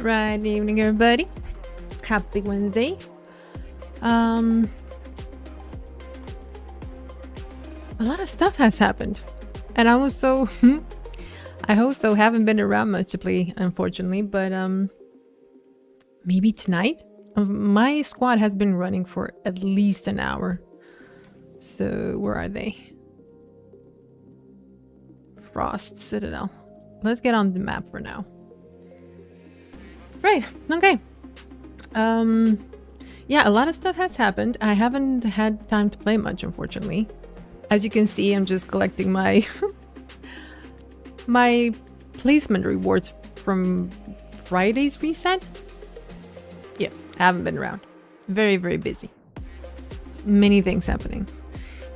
Right evening, everybody. Happy Wednesday. A lot of stuff has happened, and I was so I also haven't been around much to play, unfortunately. But maybe tonight. My squad has been running for at least an hour. So where are they? Frost Citadel. Let's get on the map for now. Right. Okay. Yeah, a lot of stuff has happened. I haven't had time to play much, unfortunately. As you can see, I'm just collecting my my placement rewards from Friday's reset. Yeah, I haven't been around. Very, very busy. Many things happening.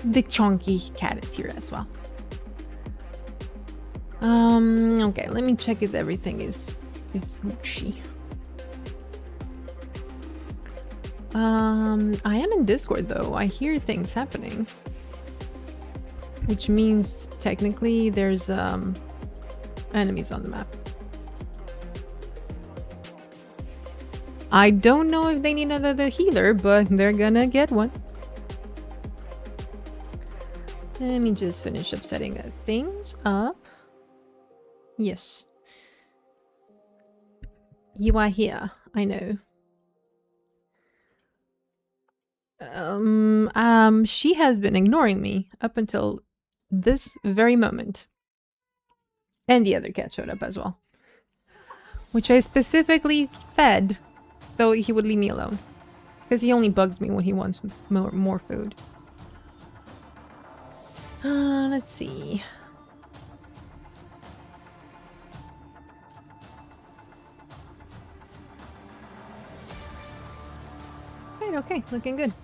The chunky cat is here as well. Okay, let me check if everything is Gucci. I am in Discord though. I hear things happening. Which means technically there's enemies on the map. I don't know if they need another healer, but they're gonna get one. Let me just finish up setting things up. Yes. You are here, I know. She has been ignoring me up until this very moment. And the other cat showed up as well. Which I specifically fed so he would leave me alone. Because he only bugs me when he wants more food. Let's see. Right, okay, looking good.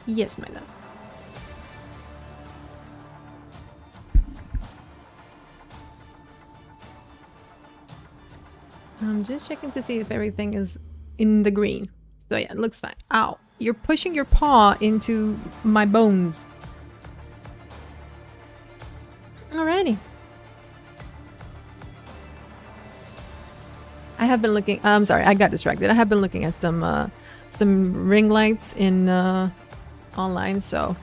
Yes, my love. I'm just checking to see if everything is in the green. So yeah, it looks fine. Ow, you're pushing your paw into my bones. Alrighty. I have been looking, I'm sorry, I got distracted. I have been looking at some ring lights in online, so.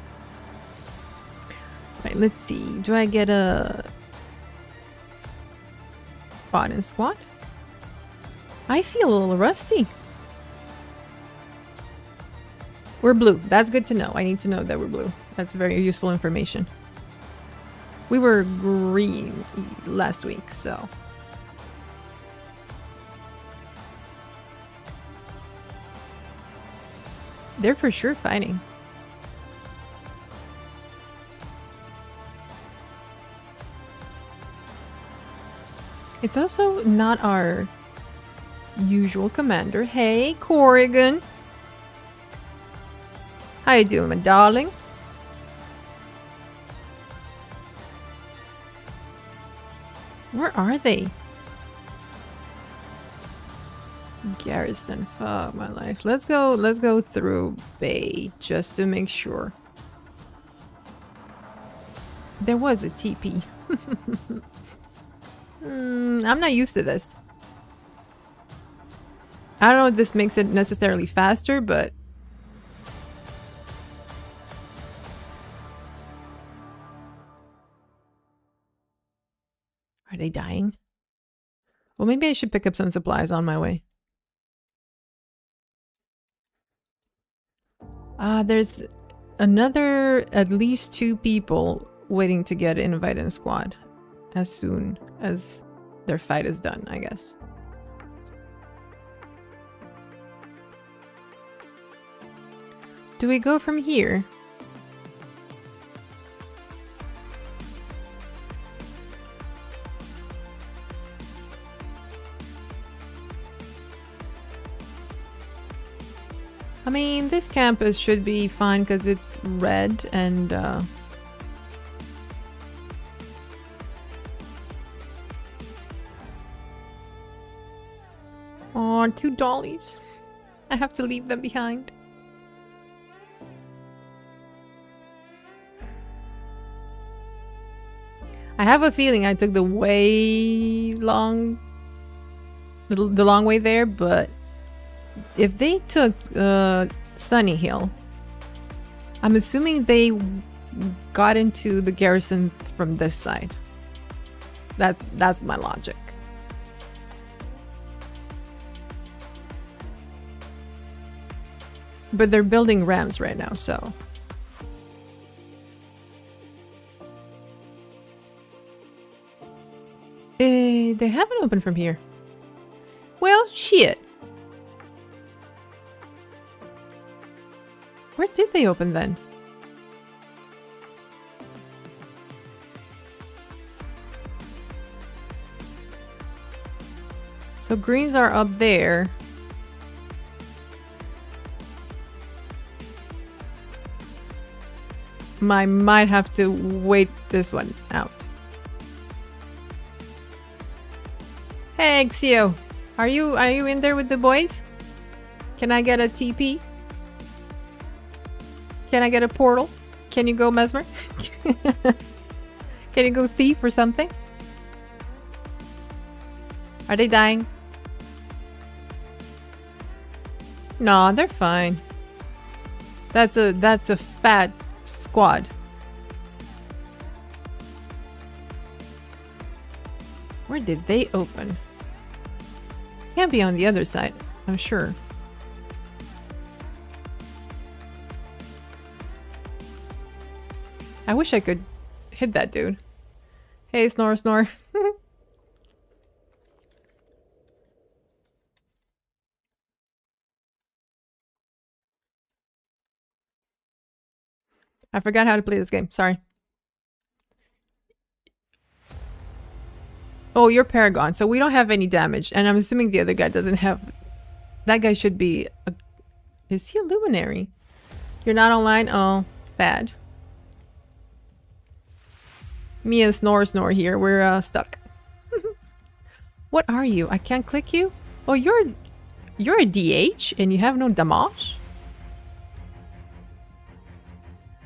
Right, let's see. Do I get a spot in squad? I feel a little rusty. We're blue. That's good to know. I need to know that we're blue. That's very useful information. We were green last week, so. They're for sure fighting. It's also not our usual commander. Hey, Corrigan. How you doing, my darling? Where are they? Garrison, fuck my life. Let's go through Bay just to make sure. There was a TP. I'm not used to this. I don't know if this makes it necessarily faster, but are they dying? Well, maybe I should pick up some supplies on my way. There's another at least 2 people waiting to get invited in squad as soon as their fight is done, I guess. Do we go from here? I mean, this campus should be fine because it's red and oh, 2 dollies. I have to leave them behind. I have a feeling I took the long way there, but if they took Sunny Hill, I'm assuming they got into the garrison from this side. That's my logic. But they're building rams right now, so. They haven't opened from here. Well, shit. Where did they open then? So greens are up there. I might have to wait this one out. Hey, Xio. Are you in there with the boys? Can I get a TP? Can I get a portal? Can you go Mesmer? Can you go thief or something? Are they dying? No, they're fine. That's a fat squad. Where did they open? Can't be on the other side, I'm sure. I wish I could hit that dude. Hey, snore, snore. I forgot how to play this game. Sorry. Oh, you're Paragon, so we don't have any damage. And I'm assuming the other guy doesn't have... That guy should be... Is he a luminary? You're not online? Oh, bad. Me and Snore here. We're stuck. What are you? I can't click you? Oh, you're a DH and you have no damage?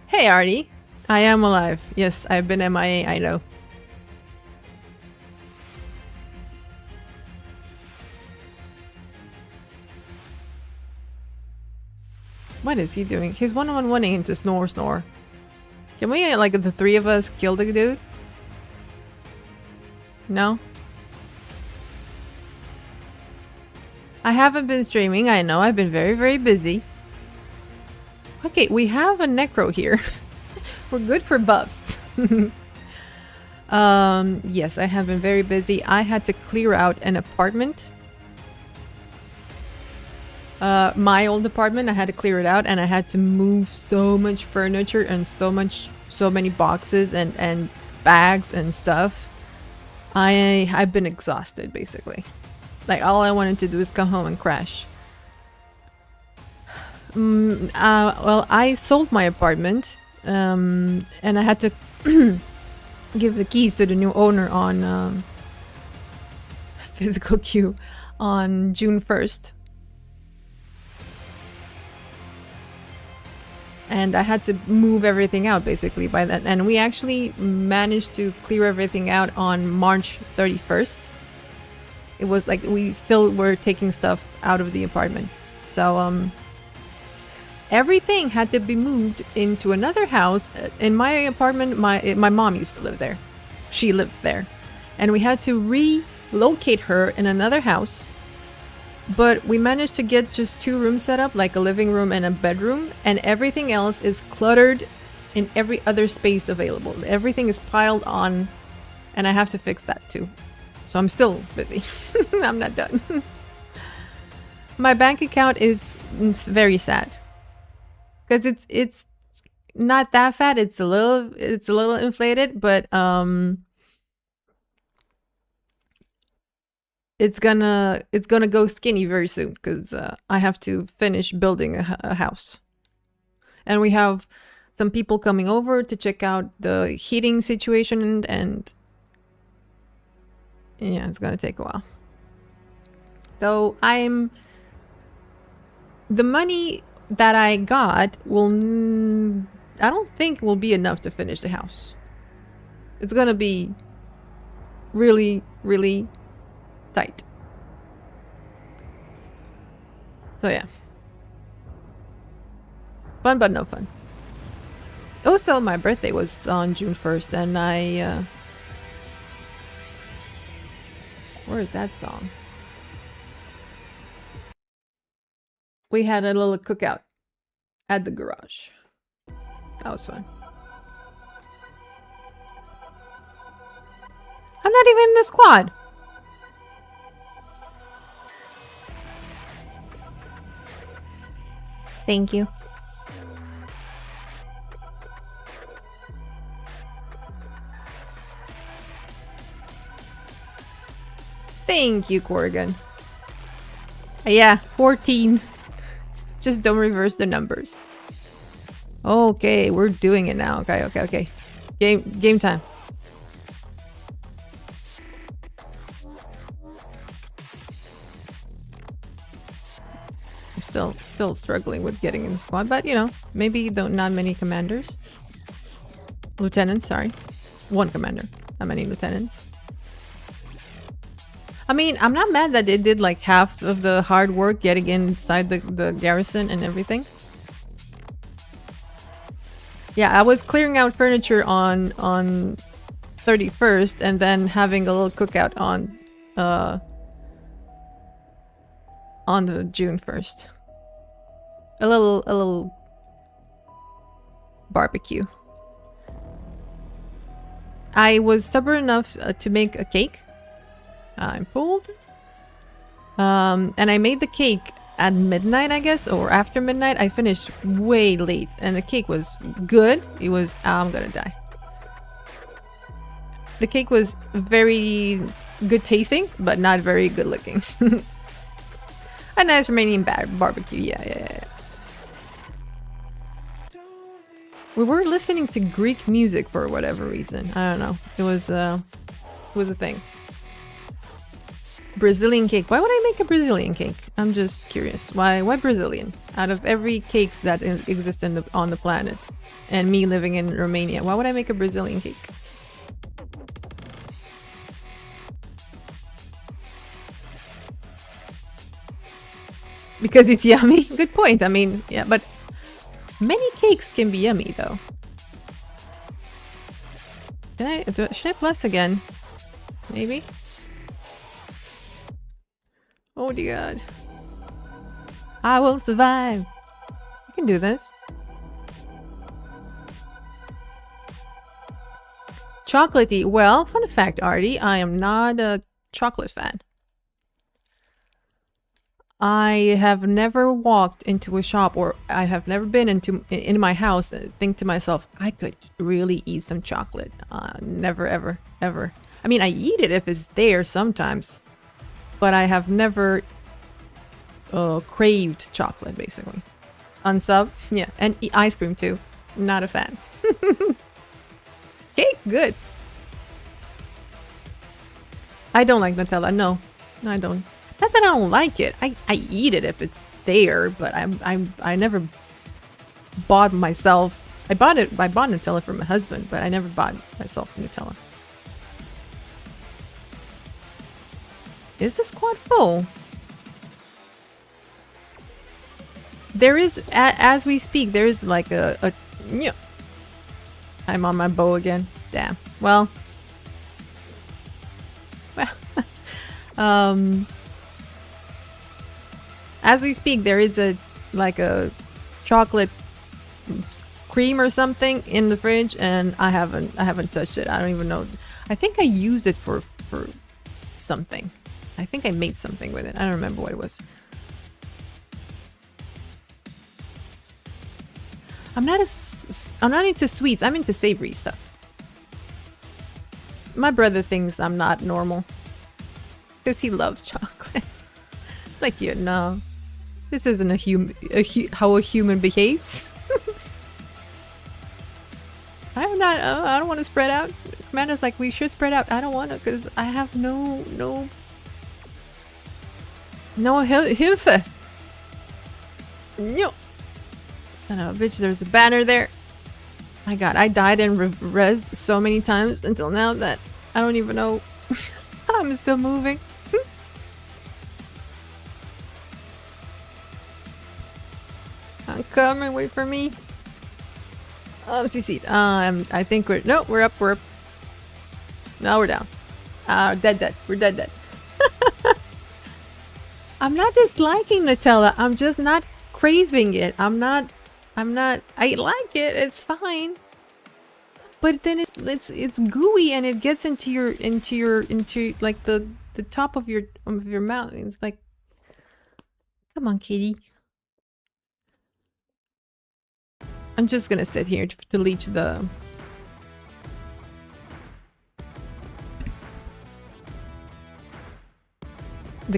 Hey, Artie. I am alive. Yes, I've been MIA, I know. What is he doing? He's one-on-one-ing into Snore. Can we, like, the three of us kill the dude? No? I haven't been streaming, I know. I've been very, very busy. Okay, we have a necro here. We're good for buffs. Yes, I have been very busy. I had to clear out an apartment. My old apartment, I had to clear it out and I had to move so much furniture and so many boxes and bags and stuff. I've been exhausted basically. Like all I wanted to do is come home and crash. Well, I sold my apartment and I had to give the keys to the new owner on physical queue on June 1st. And I had to move everything out basically by that. And we actually managed to clear everything out on March 31st. It was like we still were taking stuff out of the apartment. So everything had to be moved into another house. In my apartment, my mom used to live there. She lived there. And we had to relocate her in another house. But we managed to get just 2 rooms set up, like a living room and a bedroom, and everything else is cluttered in every other space available. Everything is piled on, and I have to fix that too. So I'm still busy. I'm not done. My bank account is very sad. Because it's not that fat, it's a little inflated, but it's gonna go skinny very soon because I have to finish building a house. And we have some people coming over to check out the heating situation and yeah, it's gonna take a while. So the money that I got I don't think will be enough to finish the house. It's gonna be really, really tight. So yeah. Fun but no fun. Also, my birthday was on June 1st and I... where is that song? We had a little cookout at the garage. That was fun. I'm not even in the squad. Thank you. Thank you, Corrigan. Yeah, 14. Just don't reverse the numbers. Okay, we're doing it now. Okay. Game time. I'm still struggling with getting in the squad, but you know, maybe not many commanders. Lieutenants, sorry. One commander, not many lieutenants. I mean, I'm not mad that they did like half of the hard work getting inside the garrison and everything. Yeah, I was clearing out furniture on 31st and then having a little cookout on the June 1st. A little barbecue. I was stubborn enough to make a cake. I'm pulled. And I made the cake at midnight, I guess, or after midnight. I finished way late, and the cake was good. It was... I'm gonna die. The cake was very good tasting, but not very good looking. A nice Romanian barbecue, yeah. We were listening to Greek music for whatever reason. I don't know. It was a thing. Brazilian cake. Why would I make a Brazilian cake? I'm just curious. Why Brazilian? Out of every cakes that exist on the planet, and me living in Romania, why would I make a Brazilian cake? Because it's yummy? Good point. I mean, yeah, but many cakes can be yummy though. Should I plus again? Maybe? Oh dear God. I will survive. You can do this. Chocolatey. Well, fun fact, Artie, I am not a chocolate fan. I have never walked into a shop, or I have never been in my house and think to myself, I could really eat some chocolate. Never, ever, ever. I mean, I eat it if it's there sometimes. But I have never craved chocolate, basically. Unsub? Yeah. And ice cream, too. Not a fan. Okay, good. I don't like Nutella. No, I don't. Not that I don't like it. I eat it if it's there, but I never bought myself. I bought Nutella for my husband, but I never bought myself Nutella. Is the squad full? There is, as we speak, there is like a I'm on my bow again. Damn. Well. As we speak, there is like a chocolate cream or something in the fridge, and I haven't touched it. I don't even know. I think I used it for something. I think I made something with it. I don't remember what it was. I'm not into sweets. I'm into savory stuff. My brother thinks I'm not normal because he loves chocolate. Like, you know, this isn't how a human behaves. I'm not. I don't want to spread out. Commander's like, we should spread out. I don't want to because I have no Hilfe. No. Son of a bitch, there's a banner there. My god, I died and res so many times until now that I don't even know. I'm still moving. I'm coming, wait for me. CC'd. I think we're, no, we're up, no, we're down. Dead. We're dead. I'm not disliking Nutella, I'm just not craving it. I like it, it's fine. But then it's gooey and it gets into like the top of your mouth. It's like, come on, Katie. I'm just gonna sit here to leech the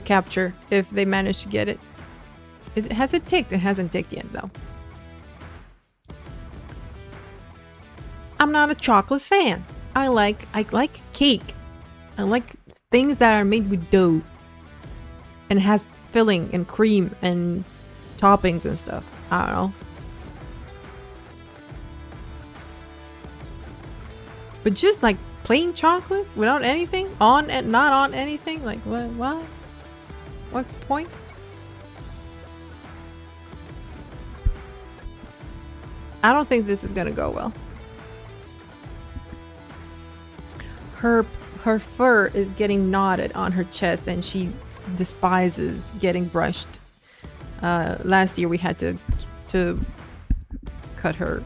capture if they manage to get it. Has it ticked? It hasn't ticked yet though. I'm not a chocolate fan. I like cake. I like things that are made with dough and has filling and cream and toppings and stuff. I don't know. But just like plain chocolate without anything on and not on anything, like what? What's the point? I don't think this is gonna go well. Her fur is getting knotted on her chest and she despises getting brushed. Last year we had to cut her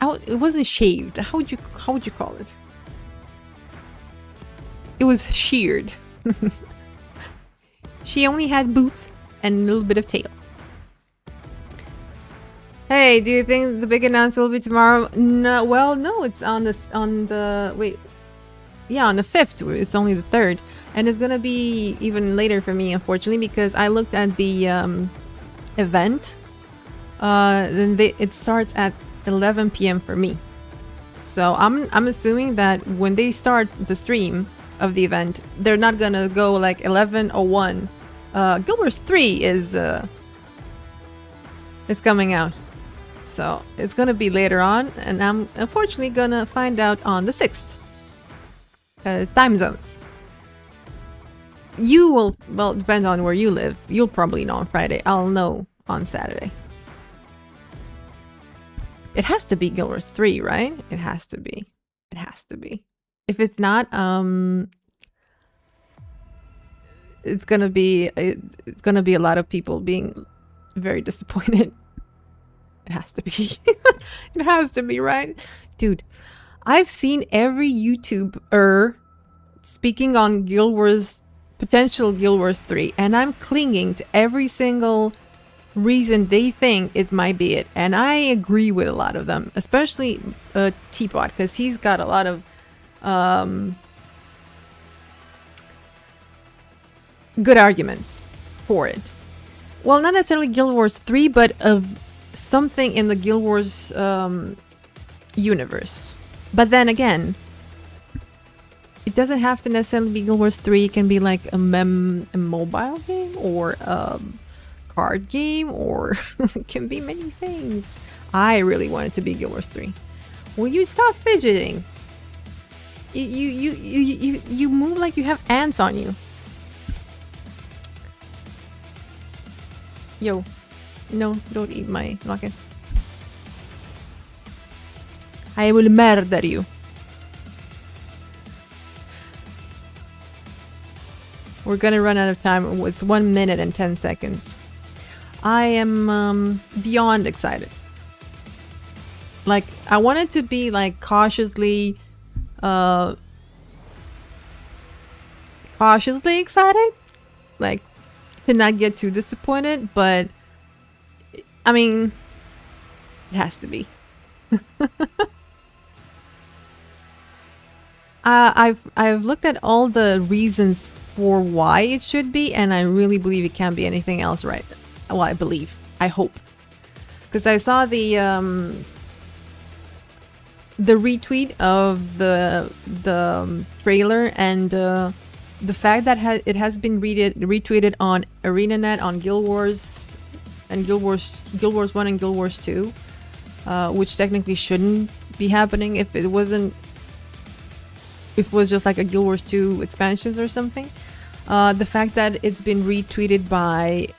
out. It wasn't shaved. How would you call it? It was sheared. She only had boots and a little bit of tail. Hey, do you think the big announcement will be tomorrow? No, well, no, it's on the wait. Yeah, on the 5th. It's only the 3rd. And it's gonna be even later for me, unfortunately, because I looked at the event. Then it starts at 11 p.m. for me. So I'm assuming that when they start the stream of the event, they're not gonna go like 11:01. Guild Wars 3 is coming out. So it's gonna be later on, and I'm unfortunately gonna find out on the 6th. Time zones. You will, well, it depends on where you live. You'll probably know on Friday. I'll know on Saturday. It has to be Guild Wars 3, right? It has to be. It has to be. If it's not, it's gonna be a lot of people being very disappointed. It has to be. It has to be, right? Dude, I've seen every YouTuber speaking on Guild Wars, potential Guild Wars 3, and I'm clinging to every single reason they think it might be it. And I agree with a lot of them, especially Teapot, because he's got a lot of good arguments for it. Well, not necessarily Guild Wars 3, but something in the Guild Wars universe. But then again, it doesn't have to necessarily be Guild Wars 3. It can be like a mobile game or a card game, or it can be many things. I really want it to be Guild Wars 3. Will you stop fidgeting? You move like you have ants on you. Yo. No, don't eat my rocket. I will murder you. We're gonna run out of time. It's 1 minute and 10 seconds. I am beyond excited. Like, I want it to be like cautiously excited. Like, to not get too disappointed, but I mean, it has to be. I've looked at all the reasons for why it should be, and I really believe it can't be anything else, right? Well, I believe. I hope. Because I saw the retweet of the trailer, and the fact that it has been retweeted on ArenaNet, on Guild Wars, and Guild Wars 1 and Guild Wars 2. which technically shouldn't be happening if it wasn't. If it was just like a Guild Wars 2 expansions or something. The fact that it's been retweeted by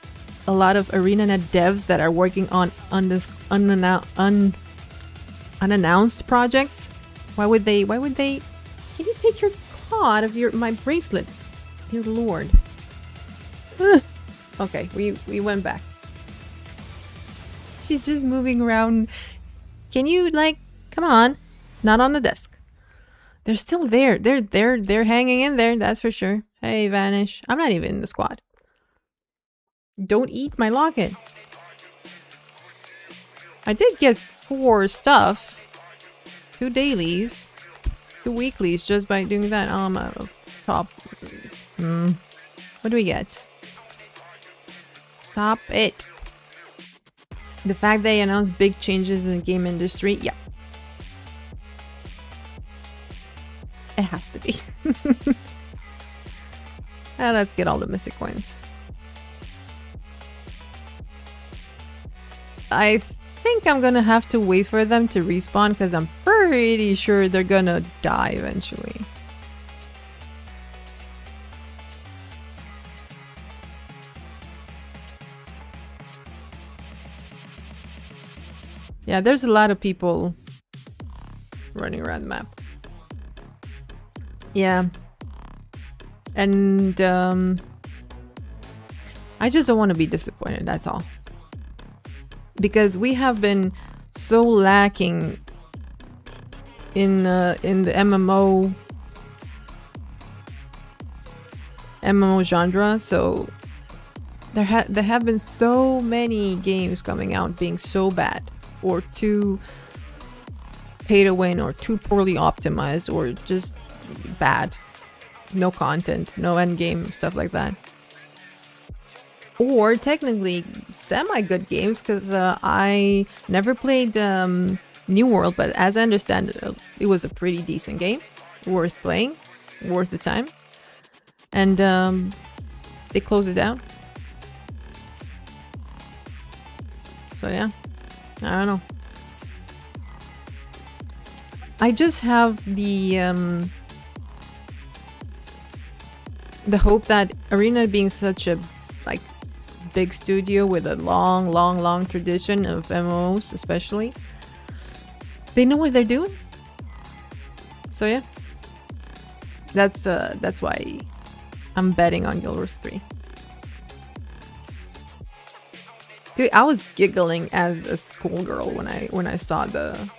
a lot of ArenaNet devs that are working on unannounced projects. Why would they? Can you take your claw out of my bracelet? Dear Lord. Okay, we went back. She's just moving around. Can you, like, come on? Not on the desk. They're still there. They're hanging in there, that's for sure. Hey, Vanish. I'm not even in the squad. Don't eat my locket. I did get 4 stuff. 2 dailies. 2 weeklies just by doing that. Top. What do we get? Stop it. The fact they announced big changes in the game industry. Yeah. It has to be. Let's get all the mystic coins. I think I'm gonna have to wait for them to respawn because I'm pretty sure they're gonna die eventually. Yeah, there's a lot of people running around the map. Yeah. And I just don't want to be disappointed, that's all. Because we have been so lacking in the MMO genre, so there have been so many games coming out being so bad or too pay to win or too poorly optimized or just bad. No content, no end game, stuff like that. Or technically semi-good games, because I never played New World, but as I understand it, it was a pretty decent game. Worth playing, worth the time. And they closed it down. So yeah, I don't know. I just have the hope that Arena being such a like big studio with a long tradition of MMOs, especially, they know what they're doing. So yeah, that's why I'm betting on Guild Wars 3. Dude, I was giggling as a schoolgirl when I saw the.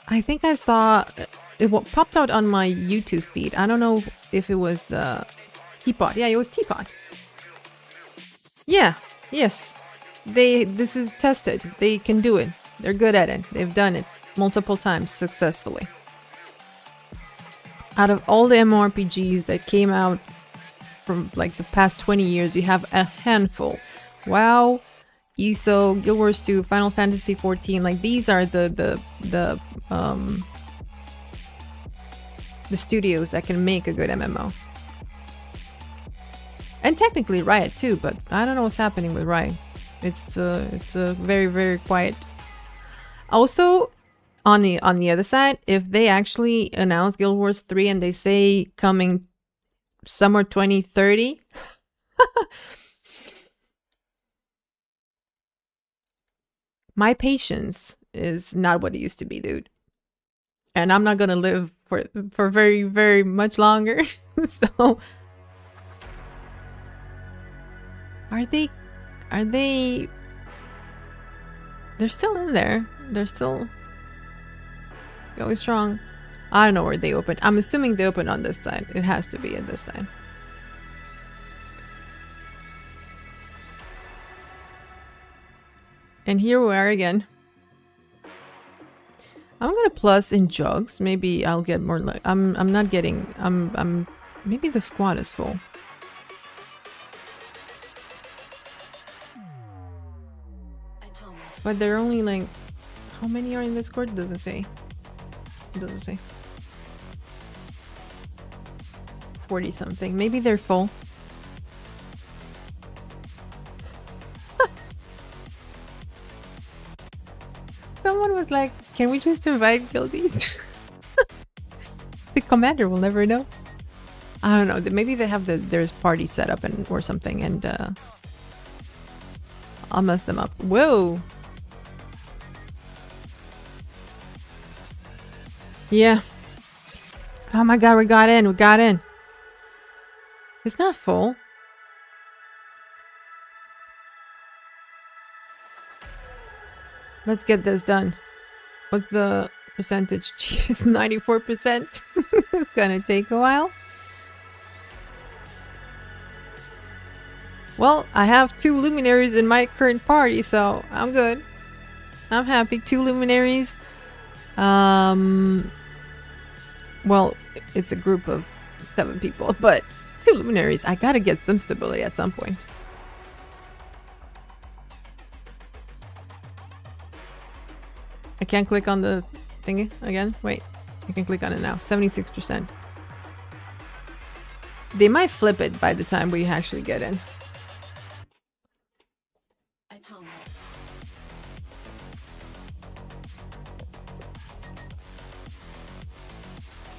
I think I saw it popped out on my YouTube feed. I don't know if it was Teapot. Yeah, it was Teapot. Yeah, yes. This is tested. They can do it. They're good at it. They've done it multiple times successfully. Out of all the MMORPGs that came out from like the past 20 years, you have a handful. WoW, ESO, Guild Wars 2, Final Fantasy 14. Like these are the studios that can make a good MMO. And technically Riot too, but I don't know what's happening with Riot. It's very quiet. Also, on the other side, if they actually announce Guild Wars 3 and they say coming summer 2030, my patience is not what it used to be, dude. And I'm not gonna live for very much longer. So are they they're still in there. They're still going strong. I don't know where they opened. I'm assuming they opened on this side. It has to be at this side. And here we are again. I'm gonna plus in jugs. Maybe I'll get more like I'm not getting I'm maybe the squad is full. But they're only like, how many are in this squad? It doesn't say. It doesn't say. 40 something. Maybe they're full. was like, can we just invite guildies? The commander will never know. I don't know. Maybe they have their party set up and or something, and I'll mess them up. Whoa. Yeah. Oh my god, we got in. We got in. It's not full. Let's get this done. What's the percentage? Jeez, 94%. It's gonna take a while. Well, I have 2 luminaries in my current party, so I'm good. I'm happy. 2 luminaries. Well, it's a group of 7 people, but 2 luminaries. I gotta get some stability at some point. I can't click on the thingy again. Wait, I can click on it now. 76%. They might flip it by the time we actually get in.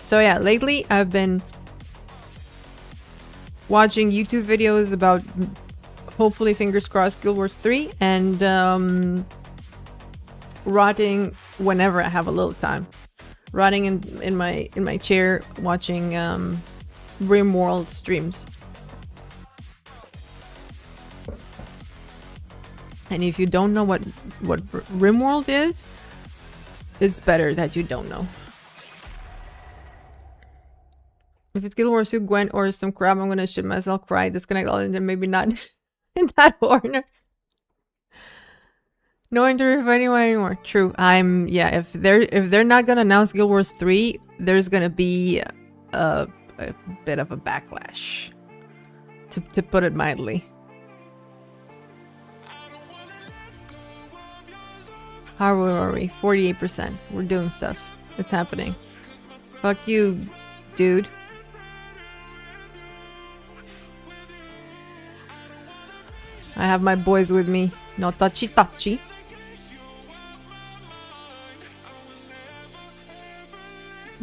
So yeah, lately I've been watching YouTube videos about, hopefully fingers crossed, Guild Wars 3 and rotting whenever I have a little time. Rotting in my chair watching RimWorld streams. And if you don't know what RimWorld is, it's better that you don't know. If it's Guild Wars 2, Gwent, or some crap, I'm gonna shit myself, cry, disconnect all, and then maybe not in that order. No interview for anyone anymore. True. Yeah. If they're not gonna announce Guild Wars 3, there's gonna be a bit of a backlash, to put it mildly. How are we? 48%. We're doing stuff. It's happening. Fuck you, dude. I have my boys with me. No touchy touchy.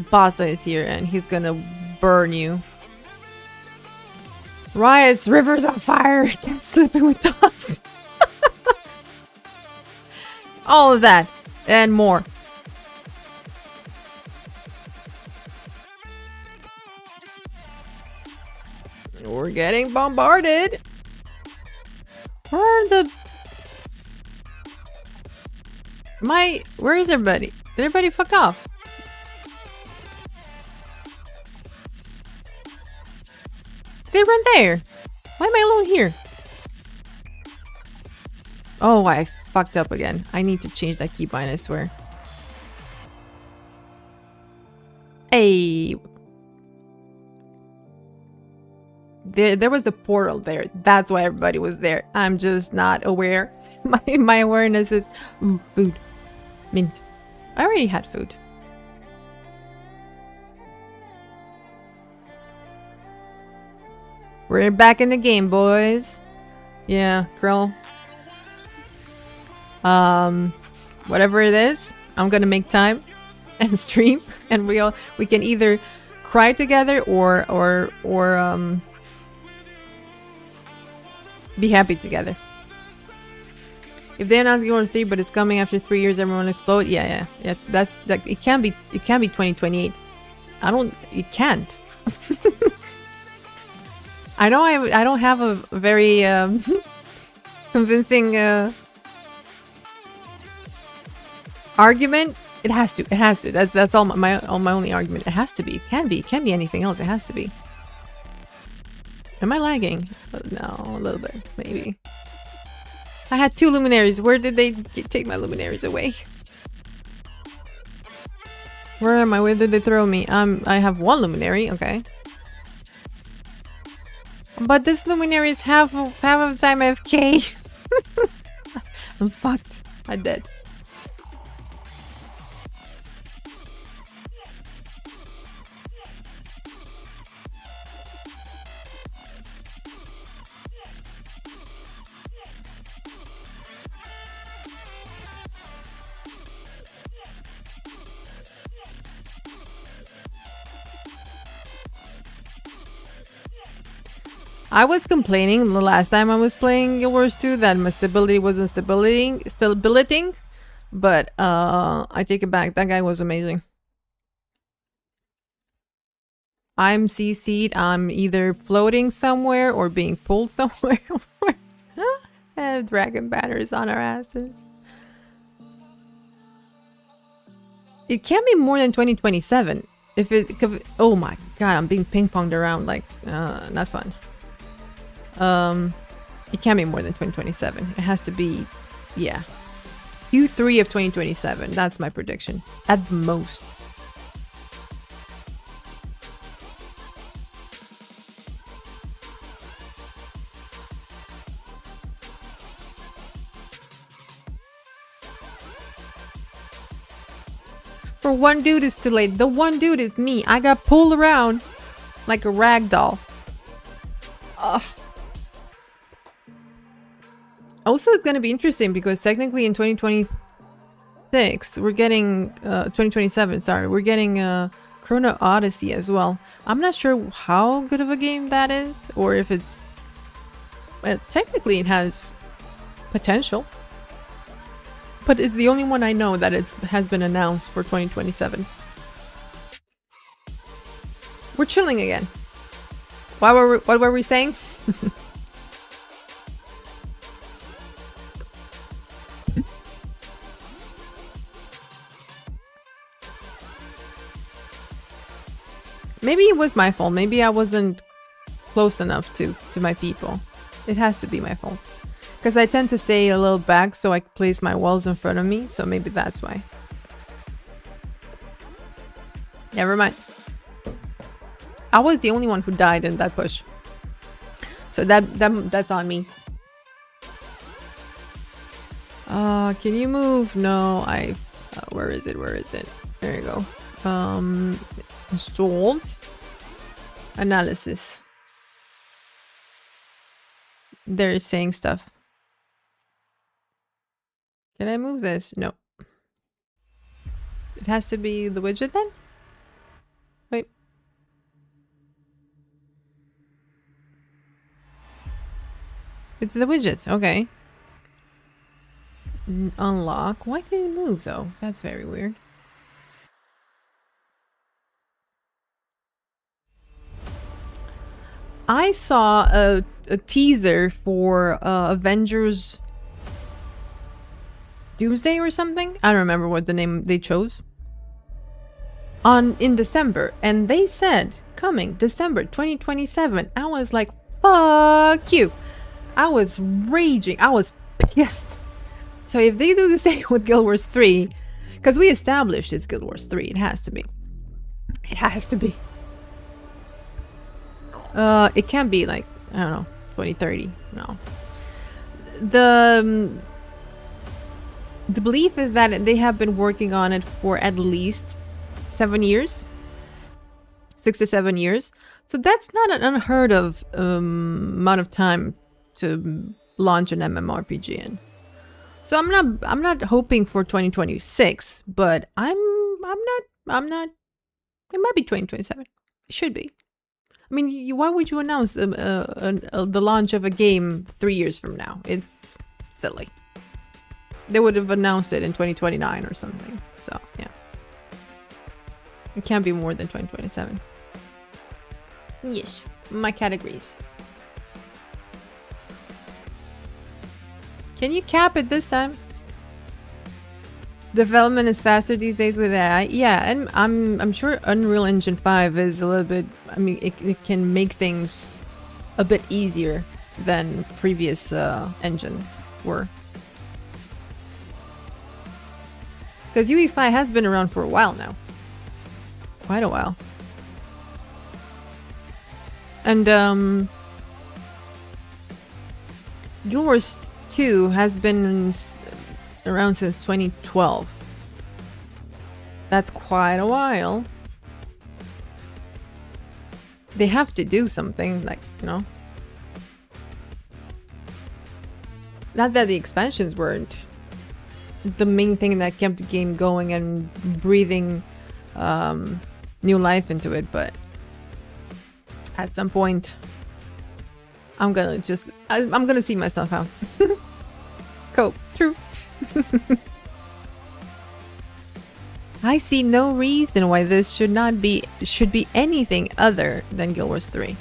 Basa is here and he's gonna burn you. Riots, rivers on fire, can't sleeping with dogs. All of that and more. We're getting bombarded. Where are the... Where is everybody? Did everybody fuck off? They run there. Why am I alone here? Oh, I fucked up again. I need to change that keybind, I swear. Hey. There was a portal there. That's why everybody was there. I'm just not aware. My awareness is... Ooh, food. Mint. I already had food. We're back in the game, boys. Yeah, girl. Whatever it is, I'm gonna make time and stream, and we can either cry together or be happy together. If they announce Guild Wars 3, but it's coming after 3 years, everyone explode. Yeah. That's like it can be 2028. It can't. I know I don't have a very convincing argument. It has to. That's all my only argument. It has to be. It can be. It can't be anything else. It has to be. Am I lagging? No, a little bit, maybe. I had 2 luminaries. Where did they take my luminaries away? Where am I? Where did they throw me? I have 1 luminary. Okay. But this luminary is half of the time AFK. I'm fucked. I'm dead. I was complaining the last time I was playing Guild Wars 2 that my stability wasn't stability, but I take it back. That guy was amazing. I'm CC'd. I'm either floating somewhere or being pulled somewhere. Have dragon banners on our asses. It can't be more than 2027. If oh my god, I'm being ping-ponged around like not fun. It can't be more than 2027. It has to be, yeah, Q3 of 2027. That's my prediction at most. For one dude is too late. The one dude is me. I got pulled around like a rag doll. Ugh. Also, it's gonna be interesting because technically in 2026 we're getting 2027. Sorry, we're getting Chrono Odyssey as well. I'm not sure how good of a game that is, or if it's technically it has potential. But it's the only one I know that has been announced for 2027. We're chilling again. What were we saying? Maybe it was my fault. Maybe I wasn't close enough to my people. It has to be my fault. Because I tend to stay a little back so I place my walls in front of me, so maybe that's why. Never mind. I was the only one who died in that push. So that's on me. Can you move? No, where is it? Where is it? There you go. Installed. Analysis. They're saying stuff. Can I move this? No. It has to be the widget then? Wait. It's the widget. Okay. Unlock. Why did it move though? That's very weird. I saw a teaser for Avengers Doomsday or something. I don't remember what the name they chose. In December, and they said coming December 2027. I was like, fuck you. I was raging. I was pissed. So if they do the same with Guild Wars 3, because we established it's Guild Wars 3, it has to be. It has to be. It can't be like, I don't know, 2030. No. The belief is that they have been working on it for at least 7 years. 6 to 7 years. So that's not an unheard of amount of time to launch an MMORPG in. So I'm not hoping for 2026, but I'm not. It might be 2027. It should be. I mean, why would you announce the launch of a game 3 years from now? It's silly. They would have announced it in 2029 or something. So, yeah. It can't be more than 2027. Yes, my cat agrees. Can you cap it this time? Development is faster these days with AI. Yeah, and I'm sure Unreal Engine 5 is a little bit, I mean, it can make things a bit easier than previous engines were. Because UE5 has been around for a while now. Quite a while. And Guild Wars 2 has been around since 2012. That's quite a while. They have to do something, like, you know. Not that the expansions weren't the main thing that kept the game going and breathing new life into it, but at some point I'm gonna see myself out. Cool. True. I see no reason why this should be anything other than Guild Wars 3.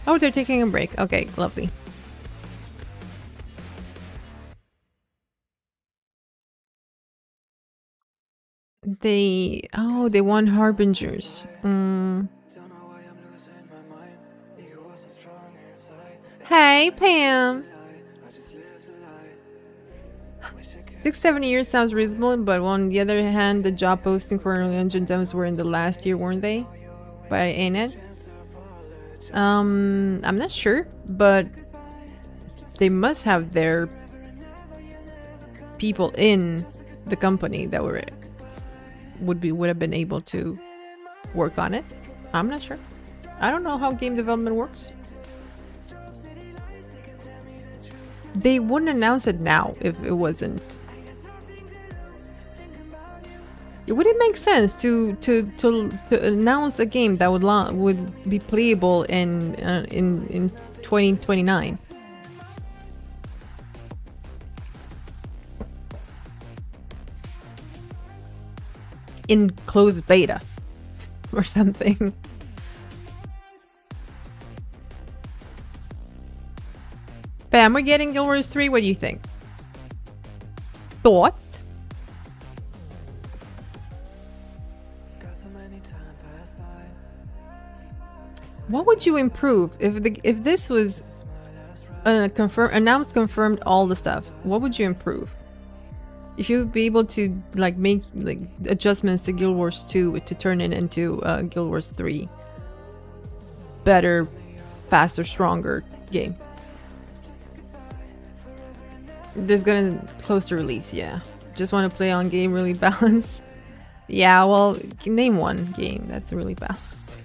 Oh, they're taking a break. Okay, lovely. They won Harbingers. Hey, Pam. 6-7 years sounds reasonable, but on the other hand, the job posting for engine devs were in the last year, weren't they? By ANET? I'm not sure, but they must have their people in the company that would have been able to work on it. I'm not sure. I don't know how game development works. They wouldn't announce it now if it wasn't. It wouldn't make sense to announce a game that would be playable in 2029. In closed beta or something. Bam, we're getting Guild Wars 3. What do you think? Thoughts? What would you improve if this was confirmed all the stuff? What would you improve? If you'd be able to make adjustments to Guild Wars 2 to turn it into Guild Wars 3, better, faster, stronger game. There's gonna close to release, yeah. Just want to play on game really balanced. Yeah, well, name one game that's really balanced.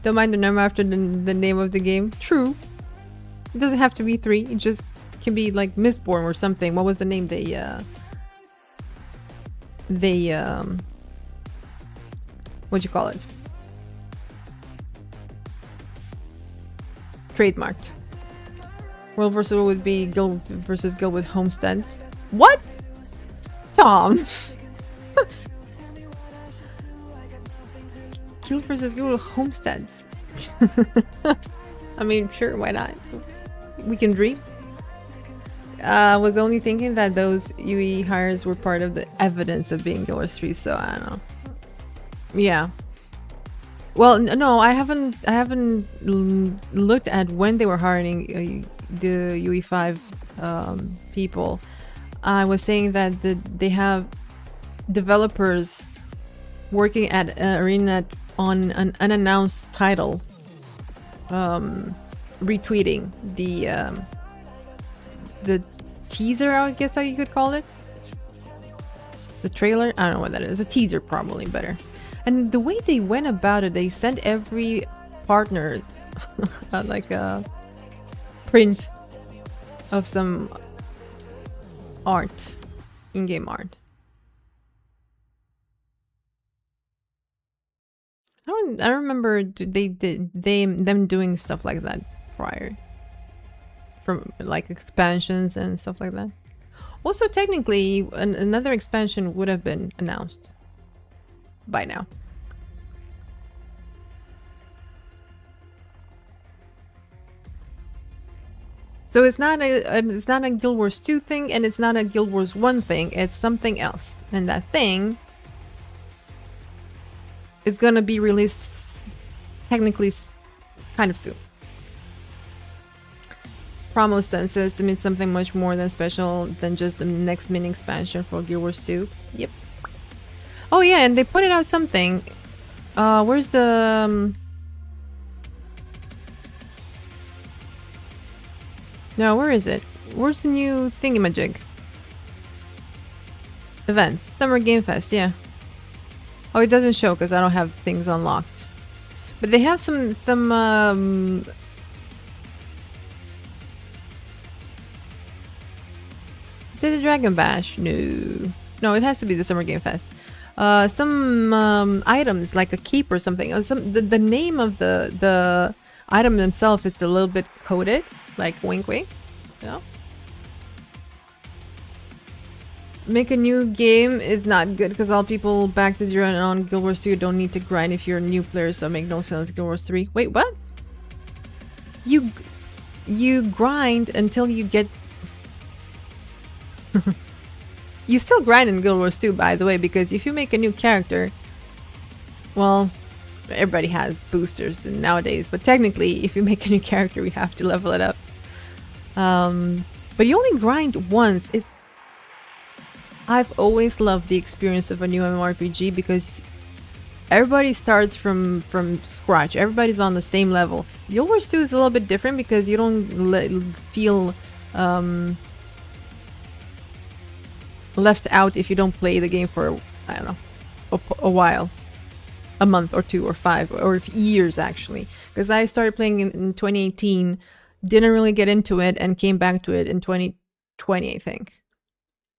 Don't mind the number after the name of the game. True. It doesn't have to be 3. It just can be like Mistborn or something. What was the name what'd you call it? Trademarked. World versus World would be Guild versus Guild with homesteads. What? Tom. Guild versus Guild with homesteads. I mean, sure, why not? We can dream. Was only thinking that those UE hires were part of the evidence of being Guild Wars 3, so I don't know. Yeah. Well, no, I haven't looked at when they were hiring the UE5 people. I was saying that they have developers working at ArenaNet on an unannounced title, retweeting the teaser, I guess how you could call it. The trailer? I don't know what that is. A teaser, probably better. And the way they went about it, they sent every partner like a print of some art, in-game art. I don't remember them doing stuff like that prior, from like expansions and stuff like that. Also, technically, another expansion would have been announced by now. So it's not a Guild Wars 2 thing, and it's not a Guild Wars 1 thing. It's something else, and that thing is gonna be released technically kind of soon. Promo stun says to mean something much more than special than just the next mini expansion for Guild Wars 2. Yep. Oh yeah, and they put it out something. Where's the no, where is it? Where's the new thingamajig? Events. Summer Game Fest, yeah. Oh, it doesn't show because I don't have things unlocked. But they have some is it the Dragon Bash? No. No, it has to be the Summer Game Fest. Some items like a cape or something. The name of the item themselves is a little bit coded, like wink wink. You know? Make a new game is not good because all people back to 0 and on Guild Wars 2 don't need to grind if you're a new player, so make no sense. Guild Wars 3. Wait, what? You grind until you get. You still grind in Guild Wars 2, by the way, because if you make a new character, well, everybody has boosters nowadays, but technically, if you make a new character, we have to level it up. But you only grind once. I've always loved the experience of a new MMORPG because everybody starts from scratch. Everybody's on the same level. Guild Wars 2 is a little bit different because you don't feel left out if you don't play the game for, I don't know, a while. A month or 2 or 5 or years actually. Because I started playing in 2018, didn't really get into it, and came back to it in 2020, I think.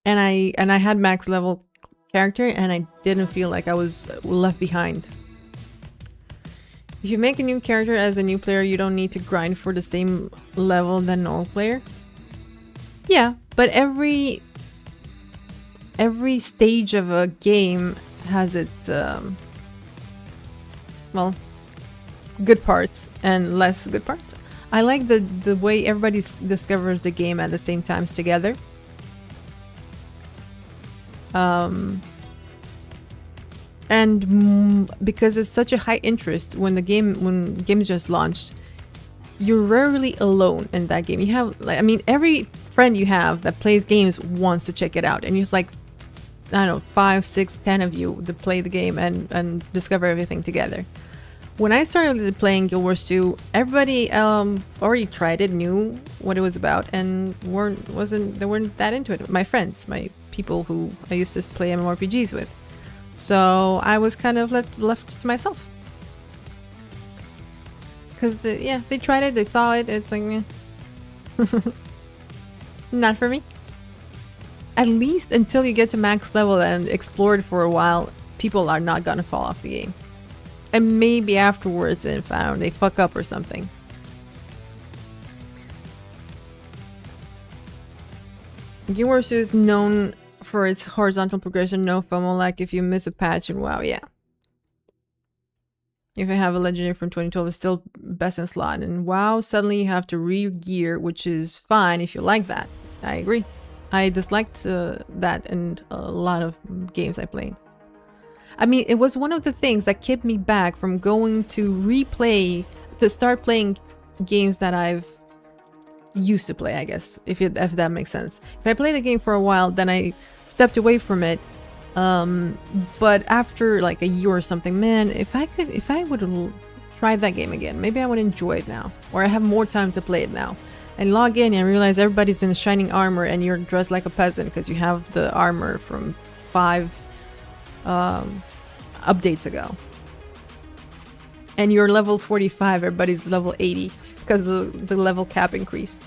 And I had max level character and I didn't feel like I was left behind. If you make a new character as a new player, you don't need to grind for the same level than an old player. Yeah, but every stage of a game has its well, good parts and less good parts. I like the way everybody discovers the game at the same times together. And because it's such a high interest when games just launched, you're rarely alone in that game. You have, like, I mean, every friend you have that plays games wants to check it out, and it's like, I don't know, 5, 6, 10 of you to play the game and discover everything together. When I started playing Guild Wars 2, everybody already tried it, knew what it was about, and they weren't that into it. My friends, my people who I used to play MMORPGs with. So I was kind of left to myself. Because they tried it, they saw it, it's like, not for me. At least until you get to max level and explore it for a while, people are not gonna fall off the game. And maybe afterwards, if I don't know, they fuck up or something. Guild Wars 2 is known for its horizontal progression, no FOMO, like if you miss a patch in WoW, yeah. If I have a legendary from 2012, it's still best in slot. And WoW, suddenly you have to re-gear, which is fine if you like that. I agree. I disliked that in a lot of games I played. I mean, it was one of the things that kept me back from going to start playing games that I've used to play, I guess, if that makes sense. If I played the game for a while, then I stepped away from it. But after like a year or something, man, if I would try that game again, maybe I would enjoy it now, or I have more time to play it now. And log in and realize everybody's in shining armor and you're dressed like a peasant because you have the armor from 5 updates ago. And you're level 45, everybody's level 80 because the level cap increased.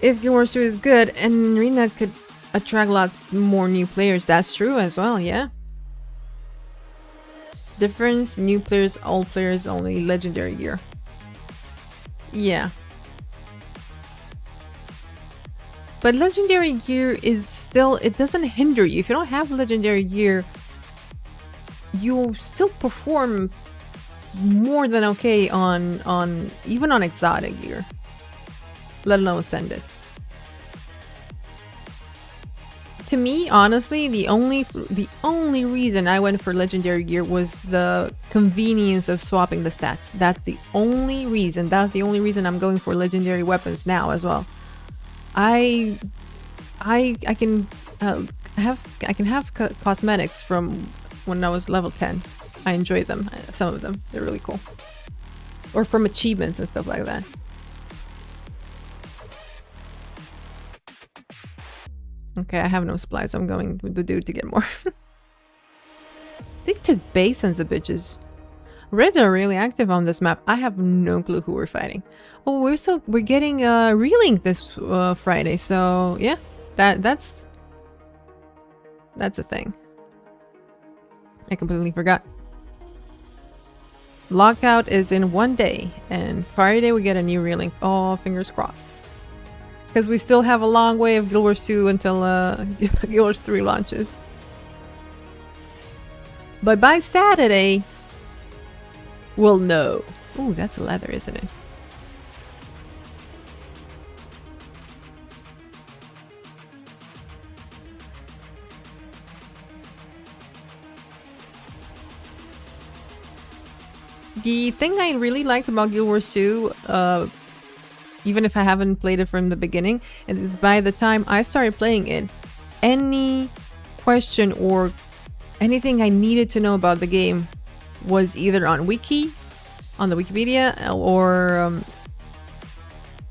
If Guild Wars 2 is good, and Arena could attract a lot more new players, that's true as well, yeah. Difference, new players, old players, only legendary gear. Yeah. But legendary gear is still, it doesn't hinder you. If you don't have legendary gear, you'll still perform more than okay on even on exotic gear, let alone ascended. To me, honestly, the only reason I went for legendary gear was the convenience of swapping the stats. That's the only reason. That's the only reason I'm going for legendary weapons now as well. I can have cosmetics from when I was level 10. I enjoy them. Some of them, they're really cool. Or from achievements and stuff like that. Okay, I have no supplies. I'm going with the dude to get more. They took base, the bitches. Reds are really active on this map. I have no clue who we're fighting. Oh, we're getting relink this Friday, so yeah, That's a thing. I completely forgot. Lockout is in 1 day, and Friday we get a new relink. Oh, fingers crossed. Because we still have a long way of Guild Wars 2 until Guild Wars 3 launches. But by Saturday, we'll know. Ooh, that's a leather, isn't it? The thing I really liked about Guild Wars 2, even if I haven't played it from the beginning, is by the time I started playing it, any question or anything I needed to know about the game was either on Wiki, on the Wikipedia, or...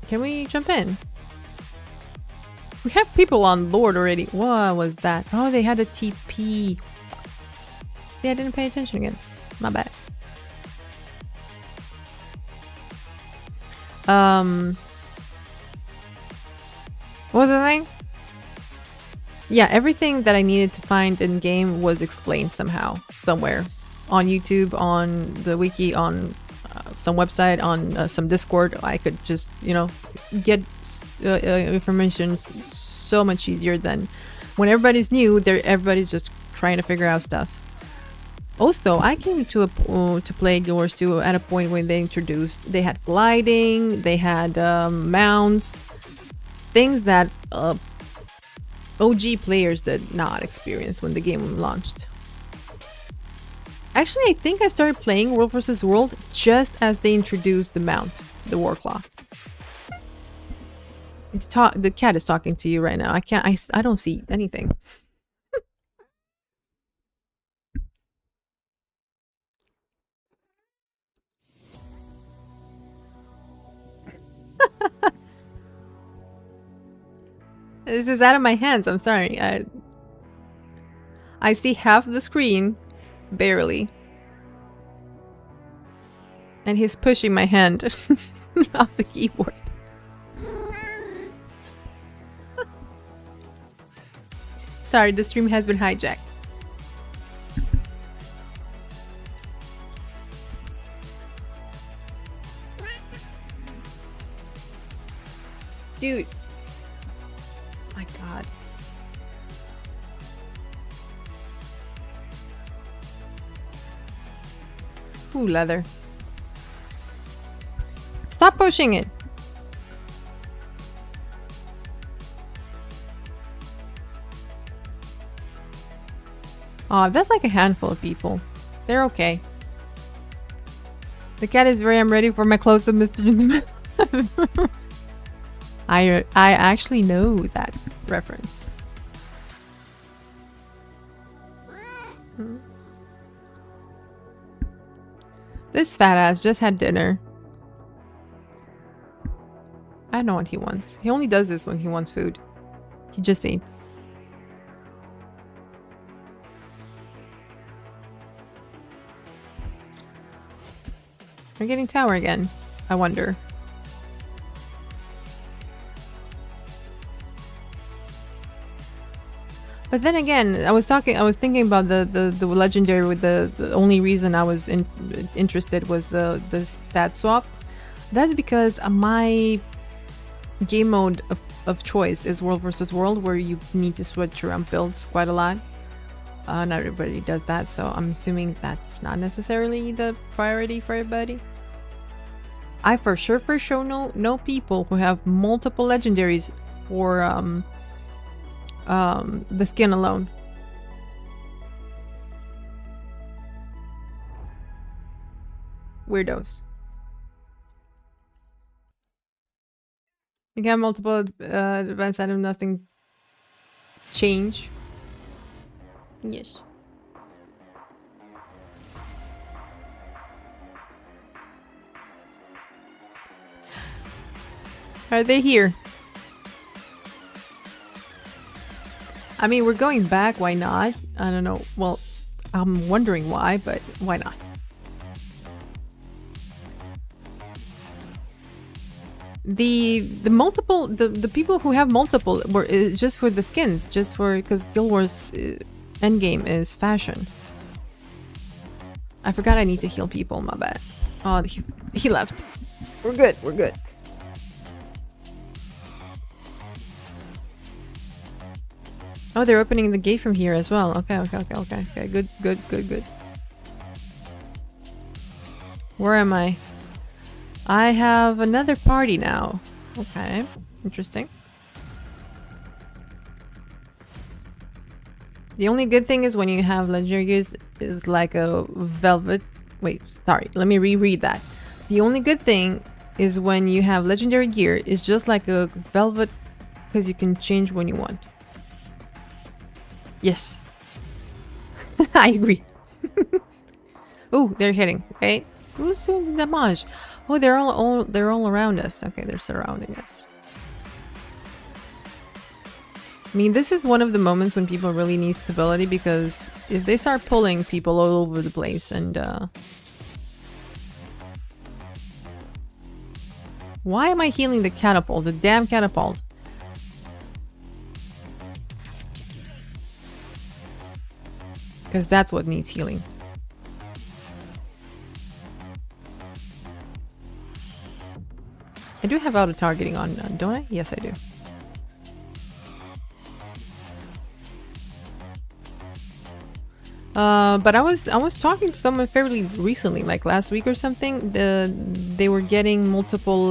can we jump in? We have people on Lord already. What was that? Oh, they had a TP. Yeah, I didn't pay attention again. My bad. What was the thing? Yeah, everything that I needed to find in game was explained somehow, somewhere. On YouTube, on the wiki, on some website, on some Discord. I could just, you know, get information so much easier than when everybody's new. Everybody's just trying to figure out stuff. Also, I came to play Guild Wars 2 at a point when they had gliding, they had mounts, things that OG players did not experience when the game launched. Actually, I think I started playing World vs. World just as they introduced the mount, the Warclaw. The cat is talking to you right now. I don't see anything. This is out of my hands. I'm sorry. I see half the screen, barely. And he's pushing my hand off the keyboard. Sorry, the stream has been hijacked. Dude. My God. Ooh, leather. Stop pushing it. Oh, that's like a handful of people. They're okay. The cat is I'm ready for my close-up, Mr. I actually know that reference. This fat ass just had dinner. I know what he wants. He only does this when he wants food. He just ate. We're getting tower again. I wonder. But then again, I was thinking about the legendary with the only reason I was interested was the stat swap. That's because my game mode of choice is World vs. World, where you need to switch around builds quite a lot. Not everybody does that, so I'm assuming that's not necessarily the priority for everybody. I for sure know people who have multiple legendaries for the skin alone. Weirdos. You can have multiple advanced item, nothing change. Yes. Are they here? I mean, we're going back. Why not? I don't know. Well, I'm wondering why, but why not? the multiple the people who have multiple were just for the skins, just for because Guild Wars endgame is fashion. I forgot I need to heal people. My bad. Oh, he left. We're good. We're good. Oh, they're opening the gate from here as well. Okay, okay, okay, okay, okay. Good, good, good, good. Where am I? I have another party now. Okay, interesting. The only good thing is when you have legendary gears is like a velvet. Wait, sorry. Let me reread that. The only good thing is when you have legendary gear is just like a velvet because you can change when you want. Yes. I agree. Oh, they're hitting. Okay. Who's doing the damage? Oh, they're all around us. Okay, they're surrounding us. I mean, this is one of the moments when people really need stability, because if they start pulling people all over the place and why am I healing the catapult? The damn catapult. Because that's what needs healing. I do have auto-targeting on, don't I? Yes, I do. But I was talking to someone fairly recently, like last week or something. They were getting multiple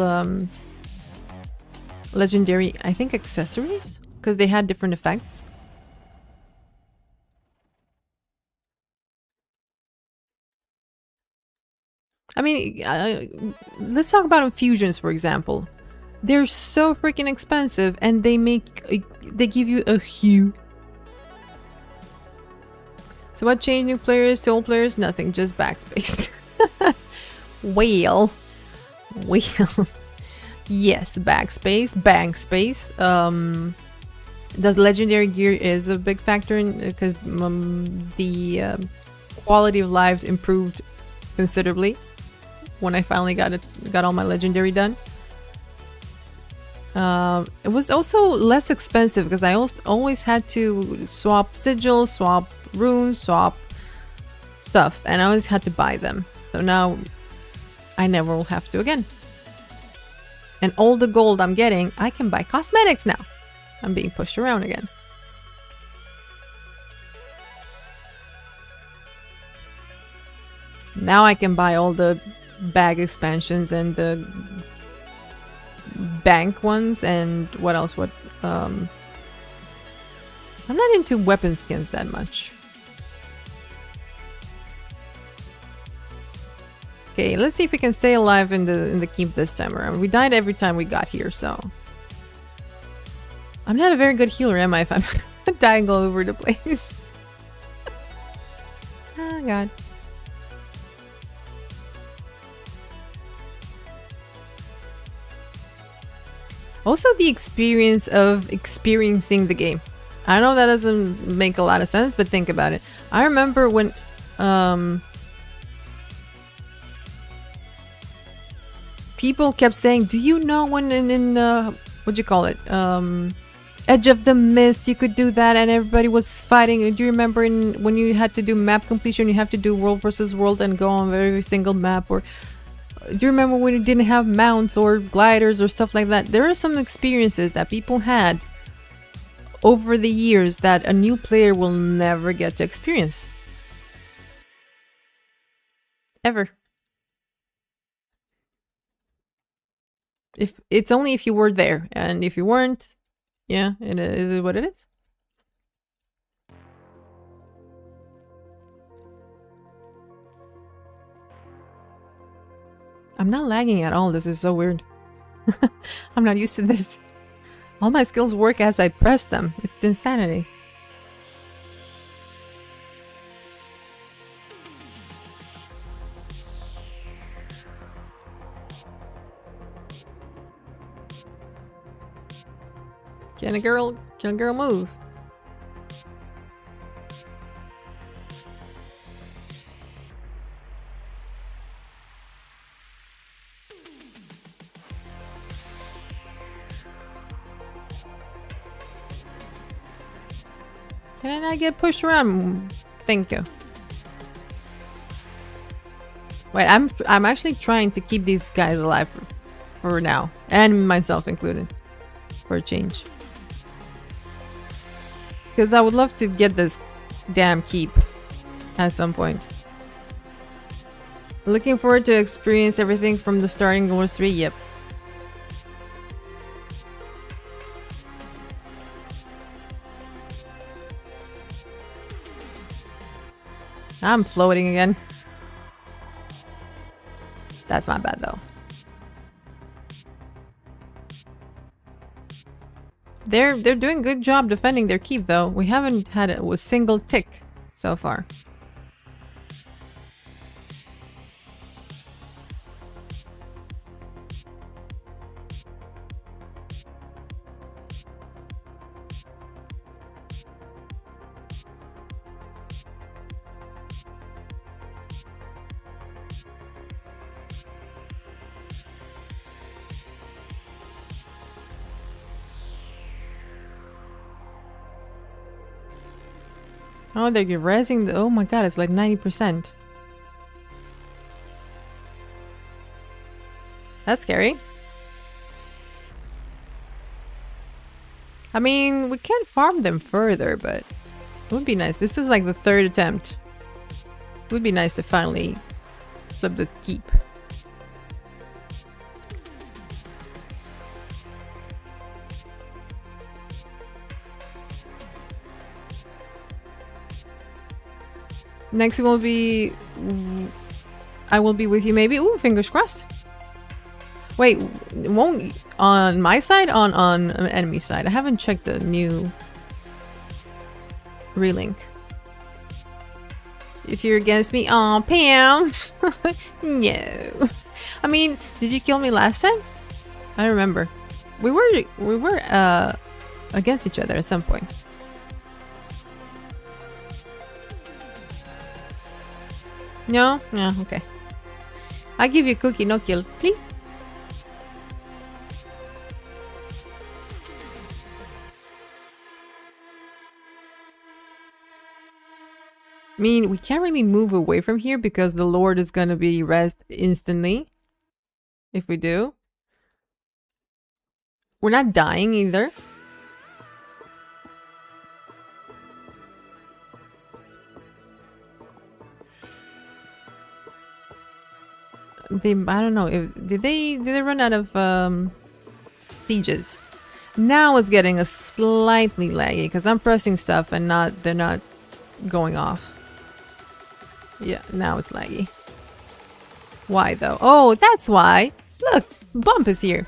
legendary, I think, accessories, because they had different effects. I mean, let's talk about infusions, for example. They're so freaking expensive, and they give you a hue. So what changed new players to old players? Nothing, just backspace. Whale. Yes, backspace, bank space. The legendary gear is a big factor in because the quality of life improved considerably when I finally got all my legendary done. It was also less expensive because I always had to swap sigils, swap runes, swap stuff, and I always had to buy them. So now I never will have to again. And all the gold I'm getting, I can buy cosmetics now. I'm being pushed around again. Now I can buy all the bag expansions and the bank ones, and what else? I'm not into weapon skins that much. Okay, let's see if we can stay alive in the keep this time around. We died every time we got here, so I'm not a very good healer, am I? If I'm dying all over the place. Oh god. Also, the experience of experiencing the game. I know that doesn't make a lot of sense, but think about it. I remember when people kept saying, do you know when in what'd you call it? Edge of the Mist, you could do that, and everybody was fighting. Do you remember when you had to do map completion, you have to do world versus world and go on every single map? Or do you remember when you didn't have mounts or gliders or stuff like that? There are some experiences that people had over the years that a new player will never get to experience. Ever. If it's only if you were there, and if you weren't, yeah, it is what it is. I'm not lagging at all. This is so weird. I'm not used to this. All my skills work as I press them. It's insanity. Can a girl move? Can I not get pushed around? Thank you. Wait, I'm actually trying to keep these guys alive for now, and myself included, for a change. Because I would love to get this damn keep at some point. Looking forward to experience everything from the start in GW3. Yep. I'm floating again. That's my bad though. They're doing a good job defending their keep though. We haven't had a single tick so far. Oh, they're rezzing the— oh my god, it's like 90%. That's scary. I mean, we can farm them further, but it would be nice. This is like the third attempt. It would be nice to finally flip the keep. Next will be— I will be with you maybe. Ooh, fingers crossed. Wait, won't on my side? On enemy side? I haven't checked the new relink. If you're against me— aw, Pam. No. I mean, did you kill me last time? I don't remember. We were against each other at some point. No? No, okay. I'll give you a cookie, no kill, please. I mean, we can't really move away from here because the Lord is gonna be rezzed instantly. If we do. We're not dying either. I don't know if did they run out of sieges. Now it's getting a slightly laggy because I'm pressing stuff and they're not going off. Yeah, now it's laggy. Why though? Oh, that's why. Look, Bump is here.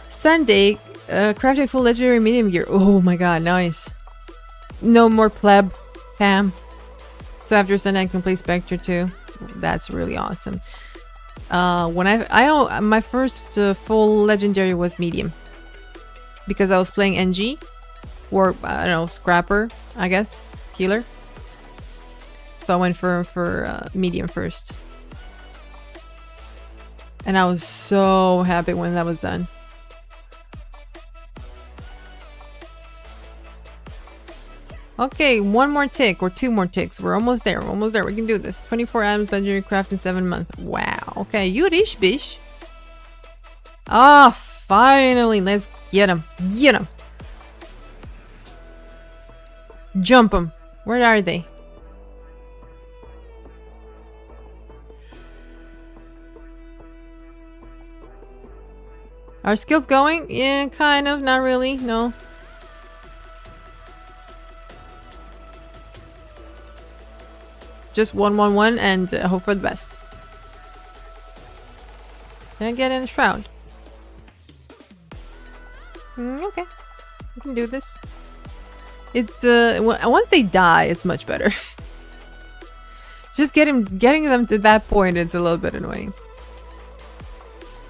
Sunday, crafting full legendary medium gear. Oh my god, nice. No more pleb, Pam. So after Sunday I can play Spectre too. That's really awesome. When my first full legendary was medium. Because I was playing NG. Or, I don't know, Scrapper, I guess. Healer. So I went for medium first. And I was so happy when that was done. Okay, one more tick or two more ticks. We're almost there. We're almost there. We can do this. 24 items, legendary craft in 7 months. Wow. Okay, you rish bish. Ah, finally. Let's get him. Get him. Jump them. Where are they? Are skills going? Yeah, kind of. Not really. No. Just 1-1-1 and hope for the best. Can I get in a shroud? Okay. We can do this. It's once they die, it's much better. Just getting them to that point, it's a little bit annoying.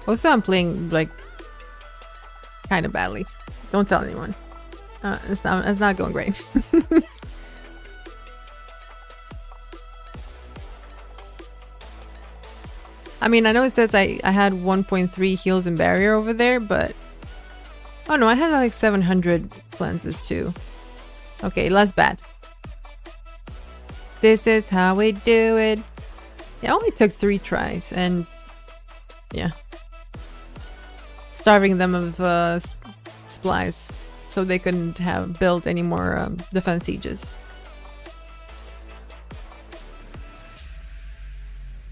Also, I'm playing like kind of badly. Don't tell anyone. It's not going great. I mean, I know it says I had 1.3 heals and barrier over there, but Oh no, I had like 700 cleanses too. Okay, less bad. This is how we do it. It only took 3 tries, and yeah, starving them of supplies so they couldn't have built any more defense sieges.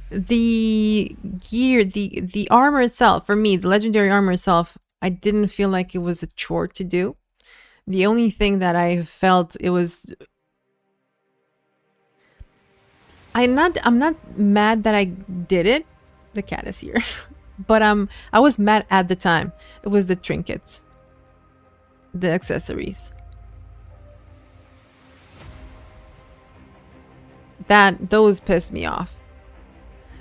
The gear, the armor itself, for me, the legendary armor itself, I didn't feel like it was a chore to do. The only thing that I felt it was, I'm not mad that I did it. The cat is here. But I was mad at the time. It was the trinkets, the accessories. Those pissed me off.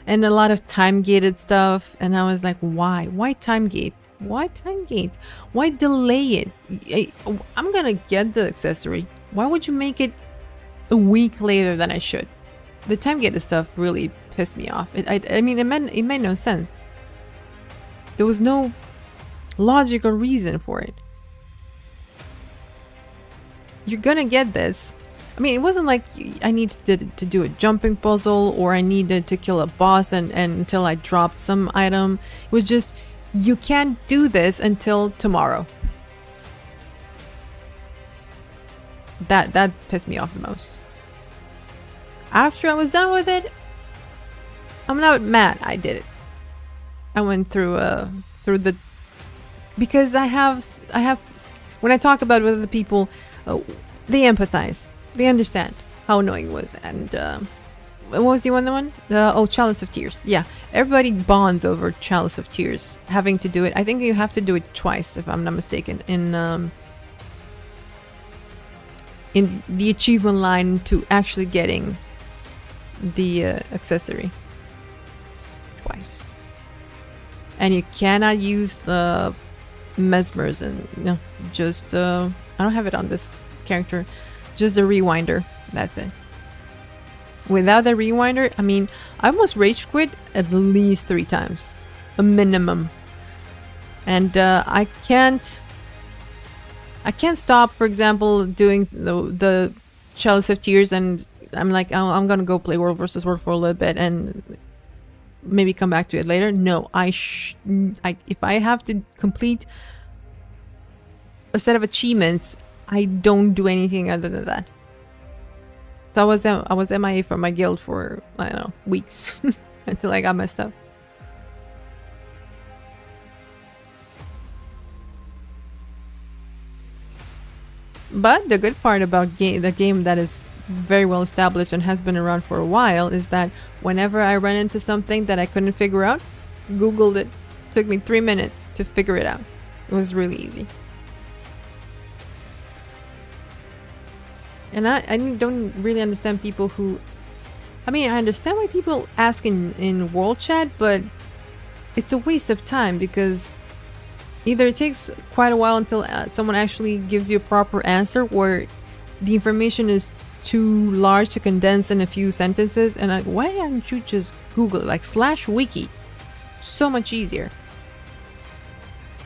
And a lot of time gated stuff, and I was like, why? Why time gate? Why time gate? Why delay it? I'm gonna get the accessory. Why would you make it a week later than I should? The time gated stuff really pissed me off. I mean, it made no sense. There was no logical reason for it. You're gonna get this. I mean, it wasn't like I needed to do a jumping puzzle or I needed to kill a boss and until I dropped some item. It was just, you can't do this until tomorrow. That pissed me off the most. After I was done with it, I'm not mad I did it. I went through the, because I have when I talk about it with other people, they empathize. They understand how annoying it was. And what was the one? Oh, Chalice of Tears. Yeah, everybody bonds over Chalice of Tears. Having to do it. I think you have to do it twice, if I'm not mistaken, in the achievement line to actually getting the accessory. Twice. And you cannot use the mesmers and no, just I don't have it on this character. Just the rewinder. That's it. Without the rewinder, I mean, I almost rage quit at least 3 times. A minimum. And I can't stop, for example, doing the Chalice of Tears and I'm like, oh, I'm gonna go play World vs. World for a little bit and maybe come back to it later. No, if I have to complete a set of achievements, I don't do anything other than that. So I was MIA from my guild for, I don't know, weeks until I got my stuff. But the good part about the game that is very well established and has been around for a while is that whenever I run into something that I couldn't figure out, Googled it. Took me 3 minutes to figure it out. It was really easy. And I don't really understand people who... I mean, I understand why people ask in world chat, but it's a waste of time because either it takes quite a while until someone actually gives you a proper answer, or the information is too large to condense in a few sentences. And why don't you just Google it? Like /wiki. So much easier.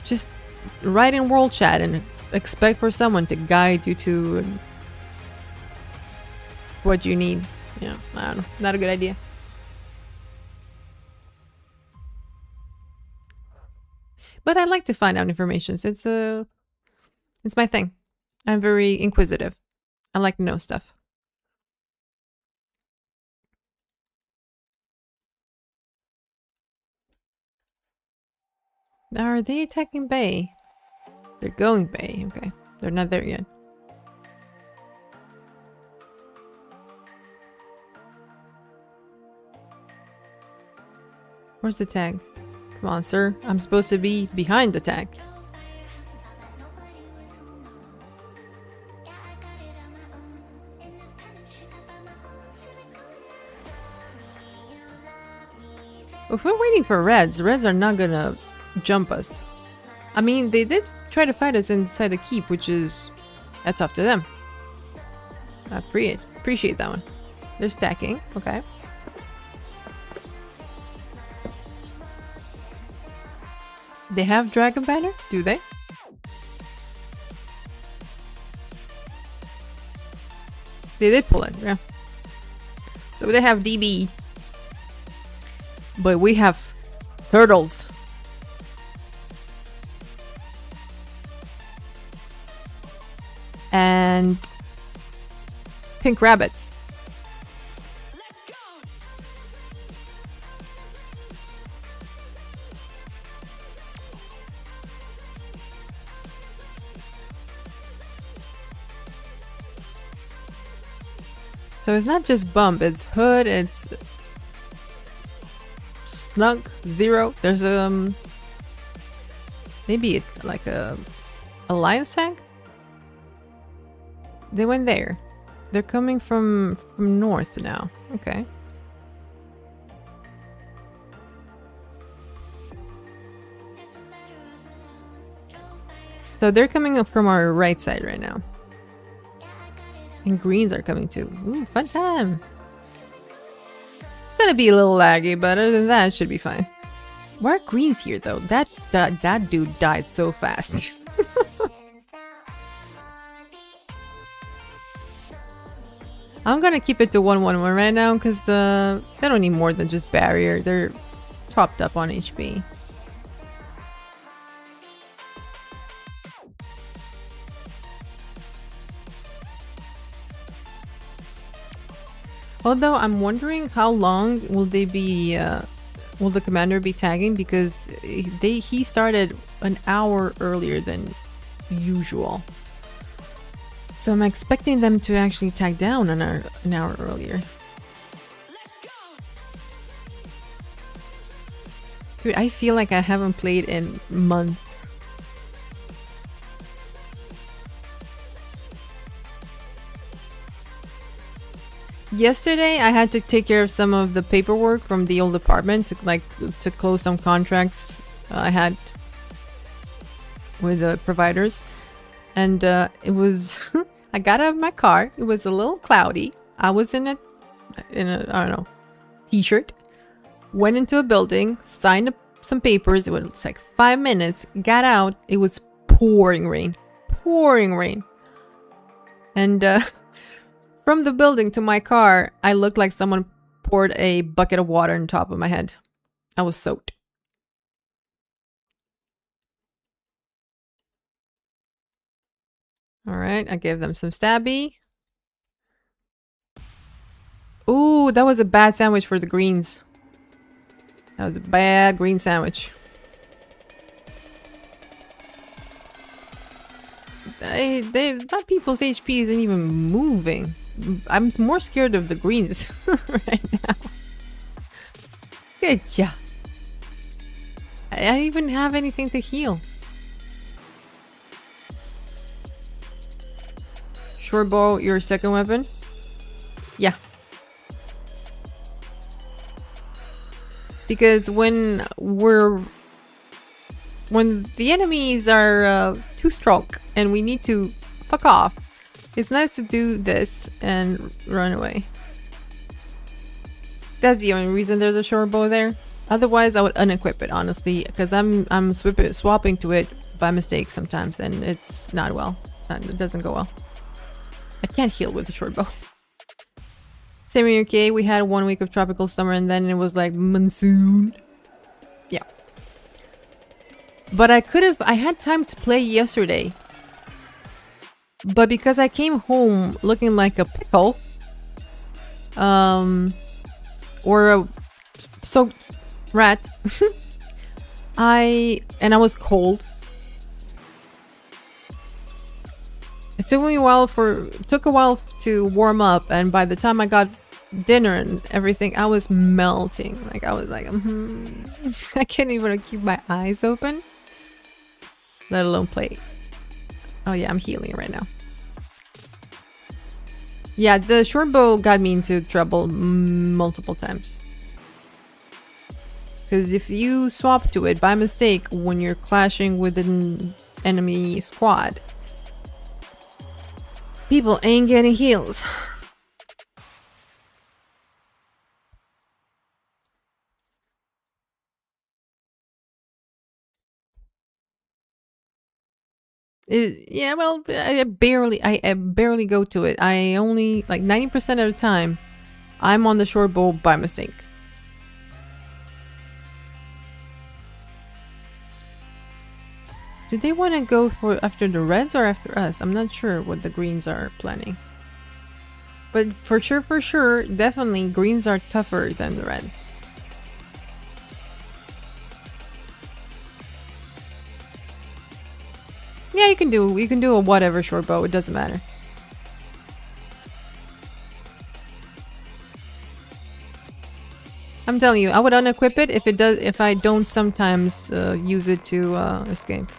Just write in world chat and expect for someone to guide you to what you need. Yeah, I don't know. Not a good idea. But I like to find out information. It's my thing. I'm very inquisitive. I like to know stuff. Are they attacking Bay? They're going Bay. Okay. They're not there yet. Where's the tag? Come on, sir. I'm supposed to be behind the tag. If we're waiting for reds are not gonna jump us. I mean, they did try to fight us inside the keep, which is... that's up to them. I appreciate that one. They're stacking. Okay. They have Dragon Banner? Do they? They did pull it, yeah. So they have DB. But we have turtles. And pink rabbits. So it's not just bump, it's hood, it's snug, zero. There's maybe like a alliance tank. They went there. They're coming from north now. Okay. So they're coming up from our right side right now. And greens are coming too. Ooh, fun time. It's gonna be a little laggy, but other than that, it should be fine. Why are greens here though? That dude died so fast. I'm gonna keep it to 1-1-1 right now because they don't need more than just barrier. They're topped up on HP. Although I'm wondering how long will they be, will the commander be tagging, because he started an hour earlier than usual. So I'm expecting them to actually tag down an hour earlier. Dude, I feel like I haven't played in months. Yesterday, I had to take care of some of the paperwork from the old apartment to close some contracts I had with the providers, and it was. I got out of my car. It was a little cloudy. I was in a I don't know, t-shirt. Went into a building, signed some papers. It was like 5 minutes. Got out. It was pouring rain, and. From the building to my car, I looked like someone poured a bucket of water on top of my head. I was soaked. Alright, I gave them some stabby. Ooh, that was a bad sandwich for the greens. That was a bad green sandwich. My people's HP isn't even moving. I'm more scared of the greens right now. Good job. I don't even have anything to heal. Short bow, your second weapon? Yeah. Because when the enemies are two-stroke and we need to fuck off, it's nice to do this and run away. That's the only reason there's a short bow there. Otherwise, I would unequip it, honestly, because I'm swapping to it by mistake sometimes, and it's not well. It doesn't go well. I can't heal with a short bow. Same in UK, we had 1 week of tropical summer, and then it was like monsoon. Yeah. But I had time to play yesterday. But because I came home looking like a pickle, or a soaked rat, I was cold. It took a while to warm up, and by the time I got dinner and everything, I was melting. Like I was like, I can't even keep my eyes open, let alone play. Oh yeah, I'm healing right now. Yeah, the short bow got me into trouble multiple times. Because if you swap to it by mistake when you're clashing with an enemy squad, people ain't getting heals. Yeah, well, I barely go to it. I only, like 90% of the time, I'm on the short bow by mistake. Do they want to go for after the reds or after us? I'm not sure what the greens are planning. But for sure, definitely greens are tougher than the reds. Yeah, you can do a whatever short bow. It doesn't matter. I'm telling you, I would unequip it if I don't sometimes use it to escape.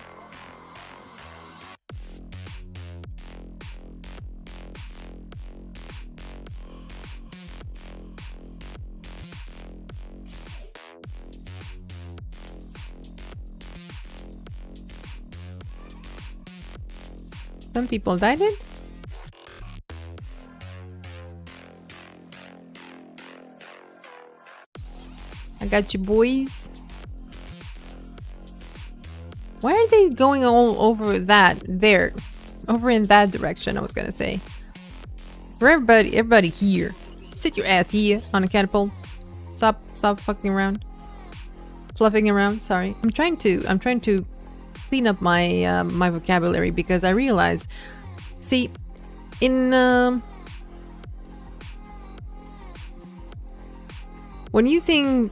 Some people died it. I got you, boys. Why are they going all over that there? Over in that direction, I was gonna say. For everybody here. Sit your ass here on the catapults. Stop fucking around. Fluffing around, sorry. I'm trying to clean up my my vocabulary because I realize, see, in when using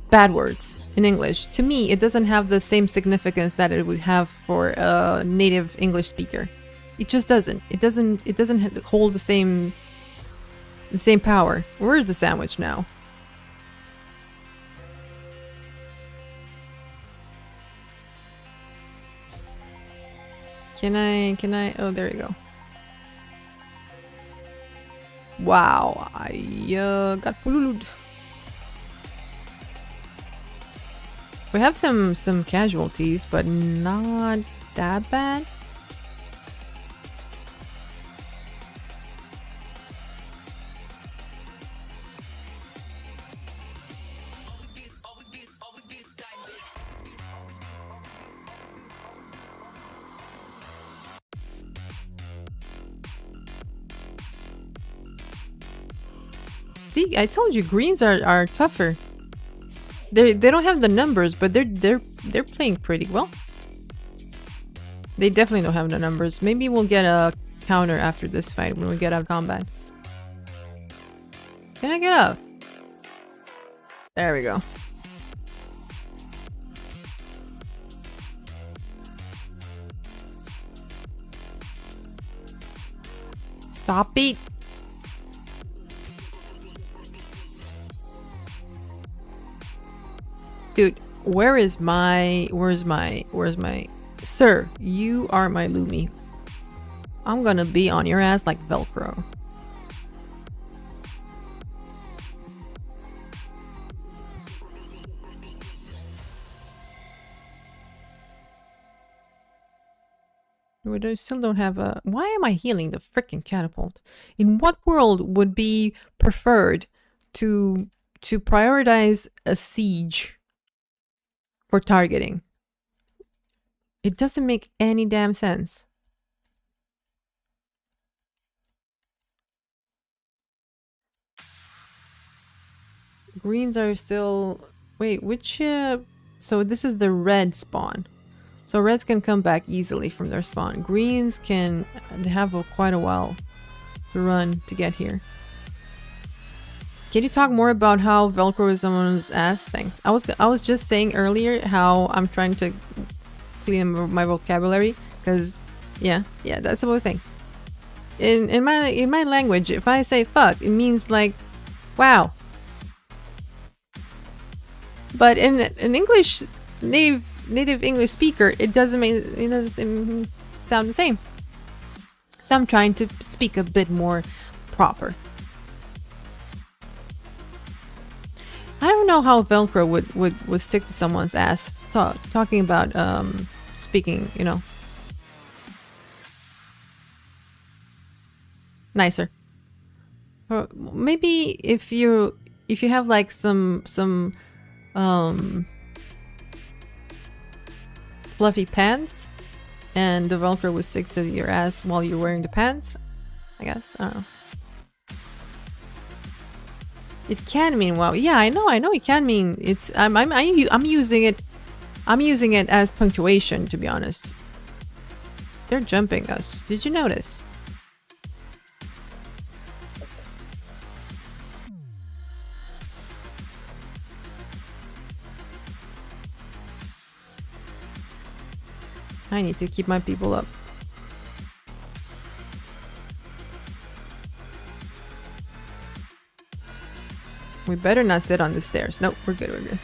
bad words in English, to me, it doesn't have the same significance that it would have for a native English speaker. It just doesn't. It doesn't hold the same power. Where's the sandwich now? Can I? Oh, there you go. Wow, I got polluted. We have some casualties, but not that bad. See, I told you greens are tougher. They don't have the numbers, but they're playing pretty well. They definitely don't have the numbers. Maybe we'll get a counter after this fight when we get out of combat. Can I get up? There we go. Stop it. Dude, where's my sir, you are my Lumi. I'm gonna be on your ass like Velcro. We still don't have a... Why am I healing the freaking catapult? In what world would be preferred to prioritize a siege for targeting? It doesn't make any damn sense. Greens are still... Wait, which... So this is the red spawn. So reds can come back easily from their spawn. Greens can have quite a while to run to get here. Can you talk more about how Velcro is someone's ass? Thanks. I was just saying earlier how I'm trying to clean my vocabulary because yeah, that's what I was saying. In my language, if I say fuck, it means like wow. But in English, native English speaker, it doesn't sound the same. So I'm trying to speak a bit more proper. I don't know how Velcro would stick to someone's ass. So, talking about speaking, you know, nicer. Or maybe if you have like some fluffy pants, and the Velcro would stick to your ass while you're wearing the pants. I guess. I don't know. It can mean wow. Yeah, I know. It can mean it's. I'm using it. I'm using it as punctuation, to be honest. They're jumping us. Did you notice? I need to keep my people up. We better not sit on the stairs. Nope, we're good, we're good.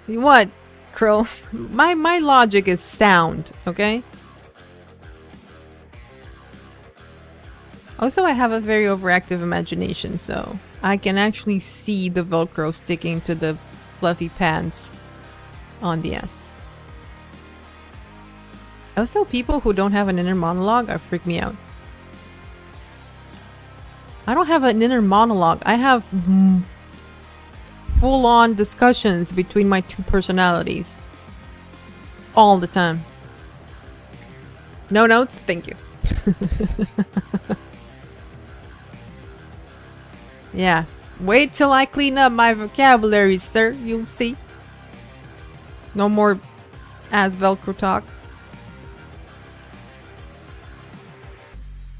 What, Krill? My logic is sound, okay? Also, I have a very overactive imagination, so I can actually see the Velcro sticking to the fluffy pants on the ass. Also, people who don't have an inner monologue are freak me out. I don't have an inner monologue. I have full-on discussions between my two personalities. All the time. No notes? Thank you. Yeah. Wait till I clean up my vocabulary, sir. You'll see. No more ass Velcro talk.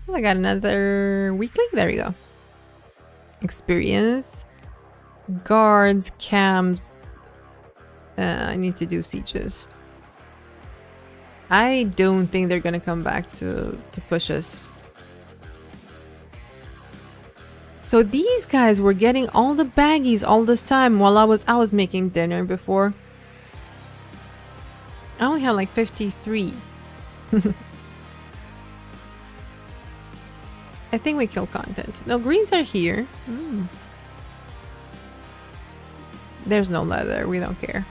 Oh, I got another weekly. There you go. Experience. Guards, camps. I need to do sieges. I don't think they're gonna come back to push us. So these guys were getting all the baggies all this time while I was making dinner before. I only have like 53. I think we kill content. No, greens are here. There's no leather. We don't care.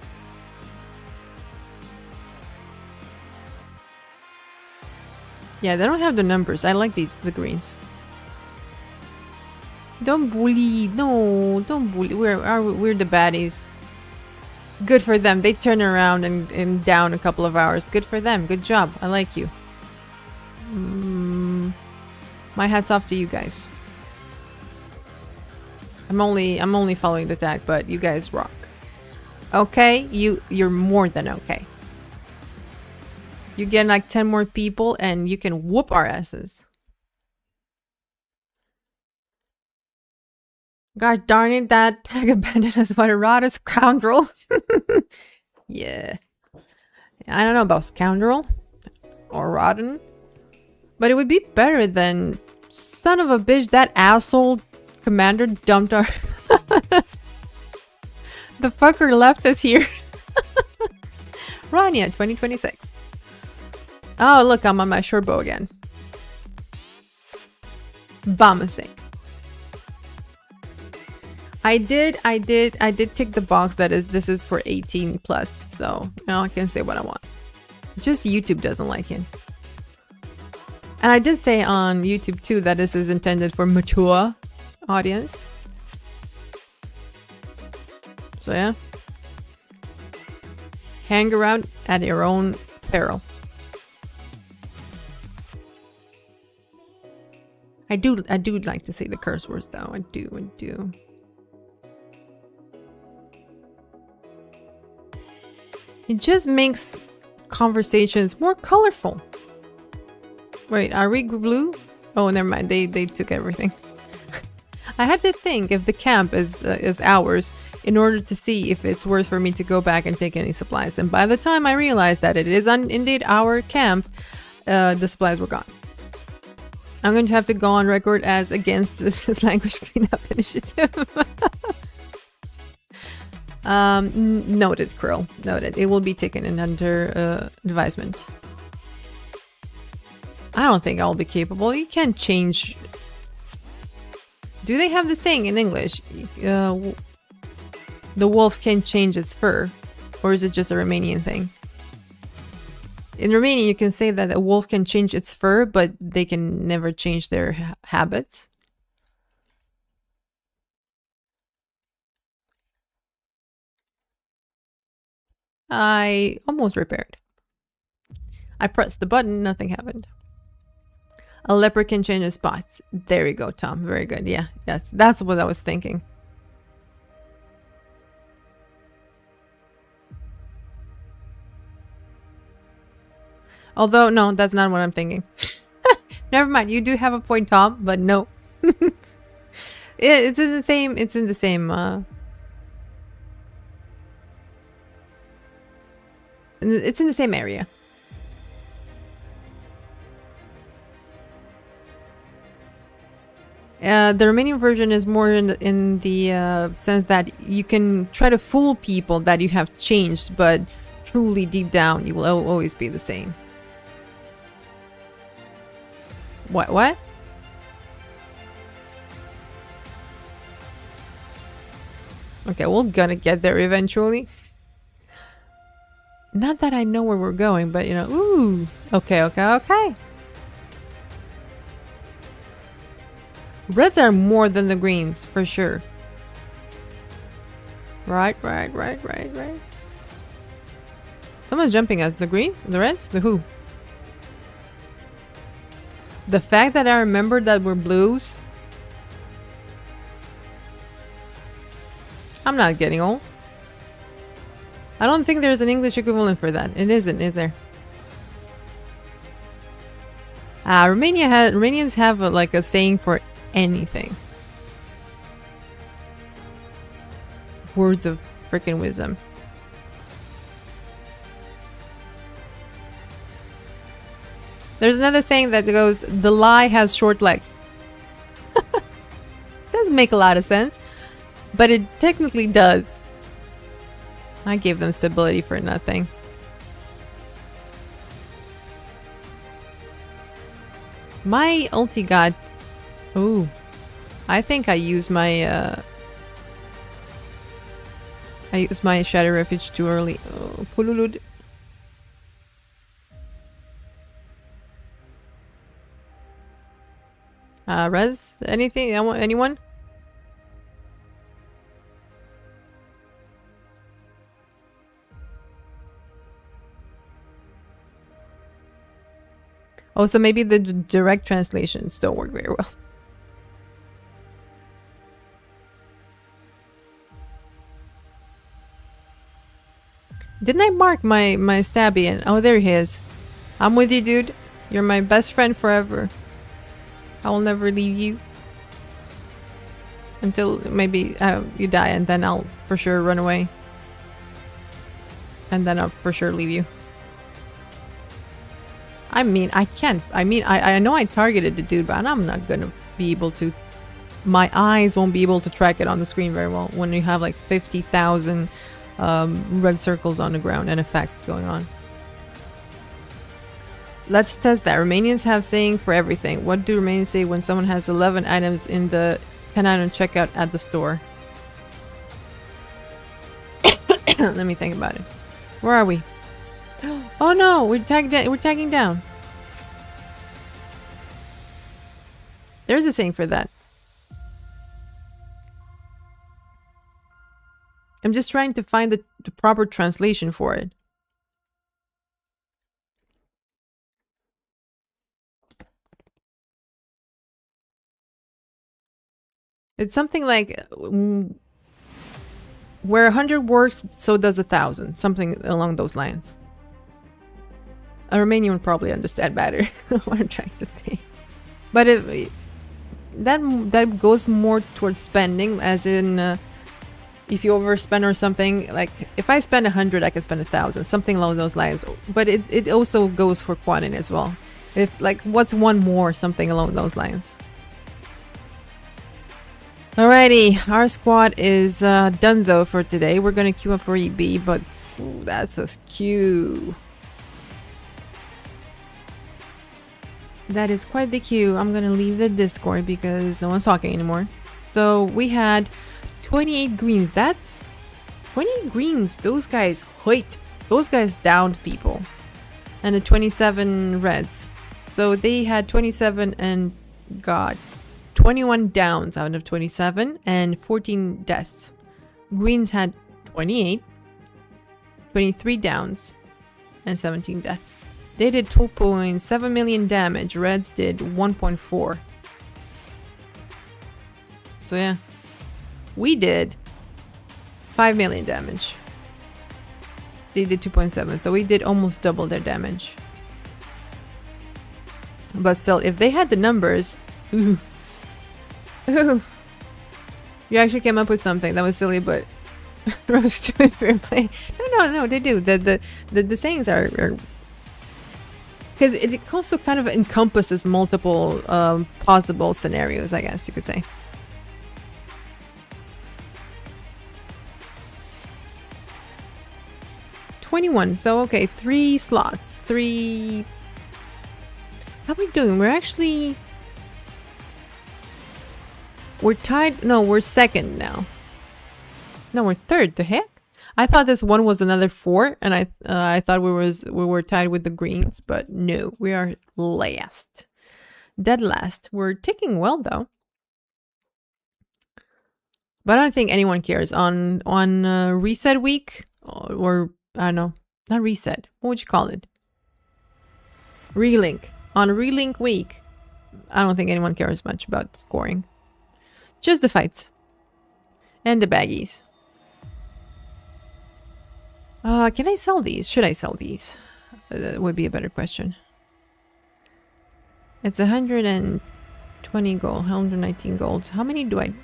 Yeah, they don't have the numbers. I like the greens. Don't bully. No, don't bully. We're the baddies. Good for them. They turn around and down a couple of hours. Good for them. Good job. I like you. My hat's off to you guys. I'm only following the tag, but you guys rock. Okay, you're more than okay. You get like 10 more people and you can whoop our asses. God darn it, that tag abandoned us by a rotten scoundrel. Yeah. I don't know about scoundrel or rotten, but it would be better than son of a bitch, that asshole commander dumped our... The fucker left us here. Rania 2026. Oh, look, I'm on my short bow again. Bombasing. I did tick the box that this is for 18 plus, so now I can say what I want. Just YouTube doesn't like it. And I did say on YouTube too that this is intended for mature audience. So yeah. Hang around at your own peril. I do like to say the curse words though. I do. It just makes conversations more colorful. Wait, are we blue? Oh, never mind. They took everything. I had to think if the camp is ours in order to see if it's worth for me to go back and take any supplies. And by the time I realized that it is indeed our camp, the supplies were gone. I'm going to have to go on record as against this language cleanup initiative. Noted, Krill. Noted. It will be taken in under advisement. I don't think I'll be capable. You can't change Do they have the saying in English? The wolf can change its fur. Or is it just a Romanian thing? In Romania, you can say that a wolf can change its fur, but they can never change their habits. I almost repaired. I pressed the button, nothing happened. A leopard can change its spots. There you go, Tom. Very good. Yeah, yes, that's what I was thinking. Although, no, that's not what I'm thinking. Never mind. You do have a point, Tom, but no. It's in the same. It's in the same. It's in the same area. The Romanian version is more in the sense that you can try to fool people that you have changed, but truly deep down you will always be the same. What? Okay, we're gonna get there eventually. Not that I know where we're going, but you know, ooh. Okay. Reds are more than the greens, for sure. Right. Someone's jumping us. The greens? The reds? The who? The fact that I remember that we're blues. I'm not getting old. I don't think there's an English equivalent for that. It isn't, is there? Romanians have like a saying for anything. Words of freaking wisdom. There's another saying that goes, the lie has short legs. Doesn't make a lot of sense, but it technically does. I gave them stability for nothing. My ulti got... Ooh. I think I used my Shadow Refuge too early. Oh, Pululud. Res? Anything? Anyone? Oh, so maybe the direct translations don't work very well. Didn't I mark my stabby? And oh, there he is. I'm with you, dude. You're my best friend forever. I will never leave you. Until maybe you die, and then I'll for sure run away. And then I'll for sure leave you. I mean, I can't. I mean, I know I targeted the dude, but I'm not gonna be able to. My eyes won't be able to track it on the screen very well when you have like 50,000 red circles on the ground and effects going on. Let's test that. Romanians have saying for everything. What do Romanians say when someone has 11 items in the 10 item checkout at the store? Let me think about it. Where are we? Oh no, we're tagging down. There's a saying for that. I'm just trying to find the proper translation for it. It's something like where 100 works, so does 1,000. Something along those lines. A Romanian would probably understand better what I'm trying to say. But that goes more towards spending, as in if you overspend or something. Like if I spend 100, I can spend 1,000, something along those lines. But it also goes for quantity as well. If like what's one more, something along those lines. Alrighty, our squad is donezo for today. We're gonna queue up for EB, but ooh, that's a queue. That is quite the queue. I'm gonna leave the Discord because no one's talking anymore. So we had 28 greens. That 28 greens, those guys hit. Those guys downed people. And the 27 reds. So they had 27 and got 21 downs out of 27 and 14 deaths. Greens had 28, 23 downs, and 17 deaths. They did 2.7 million damage. Reds did 1.4. So yeah. We did 5 million damage. They did 2.7, so we did almost double their damage. But still, if they had the numbers... Ooh. Ooh. You actually came up with something that was silly, but... Rose to fair play. No, they do. The sayings are... Because it also kind of encompasses multiple possible scenarios, I guess you could say. So okay, 3 slots. 3. How are we doing? We're tied. No, we're second now. No, we're third. The heck? I thought this one was another 4, and I thought we were tied with the greens, but no, we are last. Dead last. We're ticking well though. But I don't think anyone cares on reset week or I don't know, not reset. What would you call it? Relink. On relink week, I don't think anyone cares much about scoring. Just the fights. And the baggies. Can I sell these? Should I sell these? That would be a better question. It's 120 gold, 119 golds. How many do I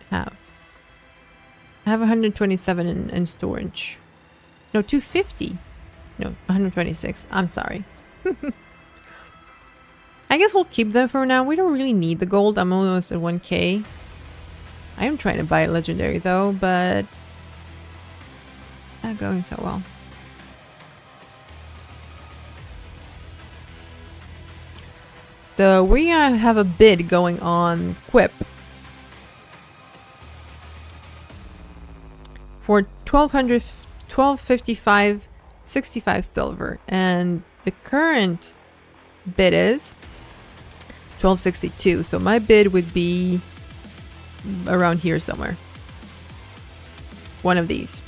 have? I have 127 in storage. No, 250. No, 126. I'm sorry. I guess we'll keep them for now. We don't really need the gold. I'm almost at 1k. I am trying to buy a legendary though, but it's not going so well. So we have a bid going on Quip for 1255, 65 silver, and the current bid is 1262. So my bid would be around here somewhere. One of these.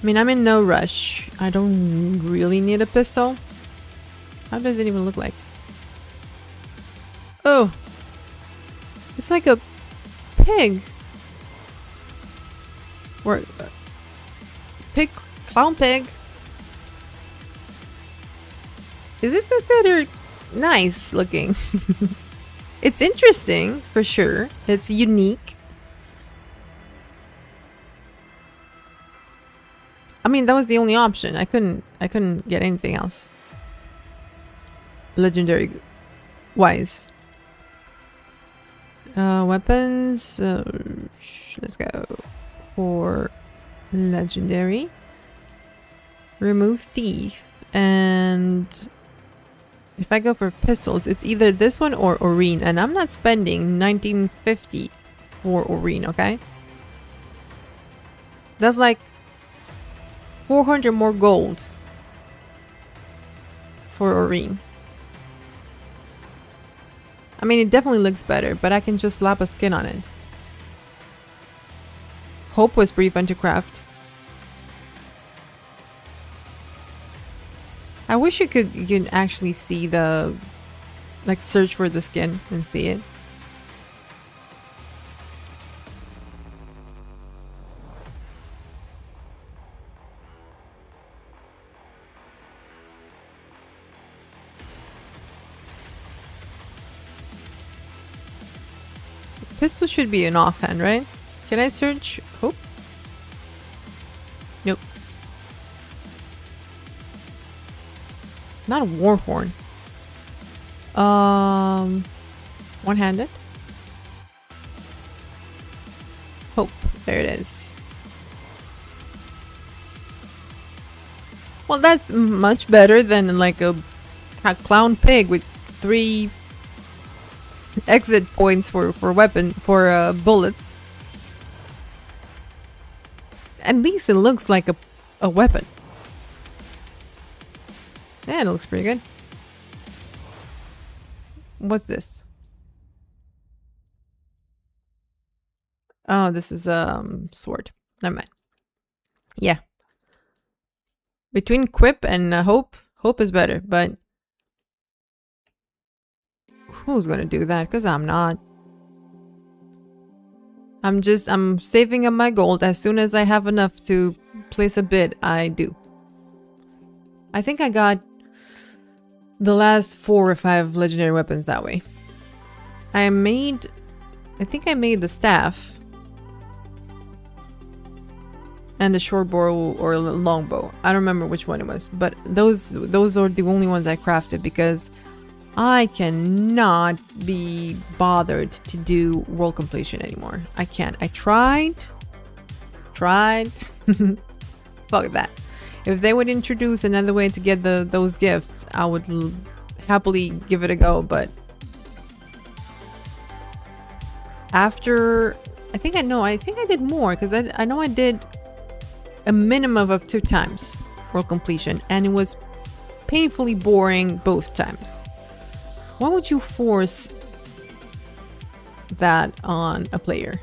I mean, I'm in no rush. I don't really need a pistol. How does it even look like? Oh, it's like a pig. Or pig, clown pig. Is this considered nice looking? It's interesting for sure. It's unique. I mean, that was the only option. I couldn't get anything else. Legendary wise. Weapons. Let's go for legendary. Remove thief. And if I go for pistols, it's either this one or Oreen. And I'm not spending 1950 for Oreen, okay? That's like 400 more gold for Oreen. I mean, it definitely looks better, but I can just slap a skin on it. Hope was pretty fun to craft. I wish you can actually see the, like, search for the skin and see it. Pistol should be an offhand, right? Can I search? Oh. Nope. Not a warhorn. One-handed. Hope. There it is. Well, that's much better than like a clown pig with 3 exit points for bullets. At least it looks like a weapon. Yeah, it looks pretty good. What's this? Oh, this is sword. Never mind. Yeah. Between quip and hope is better, but who's gonna do that? Because I'm not. I'm saving up my gold. As soon as I have enough to place a bid, I do. I think I got the last 4 or 5 legendary weapons that way. I think I made the staff. And the short bow or longbow. I don't remember which one it was, but those are the only ones I crafted because I cannot be bothered to do world completion anymore. I can't. I tried. Fuck that. If they would introduce another way to get those gifts, I would happily give it a go. But after, I think I did more because I know I did a minimum of 2 times world completion, and it was painfully boring both times. Why would you force that on a player?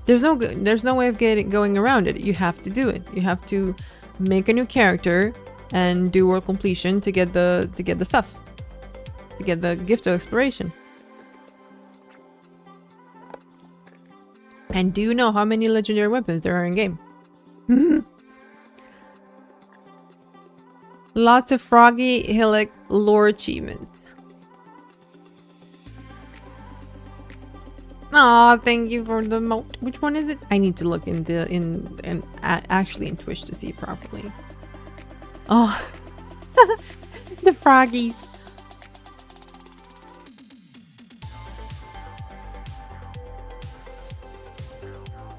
There's no way of going around it. You have to do it. You have to make a new character and do world completion to get the stuff, to get the gift of exploration. And do you know how many legendary weapons there are in game? Lots of Froggy Hillock lore achievements. Aw, thank you for the moat. Which one is it? I need to look actually in Twitch to see properly. Oh, the froggies.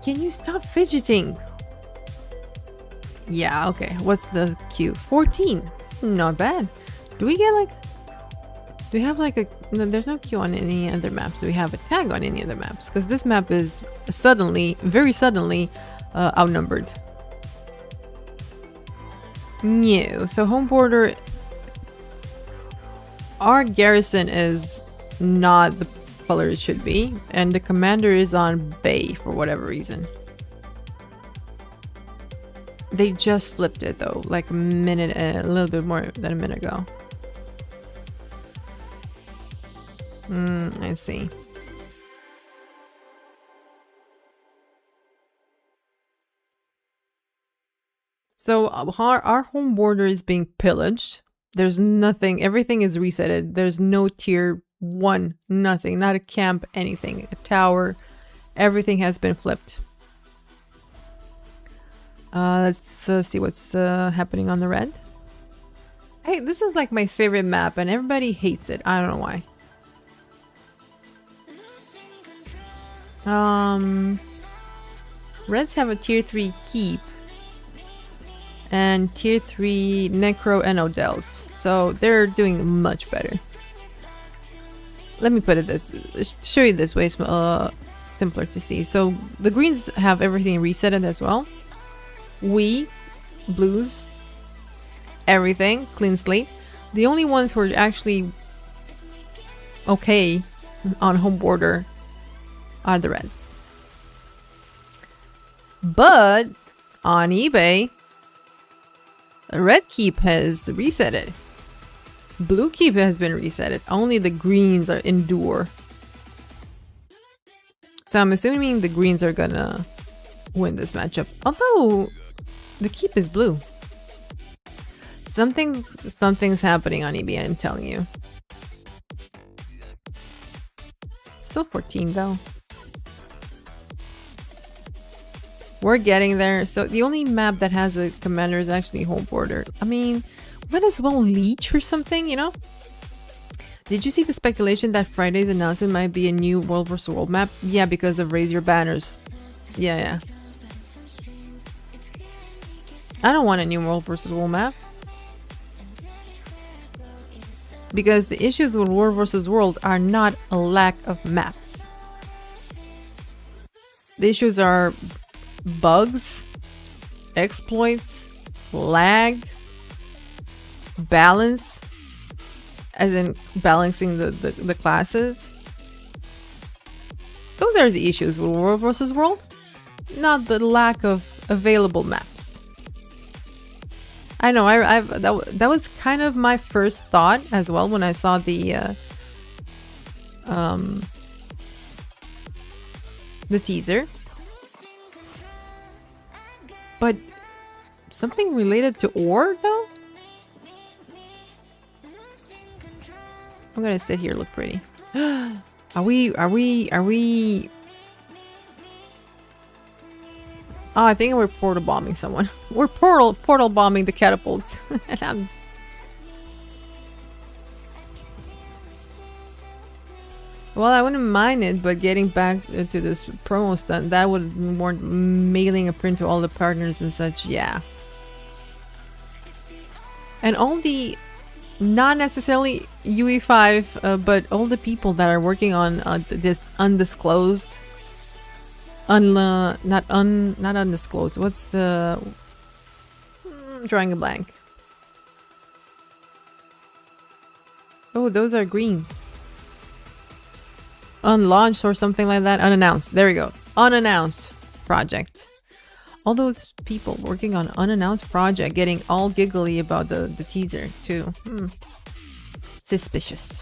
Can you stop fidgeting? Yeah, okay. What's the queue? 14. Not bad. Do we get like... Do we have like a... No, there's no queue on any other maps. Do we have a tag on any other maps? Because this map is suddenly, very suddenly, outnumbered. No. So home border... Our garrison is not the color it should be. And the commander is on Bay for whatever reason. They just flipped it though, like a little bit more than a minute ago. I see. So our home border is being pillaged. There's nothing, everything is resetted. There's no tier 1, nothing, not a camp, anything, a tower. Everything has been flipped. Let's see what's happening on the red. Hey, this is like my favorite map and everybody hates it. I don't know why. Reds have a tier 3 keep and tier 3 necro and Odell's, so they're doing much better. Let me put it show you this way, it's simpler to see. So the greens have everything resetted as well. Blues, everything, clean slate. The only ones who are actually okay on home border are the reds. But on eBay, red keep has resetted. Blue keep has been resetted. Only the greens are endure. So I'm assuming the greens are gonna win this matchup. Although the keep is blue. Something's happening on eBay, I'm telling you. Still 14 though. We're getting there. So the only map that has a commander is actually home border. I mean, might as well leech or something, you know? Did you see the speculation that Friday's announcement might be a new World vs. World map? Yeah, because of Raise Your Banners. Yeah. I don't want a new World vs. World map. Because the issues with World vs. World are not a lack of maps. The issues are bugs, exploits, lag, balance, as in balancing the classes. Those are the issues with World vs. World, not the lack of available maps. I know, that was kind of my first thought as well when I saw the teaser. But something related to ore though? I'm gonna sit here, look pretty. Are we Oh, I think we're portal bombing someone. We're portal bombing the catapults. And well, I wouldn't mind it, but getting back to this promo stunt, that would warrant mailing a print to all the partners and such, yeah. And all the, not necessarily UE5, but all the people that are working on this undisclosed, not undisclosed. What's the? I'm drawing a blank. Oh, those are greens. Unlaunched or something like that. Unannounced. There we go. Unannounced project. All those people working on unannounced project getting all giggly about the teaser too. Suspicious.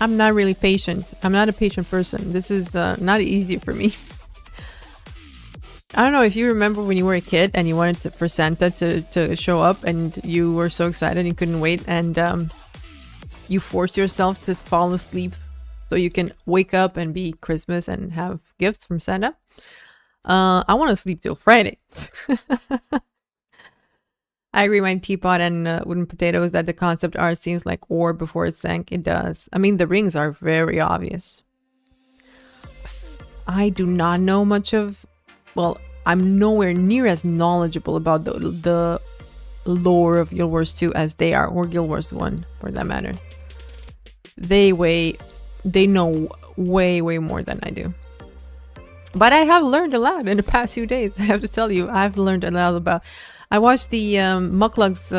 I'm not really patient. I'm not a patient person. This is not easy for me. I don't know if you remember when you were a kid and you wanted for Santa to show up and you were so excited you couldn't wait, and you forced yourself to fall asleep so you can wake up and be Christmas and have gifts from Santa. I want to sleep till Friday. I agree, my teapot and wooden potatoes, that the concept art seems like ore before it sank. It does. I mean, the rings are very obvious. I do not know much of... Well, I'm nowhere near as knowledgeable about the lore of Guild Wars 2 as they are, or Guild Wars 1 for that matter. They know way more than I do. But I have learned a lot in the past few days. I have to tell you, I've learned a lot about... I watched the Muklug's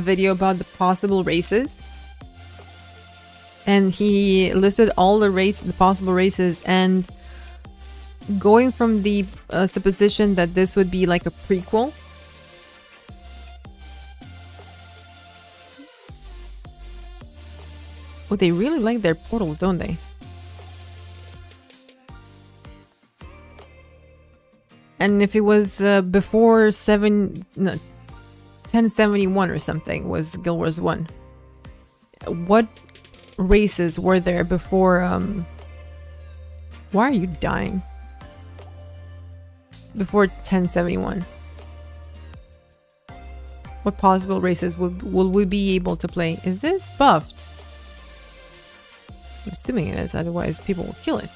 video about the possible races. And he listed all the possible races, and going from the supposition that this would be like a prequel. Oh, they really like their portals, don't they? And if it was before 1071 or something was Guild Wars 1. What races were there before? Why are you dying? Before 1071. What possible races will we be able to play? Is this buffed? I'm assuming it is, otherwise people will kill it.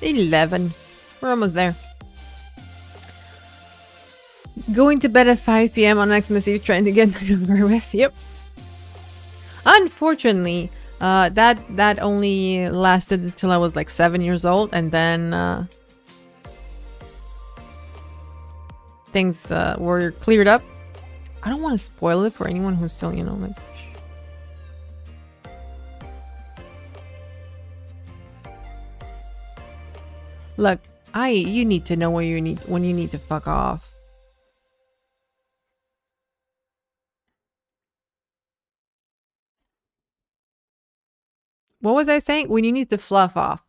$11. We're almost there. Going to bed at 5 p.m. on Xmas Eve, trying to get that over with. Yep. Unfortunately, that only lasted until I was like 7 years old, and then things were cleared up. I don't want to spoil it for anyone who's still, you know, like... Look, you need to know when you need to fuck off. What was I saying? When you need to fluff off.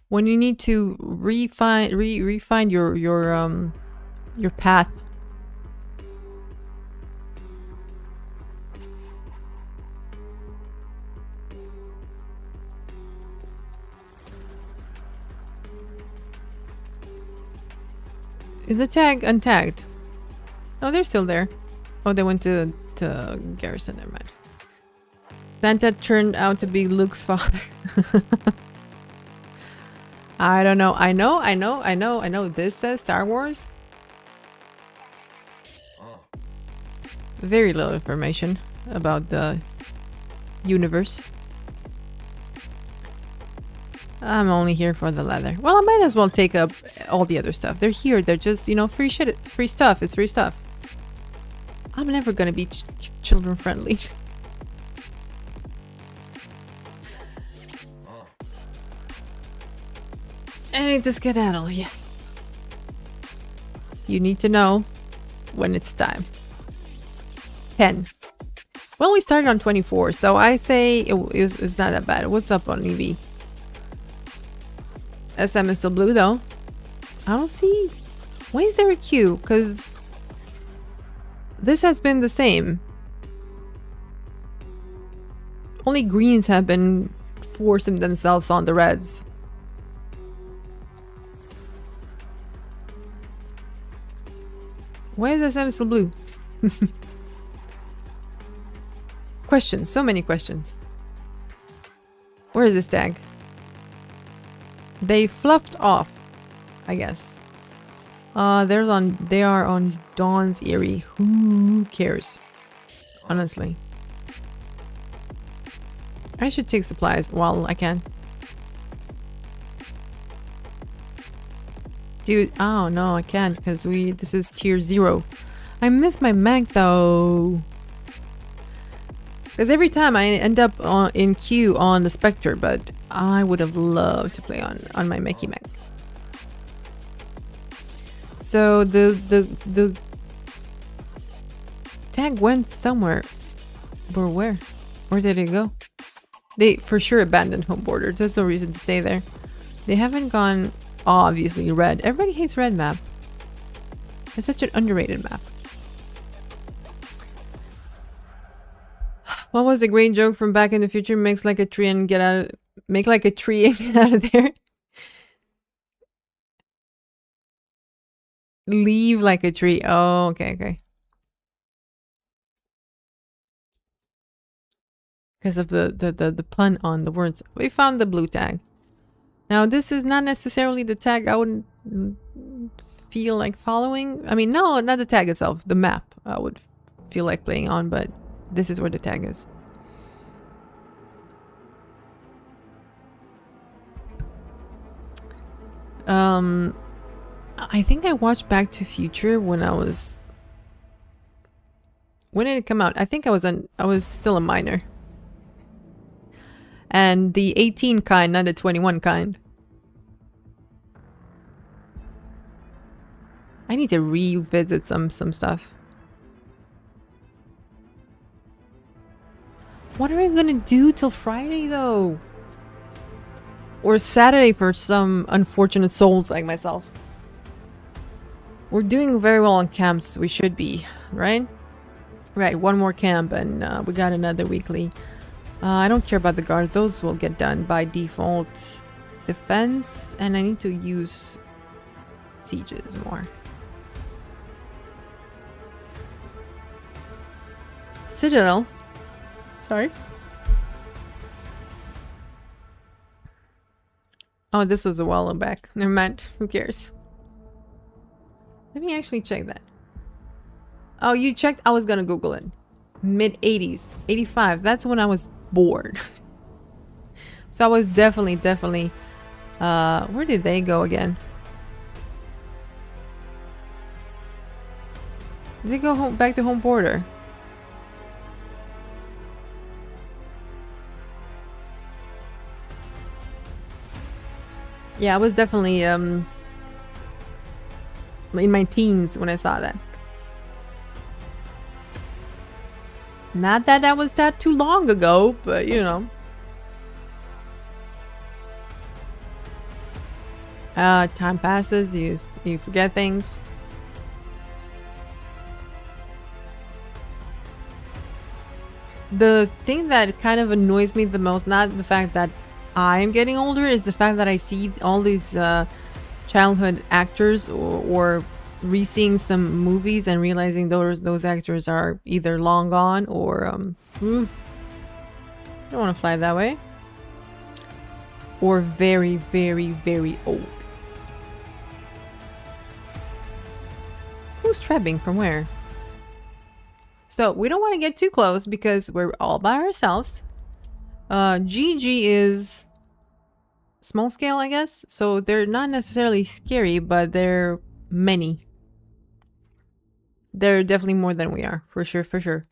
When you need to refine your path. Is the tag untagged? Oh, they're still there. Oh, they went to Garrison. Never mind. Santa turned out to be Luke's father. I don't know. I know. This says Star Wars. Very little information about the universe. I'm only here for the leather. Well, I might as well take up all the other stuff. They're here. They're just, you know, free shit. Free stuff. It's free stuff. I'm never gonna be children friendly. I need to skedaddle. Yes. You need to know when it's time. 10. Well, we started on 24, so I say it's not that bad. What's up on EV? SM is still blue though. I don't see. Why is there a queue? Because this has been the same. Only greens have been forcing themselves on the reds. Why is SM still blue? Questions. So many questions. Where is this tag? They fluffed off, I guess. They are on Dawn's Eerie. Who cares? Honestly. I should take supplies while I can. Dude, oh no, I can't because this is tier 0. I miss my mech though. Because every time I end up in queue on the Spectre, but I would have loved to play on my mechy mech. So the tag went somewhere. But where? Where did it go? They for sure abandoned home border. There's no reason to stay there. They haven't gone obviously red. Everybody hates red map. It's such an underrated map. What was the great joke from Back in the Future? Make like a tree and get out of there. Leave like a tree. Oh, okay. Because of the pun on the words. We found the blue tag. Now this is not necessarily the tag I wouldn't feel like following. I mean, no, not the tag itself. The map I would feel like playing on, but this is where the tag is. I think I watched Back to Future when I was... When did it come out? I think I was still a minor. And the 18 kind, not the 21 kind. I need to revisit some stuff. What are we gonna do till Friday though? Or Saturday for some unfortunate souls like myself. We're doing very well on camps. We should be, right? Right, one more camp and we got another weekly. I don't care about the guards. Those will get done by default. Defense, and I need to use sieges more. Citadel. Sorry. Oh, this was a while back. Never mind. Who cares? Let me actually check that. Oh, you checked? I was gonna Google it. Mid-80s. 85. That's when I was bored. So I was definitely... where did they go again? Did they go home, back to home border? Yeah, I was definitely in my teens when I saw that. Not that that was that too long ago, but you know. Time passes, you forget things. The thing that kind of annoys me the most, not the fact that I'm getting older, is the fact that I see all these childhood actors or re-seeing some movies and realizing those actors are either long gone or I don't want to fly that way, or very, very, very old. Who's trebbing from where? So we don't want to get too close because we're all by ourselves. GG is small scale, I guess. So they're not necessarily scary, but they're many. They're definitely more than we are, for sure, for sure.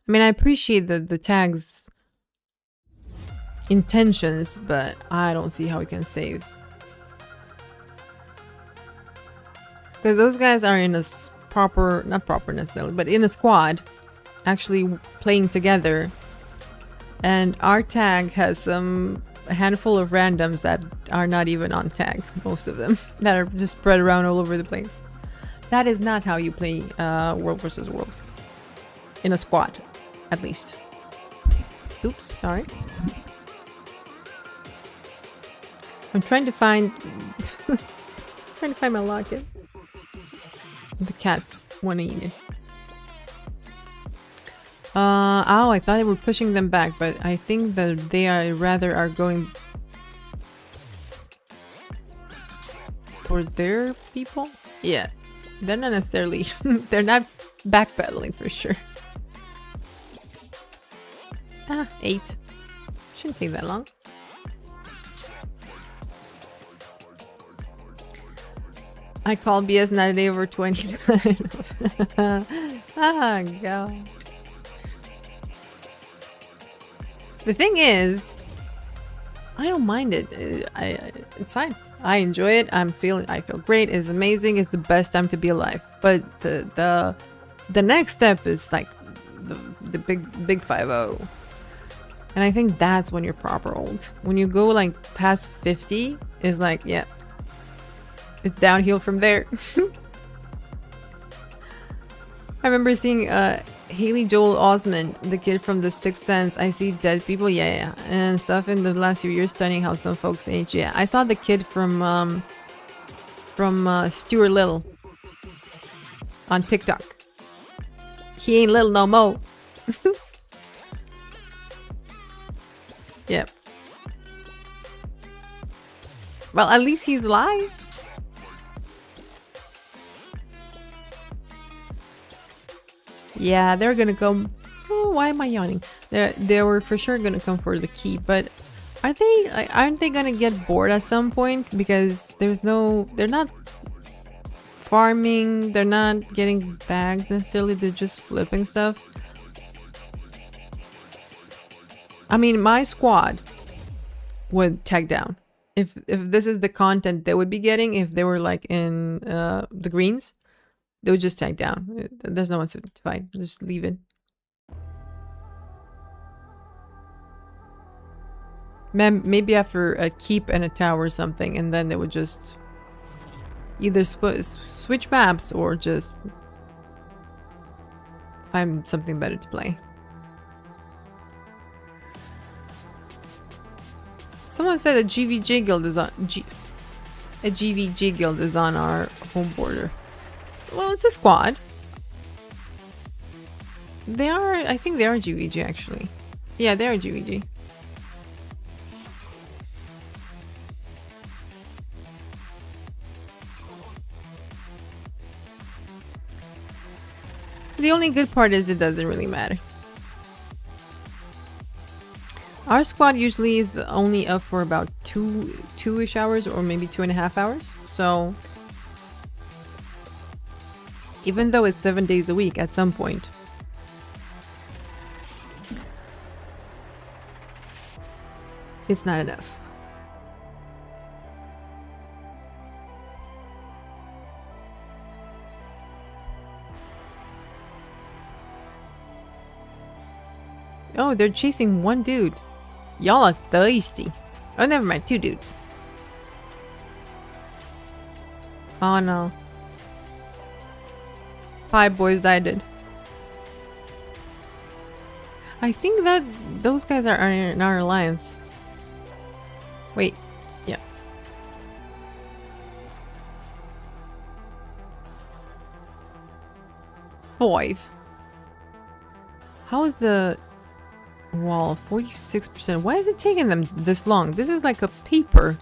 I mean, I appreciate the tag's intentions, but I don't see how we can save. Because those guys are in a proper, not proper necessarily, but in a squad, actually playing together. And our tag has a handful of randoms that are not even on tag, most of them, that are just spread around all over the place. That is not how you play World versus World. In a squad, at least. Oops, sorry. I'm trying to find... trying to find my locket. The cats want to eat it. Oh, I thought they were pushing them back, but I think that they are going towards their people. Yeah, they're not necessarily. They're not backpedaling for sure. 8. Shouldn't take that long. I call BS not a day over 20. Ah, God. The thing is, I don't mind it. It's fine. I enjoy it. I feel great. It's amazing. It's the best time to be alive. But the next step is like the big 50. And I think that's when you're proper old. When you go like past 50, it's like, yeah, it's downhill from there. I remember seeing Haley Joel Osment, the kid from The Sixth Sense. I see dead people, yeah, and stuff in the last few years. Stunning how some folks age. Yeah, I saw the kid from Stuart Little on TikTok. He ain't little no more. Yep. Well, at least he's alive. Yeah, they're gonna come. Oh, why am I yawning? They were for sure gonna come for the key, but aren't they gonna get bored at some point? Because they're not farming, they're not getting bags necessarily, they're just flipping stuff. I mean, my squad would tag down. If this is the content they would be getting, if they were like in the greens, they would just tag down. There's no one to fight. Just leave it. Maybe after a keep and a tower or something, and then they would just either switch maps or just find something better to play. Someone said a GVG guild is on a GVG guild is on our home border. Well, it's a squad. They are, I think they are GVG actually. Yeah, they are GVG. The only good part is it doesn't really matter. Our squad usually is only up for about two-ish hours or maybe 2.5 hours. So even though it's 7 days a week at some point, it's not enough. Oh, they're chasing one dude. Y'all are thirsty. Oh, never mind. 2 dudes. Oh no. 5 boys died. I think that those guys are in our alliance. Wait. Yeah. 5. How is the wall 46%? Why is it taking them this long? This is like a paper.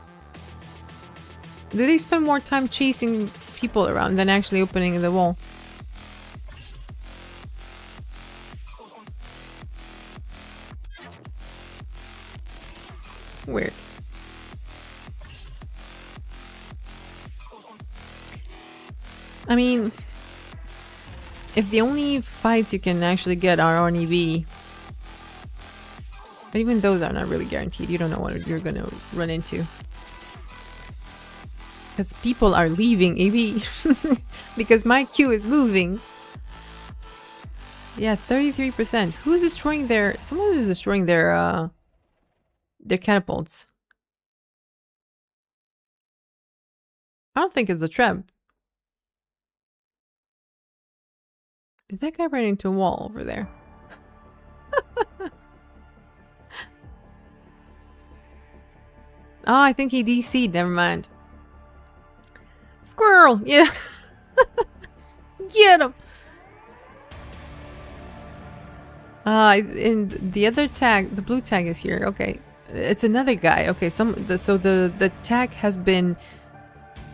Do they spend more time chasing people around than actually opening the wall? Weird. I mean, if the only fights you can actually get are on EV, but even those are not really guaranteed. You don't know what you're gonna run into. Because people are leaving EV. Because my queue is moving. Yeah, 33%. Who's destroying their... Someone is destroying their catapults. I don't think it's a trap. Is that guy running into a wall over there? Oh, I think he DC'd. Never mind. Squirrel! Yeah. Get him! And the other tag, the blue tag is here. Okay. It's another guy. Okay, so the tag has been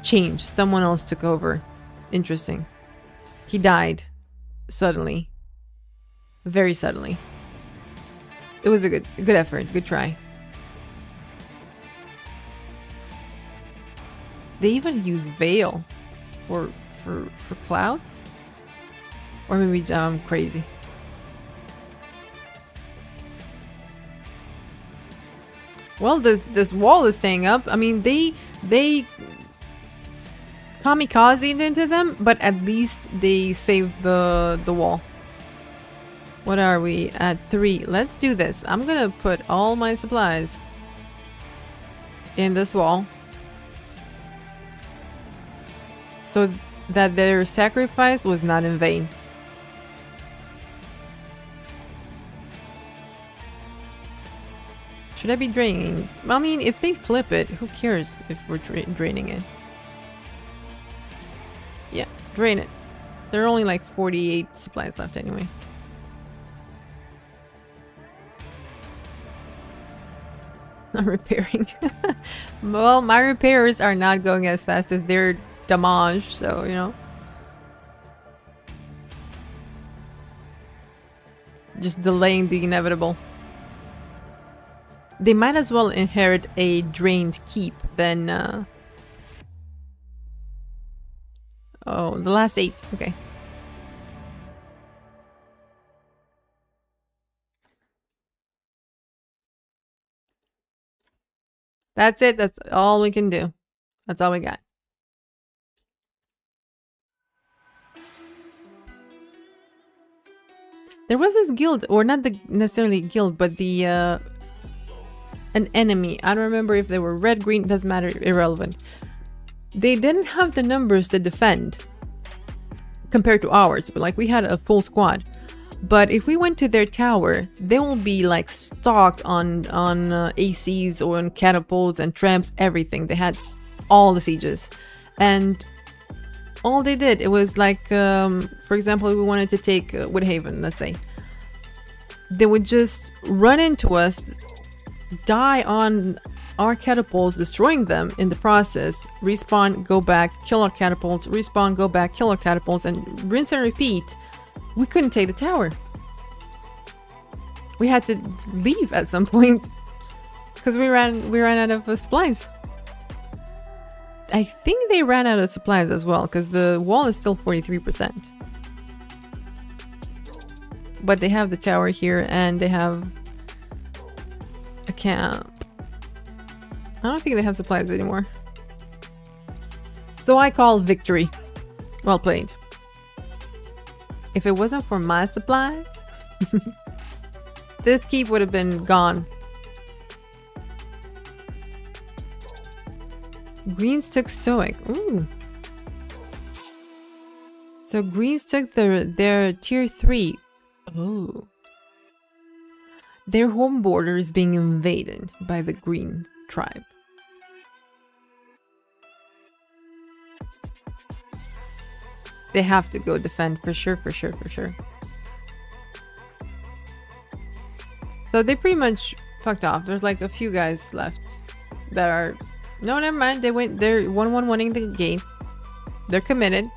changed. Someone else took over. Interesting. He died. Suddenly. Very suddenly. It was a good effort. Good try. They even use veil for clouds? Or maybe I'm crazy. Well, this wall is staying up. I mean, they kamikazed into them, but at least they saved the wall. What are we at? 3. Let's do this. I'm gonna put all my supplies in this wall so that their sacrifice was not in vain. Should I be draining? I mean, if they flip it, who cares if we're draining it? Yeah, drain it. There are only like 48 supplies left anyway. I'm repairing. Well, my repairs are not going as fast as their damage, so, you know. Just delaying the inevitable. They might as well inherit a drained keep than... Oh, the last 8. Okay. That's it. That's all we can do. That's all we got. There was this guild, or not the necessarily guild, but the an enemy. I don't remember if they were red, green, doesn't matter, irrelevant. They didn't have the numbers to defend compared to ours, but like we had a full squad. But if we went to their tower, they will be like stocked on ACs or on catapults and tramps, everything. They had all the sieges, and all they did, it was like, for example, if we wanted to take Woodhaven, let's say, they would just run into us, die on our catapults, destroying them in the process, respawn, go back, kill our catapults, respawn, go back, kill our catapults, and rinse and repeat. We couldn't take the tower. We had to leave at some point because we ran out of supplies. I think they ran out of supplies as well because the wall is still 43%. But they have the tower here and they have a camp. I don't think they have supplies anymore. So I call victory. Well played. If it wasn't for my supplies, this keep would have been gone. Greens took Stoic. Ooh. So Greens took their tier 3. Oh. Their home border is being invaded by the Green tribe. They have to go defend for sure, for sure, for sure. So they pretty much fucked off. There's like a few guys left that are... No, never mind. They went. They're 1-1 winning the game. They're committed.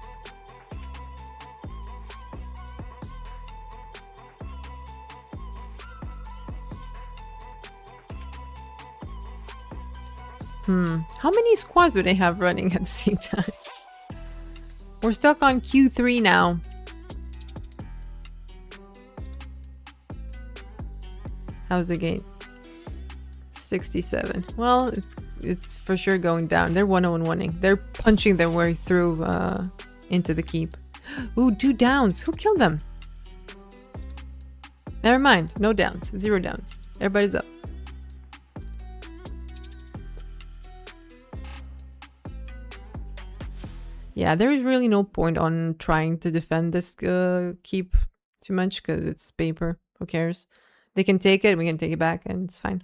How many squads do they have running at the same time? We're stuck on Q3 now. How's the game? 67. Well, it's for sure going down. They're 1-0 winning. They're punching their way through into the keep. Ooh, 2 downs. Who killed them? Never mind. No downs. 0 downs. Everybody's up. Yeah, there is really no point on trying to defend this keep too much because it's paper. Who cares? They can take it, we can take it back, and it's fine.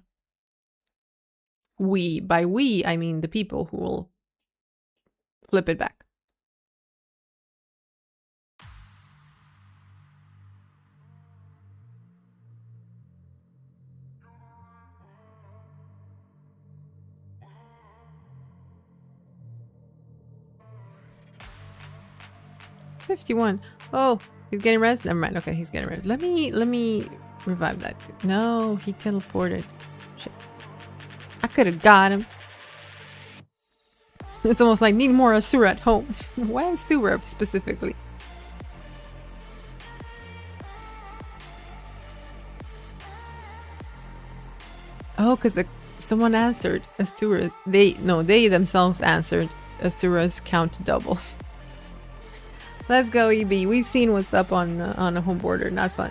By we, I mean the people who will flip it back. $51. Oh, he's getting res? Never mind. Okay, he's getting res. Let me revive that. No, he teleported. Shit. I could have got him. It's almost like need more Asura at home. Why Asura specifically? Oh, because someone answered Asura's. They themselves answered Asura's count double. Let's go, EB. We've seen what's up on a home border. Not fun.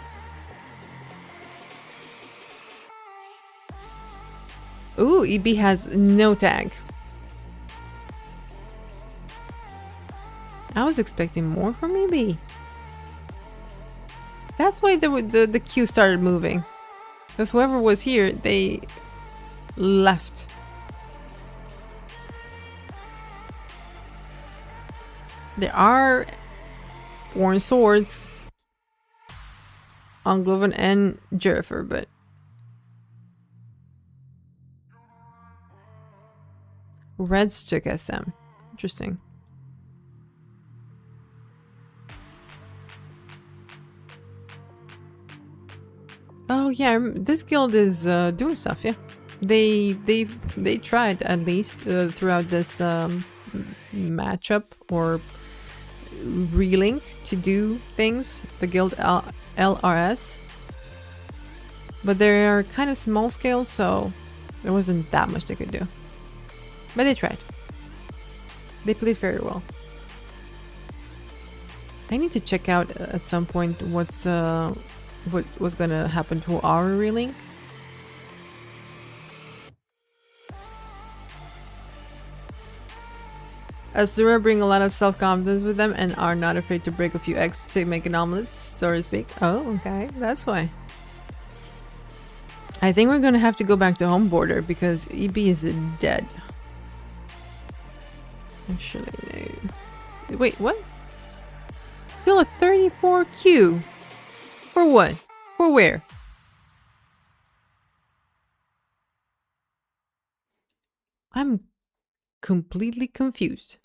Ooh, EB has no tag. I was expecting more from EB. That's why the queue started moving. Because whoever was here, they left. There are worn swords on Gloven and Jerifer, but Reds took SM. Interesting. Oh yeah, this guild is doing stuff. Yeah, they tried at least throughout this matchup or relink to do things. The guild LRS, but they are kind of small scale, so there wasn't that much they could do. But they tried. They played very well. I need to check out at some point what was gonna happen to our relink. Asura bring a lot of self-confidence with them and are not afraid to break a few eggs to make an omelet, so to speak. Oh, okay, that's why. I think we're gonna have to go back to home border because EB is dead. Actually, no. Wait, what? Still a 34Q? For what? For where? I'm completely confused.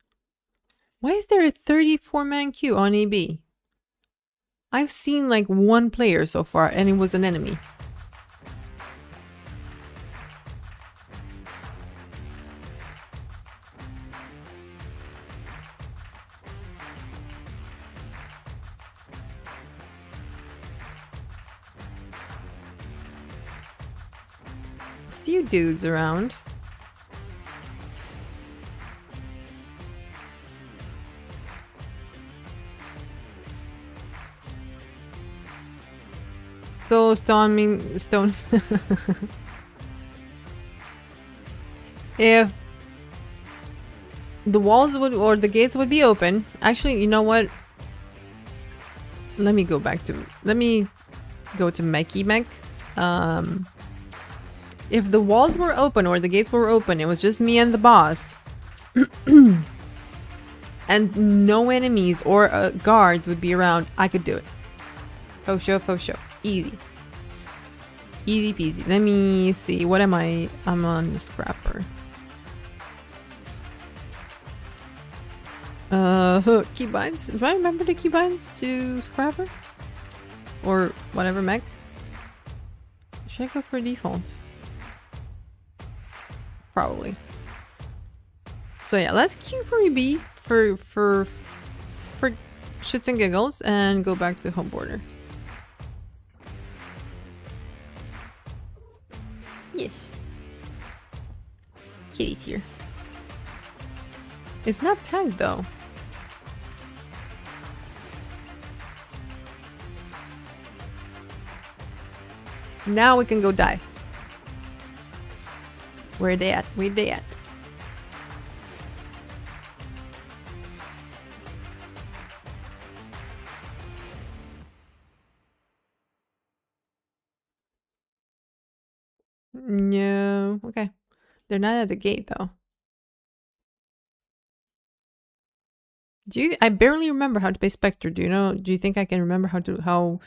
Why is there a 34-man queue on EB? I've seen like one player so far and it was an enemy. A few dudes around. So stone. If the walls would or the gates would be open, actually, you know what? Let me go to Meki Mek. If the walls were open or the gates were open, it was just me and the boss. and no enemies or guards would be around, I could do it. Faux show, faux show. Easy. Easy peasy. Let me see. What am I? I'm on the scrapper. Keybinds. Do I remember the keybinds to scrapper? Or whatever mech? Should I go for default? Probably. So yeah, let's queue for EB for shits and giggles and go back to home border. Yes. Kitty's here. It's not tagged though. Now we can go die. Where they at? Where they at? No. Okay. They're not at the gate though. I barely remember how to play Spectre. Do you know? Do you think I can remember how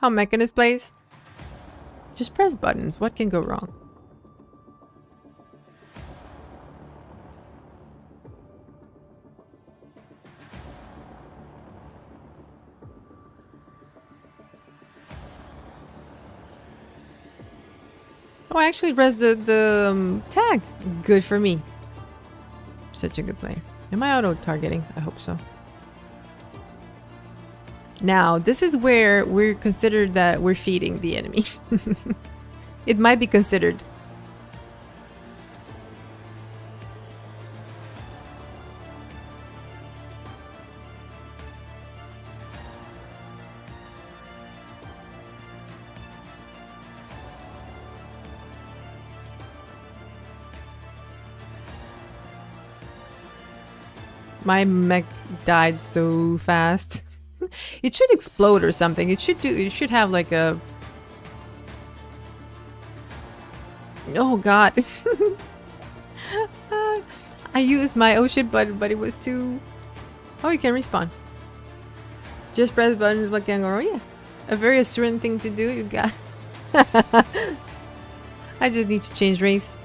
Mechanist plays? Just press buttons. What can go wrong? Oh, I actually pressed the tag. Good for me. Such a good player. Am I auto-targeting? I hope so. Now, this is where we're considered that we're feeding the enemy. It might be considered. My mech died so fast. It should explode or something. It should have like a... Oh god. I used my oh shit button, but it was too... Oh, you can respawn. Just press buttons, what can go wrong? Yeah. A very Australian thing to do, you got... I just need to change race.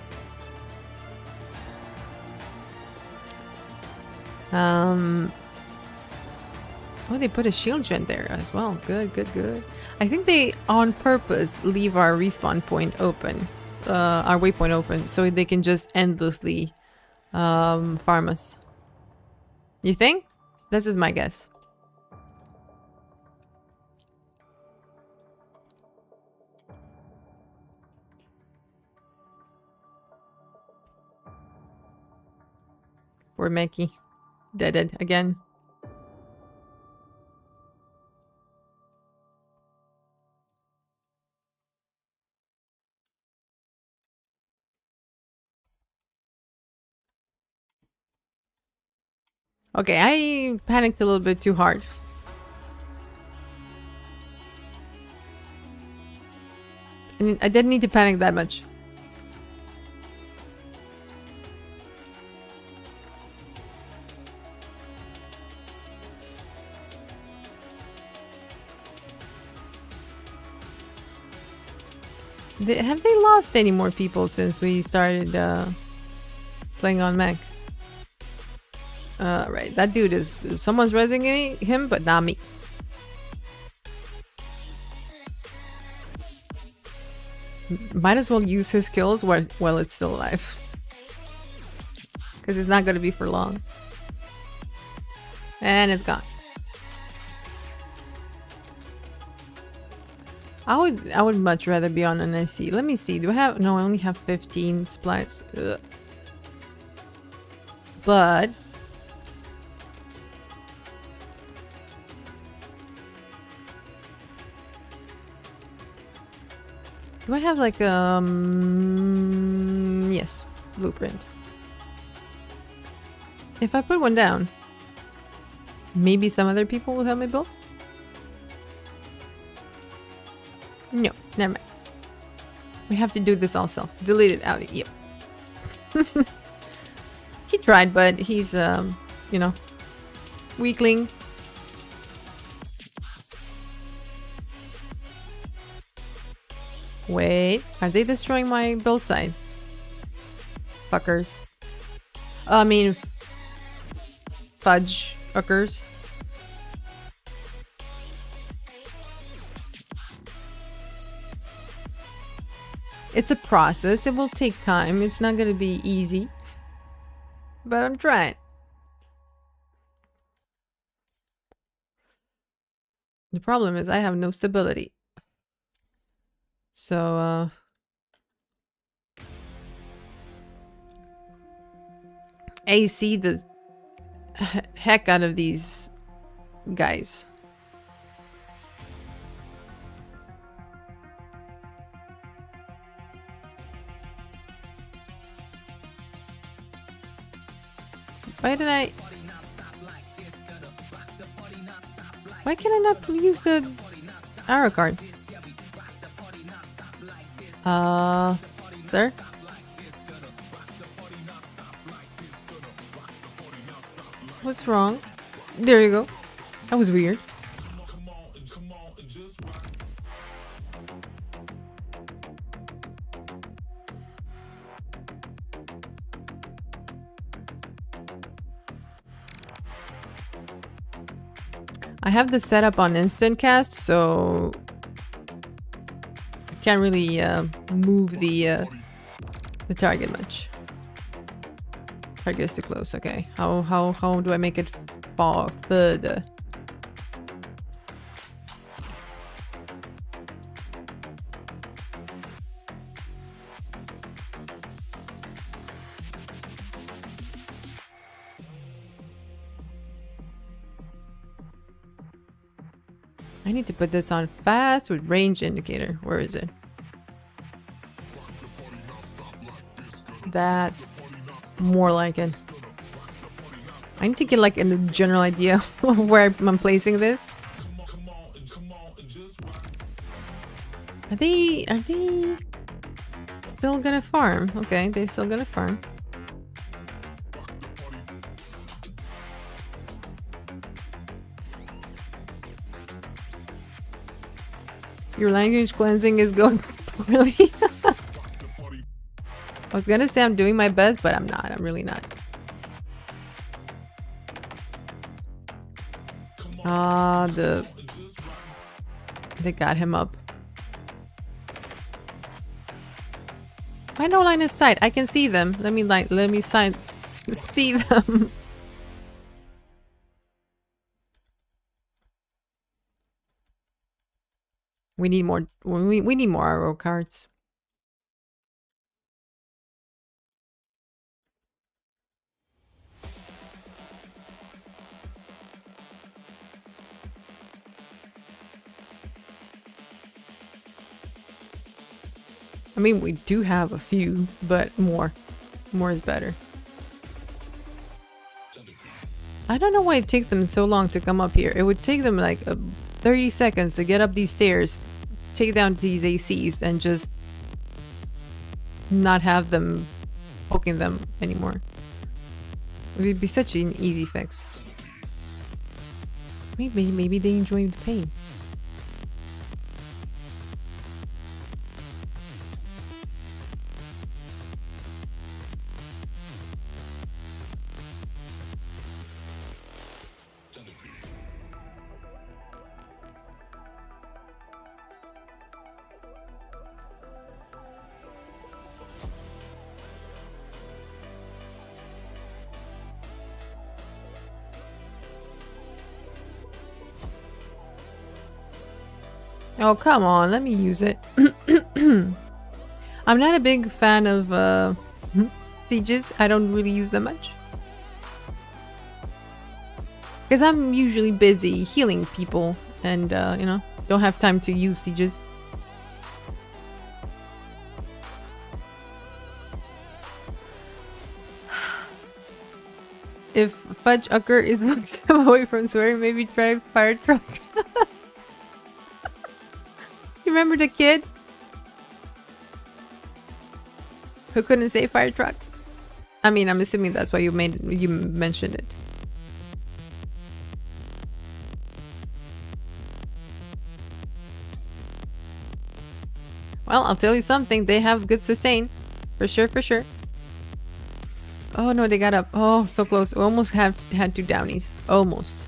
Oh, they put a shield gen there as well. Good, good, good. I think they, on purpose, leave our respawn point open. Our waypoint open, so they can just endlessly farm us. You think? This is my guess. Poor Meki. Deaded again. Okay, I panicked a little bit too hard. I didn't need to panic that much. Have they lost any more people since we started playing on mech? Right, that dude is... Someone's resing him, but not me. Might as well use his skills while it's still alive. Because it's not going to be for long. And it's gone. I would much rather be on an SC. Let me see. Do I have... No, I only have 15 splats. Ugh. But... Do I have like yes, blueprint. If I put one down, maybe some other people will help me build? No, never mind. We have to do this also. Delete it out. Yep. He tried, but he's, you know, weakling. Wait, are they destroying my build site? Fuckers. I mean, fudge fuckers. It's a process. It will take time. It's not gonna be easy. But I'm trying. The problem is I have no stability. So, AC the heck out of these guys. Why did I... Why can I not use the arrow card? Sir? What's wrong? There you go. That was weird. I have this set up on instant cast, so I can't really move the target much. Target is too close. Okay, how do I make it fall further? I need to put this on fast with range indicator. Where is it? That's more like it. I need to get like a general idea of where I'm placing this. Are they still gonna farm? Okay, they're still gonna farm. Your language cleansing is going poorly. I was gonna say I'm doing my best, but I'm not. I'm really not. Ah, they got him up. Why no line of sight? I can see them. Let me see them. We need more. We need more arrow cards. I mean, we do have a few, but more is better. I don't know why it takes them so long to come up here. It would take them like 30 seconds to get up these stairs, take down these ACs, and just not have them poking them anymore. It would be such an easy fix. Maybe they enjoy the pain. Oh, come on, let me use it. I'm not a big fan of sieges. I don't really use them much. Because I'm usually busy healing people and, you know, don't have time to use sieges. If fudge occur is one step away from swearing, maybe try fire truck. You remember the kid who couldn't say fire truck? I mean, I'm assuming that's why you mentioned it. Well, I'll tell you something. They have good sustain. For sure, for sure. Oh no, they got up. Oh, so close. We almost had 2 downies. Almost.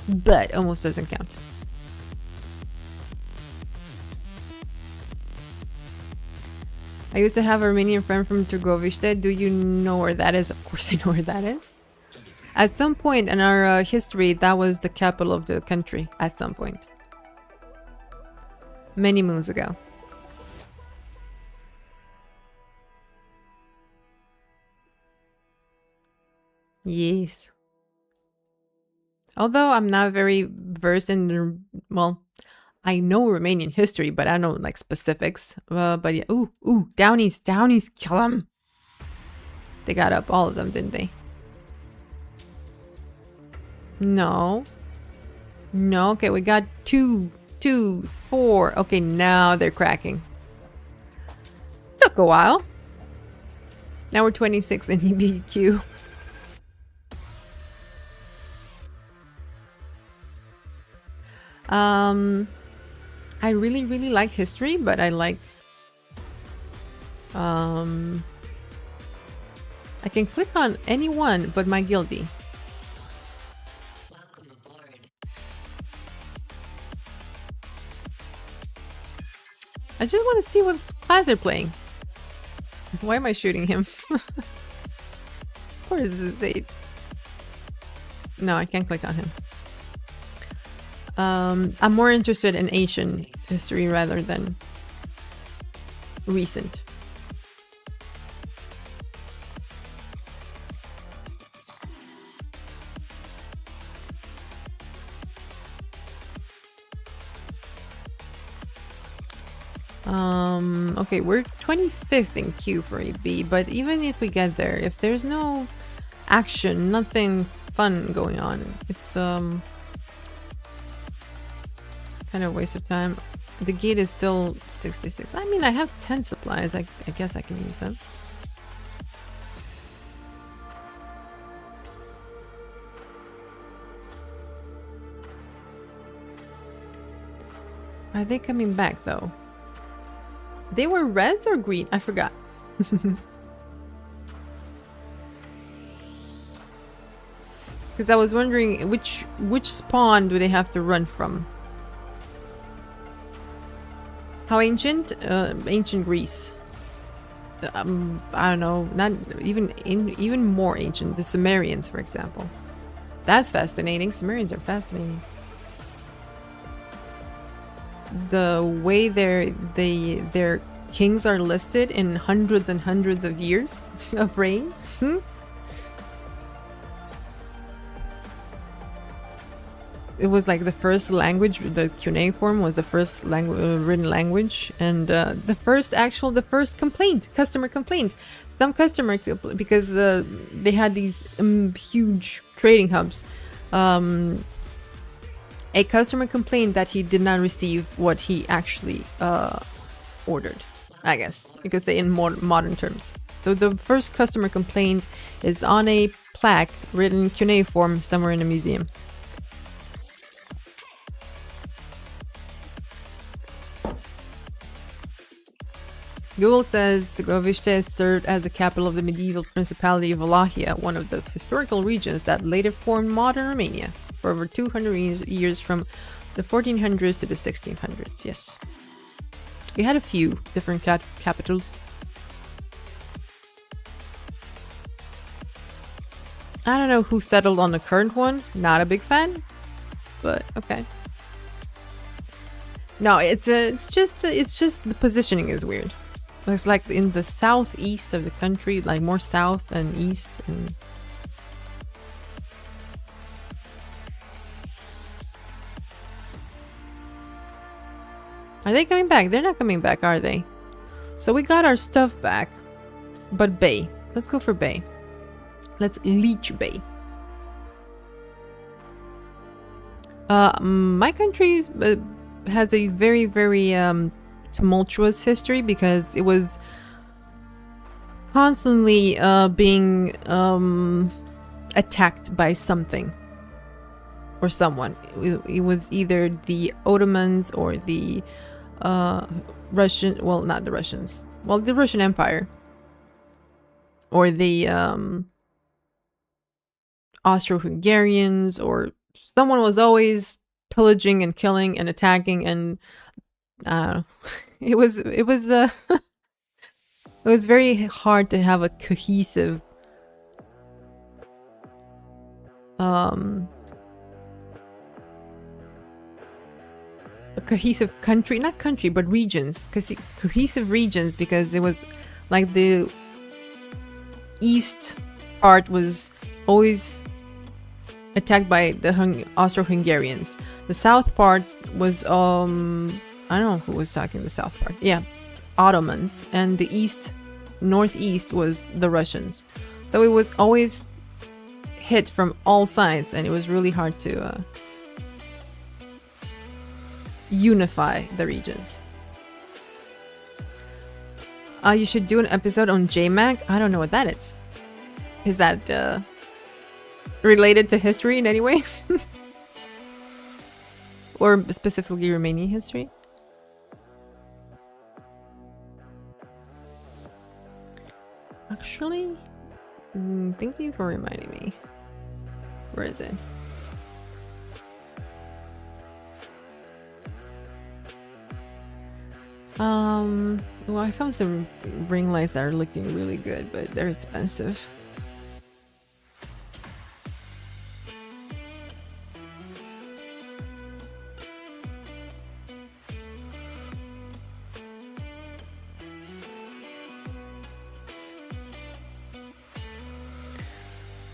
But almost doesn't count. I used to have a Romanian friend from Târgoviște. Do you know where that is? Of course I know where that is. At some point in our history, that was the capital of the country. At some point. Many moons ago. Yes. Although I'm not very versed in the, well, I know Romanian history, but I don't know like specifics. But yeah, ooh, downies, kill them. They got up, all of them, didn't they? No. No, okay, we got 2, 4. Okay, now they're cracking. Took a while. Now we're 26 in EBQ. I really like history, but I like I can click on anyone but my guildie. Welcome aboard. I just want to see what class they're playing. Why am I shooting him? Where is this 8? No, I can't click on him. I'm more interested in ancient history rather than recent. Okay, we're 25th in queue for AB, but even if we get there, if there's no action, nothing fun going on, it's kind of a waste of time. The gate is still 66. I mean, I have 10 supplies. I guess I can use them. Are they coming back though? They were reds or green? I forgot. Because I was wondering which spawn do they have to run from? How ancient? Ancient Greece. I don't know. Not even more ancient. The Sumerians, for example. That's fascinating. Sumerians are fascinating. The way their kings are listed in hundreds and hundreds of years of reign. It was like the first language. The cuneiform was the first written language, and the first complaint, customer complaint. Some customer, because they had these huge trading hubs. A customer complained that he did not receive what he actually ordered, I guess, because they in modern terms. So the first customer complaint is on a plaque written cuneiform somewhere in a museum. Google says Târgoviște served as the capital of the medieval Principality of Wallachia, one of the historical regions that later formed modern Romania, for over 200 years from the 1400s to the 1600s. Yes. We had a few different capitals. I don't know who settled on the current one. Not a big fan, but okay. No, it's just the positioning is weird. It's like in the southeast of the country, like more south and east. And are they coming back? They're not coming back, are they? So we got our stuff back. But Bay. Let's go for Bay. Let's Leech Bay. My country has a very, very tumultuous history because it was constantly being attacked by something or someone. It was either the Ottomans or the Russian, well, not the Russians, well, the Russian Empire, or the Austro-Hungarians, or someone was always pillaging and killing and attacking, and it was it was very hard to have a cohesive country, not country, but regions, cohesive regions, because it was like the east part was always attacked by the Austro-Hungarians. The south part was I don't know who was talking the south part. Yeah, Ottomans. And the northeast was the Russians. So it was always hit from all sides, and it was really hard to unify the regions. You should do an episode on JMAC. I don't know what that is. Is that related to history in any way? Or specifically Romanian history? Actually, thank you for reminding me. Where is it? Well, I found some ring lights that are looking really good, but they're expensive.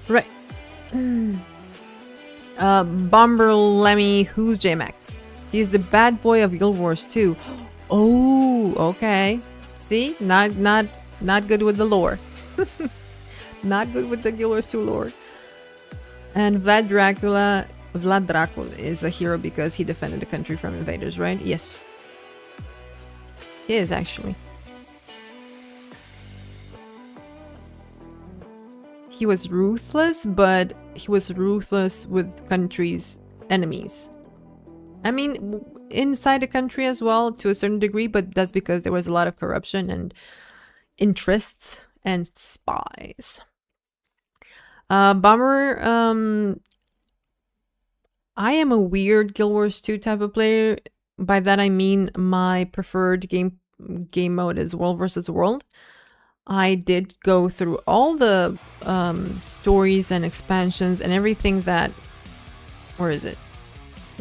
Right. Bomber Lemmy, who's JMac? He's the bad boy of Guild Wars 2. Oh, okay. See? Not good with the lore. Not good with the Guild Wars 2 lore. And Vlad Dracula is a hero because he defended the country from invaders, right? Yes. He is, actually. He was ruthless, but he was ruthless with country's enemies. I mean, inside the country as well, to a certain degree, but that's because there was a lot of corruption and interests and spies. Bomber, I am a weird Guild Wars 2 type of player. By that I mean my preferred game mode is World versus World. I did go through all the stories and expansions and everything that... Where is it?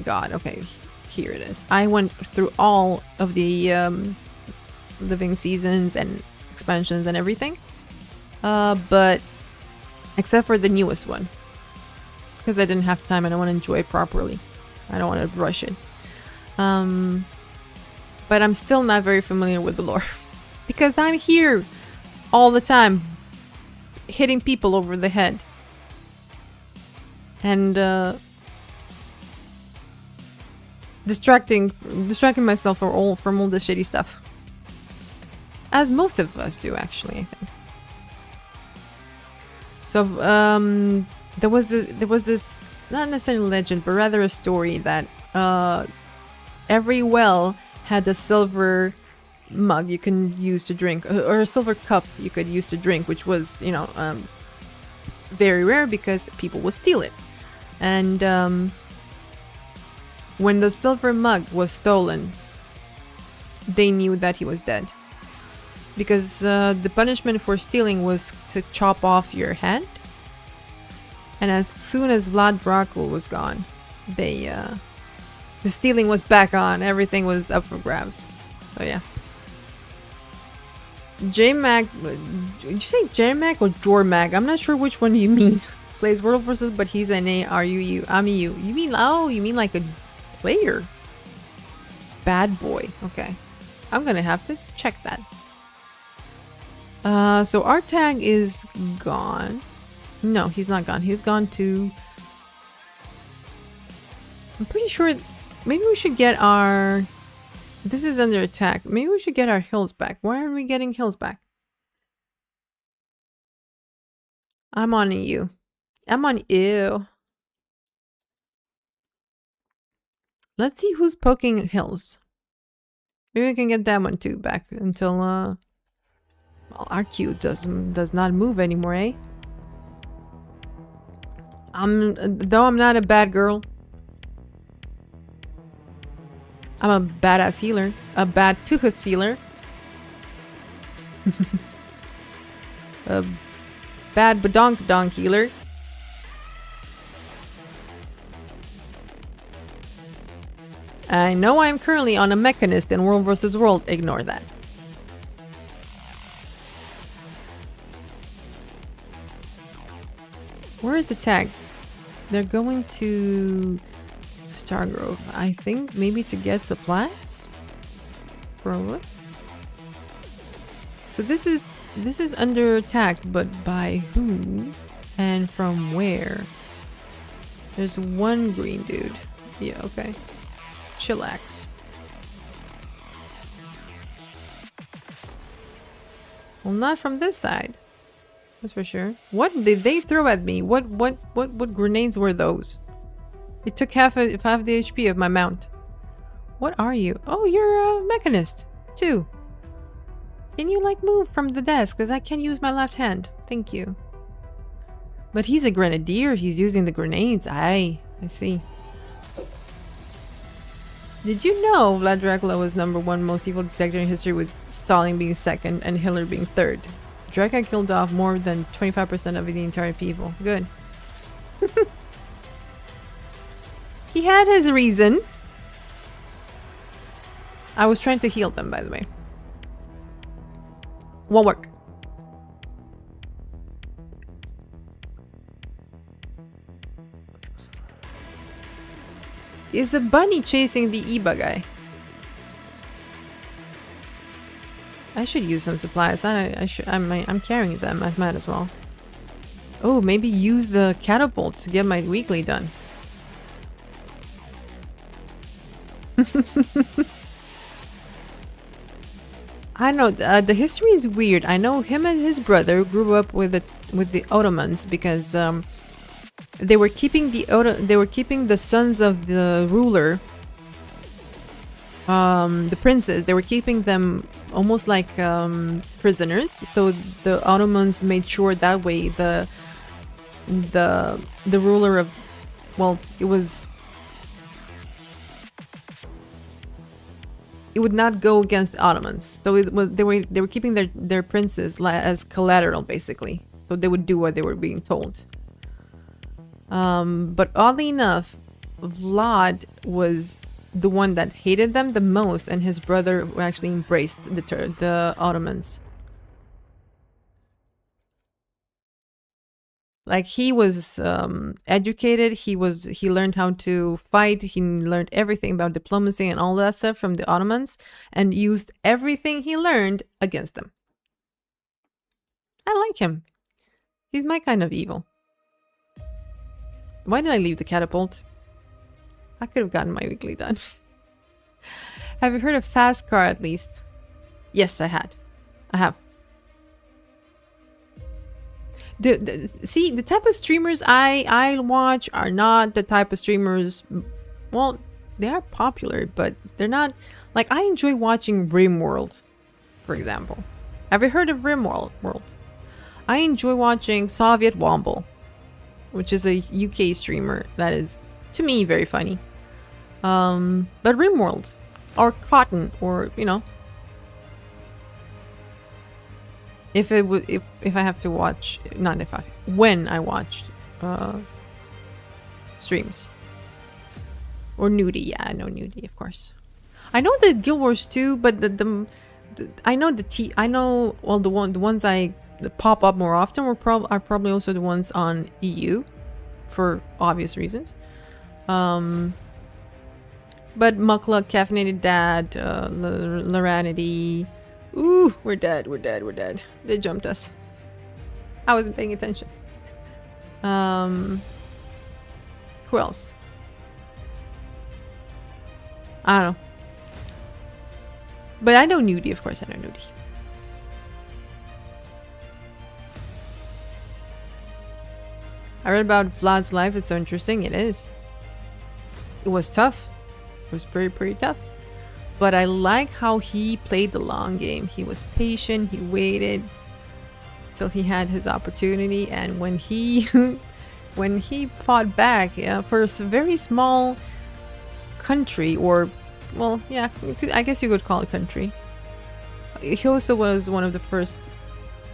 God, okay, here it is. I went through all of the living seasons and expansions and everything. But except for the newest one. Because I didn't have time and I want to enjoy it properly. I don't want to rush it. But I'm still not very familiar with the lore. Because I'm here all the time hitting people over the head. And distracting myself from all the shitty stuff. As most of us do, actually, I think. So there was this not necessarily legend, but rather a story that every well had a silver mug you can use to drink, or a silver cup you could use to drink, which was, you know, very rare because people would steal it. And when the silver mug was stolen, they knew that he was dead. Because the punishment for stealing was to chop off your head. And as soon as Vlad Dracul was gone, the stealing was back on. Everything was up for grabs. So yeah. JMac, did you say JMac or Jormac? I'm not sure which one you mean. Plays World vs, but he's an A-R-U-U. I'm a U. You mean, oh, you mean like a player? Bad boy. Okay. I'm gonna have to check that. So our tag is gone. No, he's not gone. He's gone to... I'm pretty sure... Maybe we should get our... This is under attack. Maybe we should get our hills back. Why aren't we getting hills back? I'm on you. I'm on you. Let's see who's poking hills. Maybe we can get that one too back until well, our queue does not move anymore, eh? Though I'm not a bad girl. I'm a badass healer. A bad Tuhus healer. A bad badonk healer. I know I'm currently on a mechanist in World vs. World. Ignore that. Where is the tag? They're going to Stargrove. I think maybe to get supplies? Probably. So this is under attack, but by who and from where? There's one green dude. Yeah, okay. Chillax. Well, not from this side. That's for sure. What did they throw at me? What grenades were those? It took half the HP of my mount. What are you? Oh, you're a mechanist too. Can you like move from the desk? Because I can't use my left hand. Thank you. But he's a grenadier. He's using the grenades. I see. Did you know Vlad Dracula was #1 most evil detector in history, with Stalin being second and Hitler being third? Dracula killed off more than 25% of the entire people. Good. He had his reason. I was trying to heal them, by the way. Won't work. Is a bunny chasing the Eba guy? I should use some supplies. I'm carrying them. I might as well. Oh, maybe use the catapult to get my weekly done. I know the history is weird. I know him and his brother grew up with the Ottomans because they were keeping the sons of the ruler, the princes. They were keeping them almost like prisoners. So the Ottomans made sure that way the ruler of, well, it would not go against the Ottomans. So they were keeping their princes as collateral, basically. So they would do what they were being told. But oddly enough, Vlad was the one that hated them the most, and his brother actually embraced the Ottomans. Like, he was educated, he learned how to fight, he learned everything about diplomacy and all that stuff from the Ottomans, and used everything he learned against them. I like him. He's my kind of evil. Why did I leave the catapult? I could have gotten my weekly done. Have you heard of Fast Car at least? Yes, I have. See, the type of streamers I watch are not the type of streamers... Well, they are popular, but they're not... Like, I enjoy watching RimWorld, for example. Have you heard of RimWorld? I enjoy watching Soviet Womble, which is a UK streamer that is, to me, very funny. But RimWorld, or Cotton, or, you know... If I have to watch, when I watch streams. Or Nudie, yeah, I know Nudie, of course. I know the Guild Wars too, but I know well the ones that pop up more often are probably also the ones on EU, for obvious reasons. But Muckluck, Caffeinated Dad, Loranity. Ooh, we're dead. They jumped us. I wasn't paying attention. Who else? I don't know. But I know Nudie, of course I know Nudie. I read about Vlad's life. It's so interesting. It is. It was tough. It was pretty tough. But I like how he played the long game. He was patient. He waited till he had his opportunity. And when he when he fought back for a very small country, or well, yeah, I guess you could call it country. He also was one of the first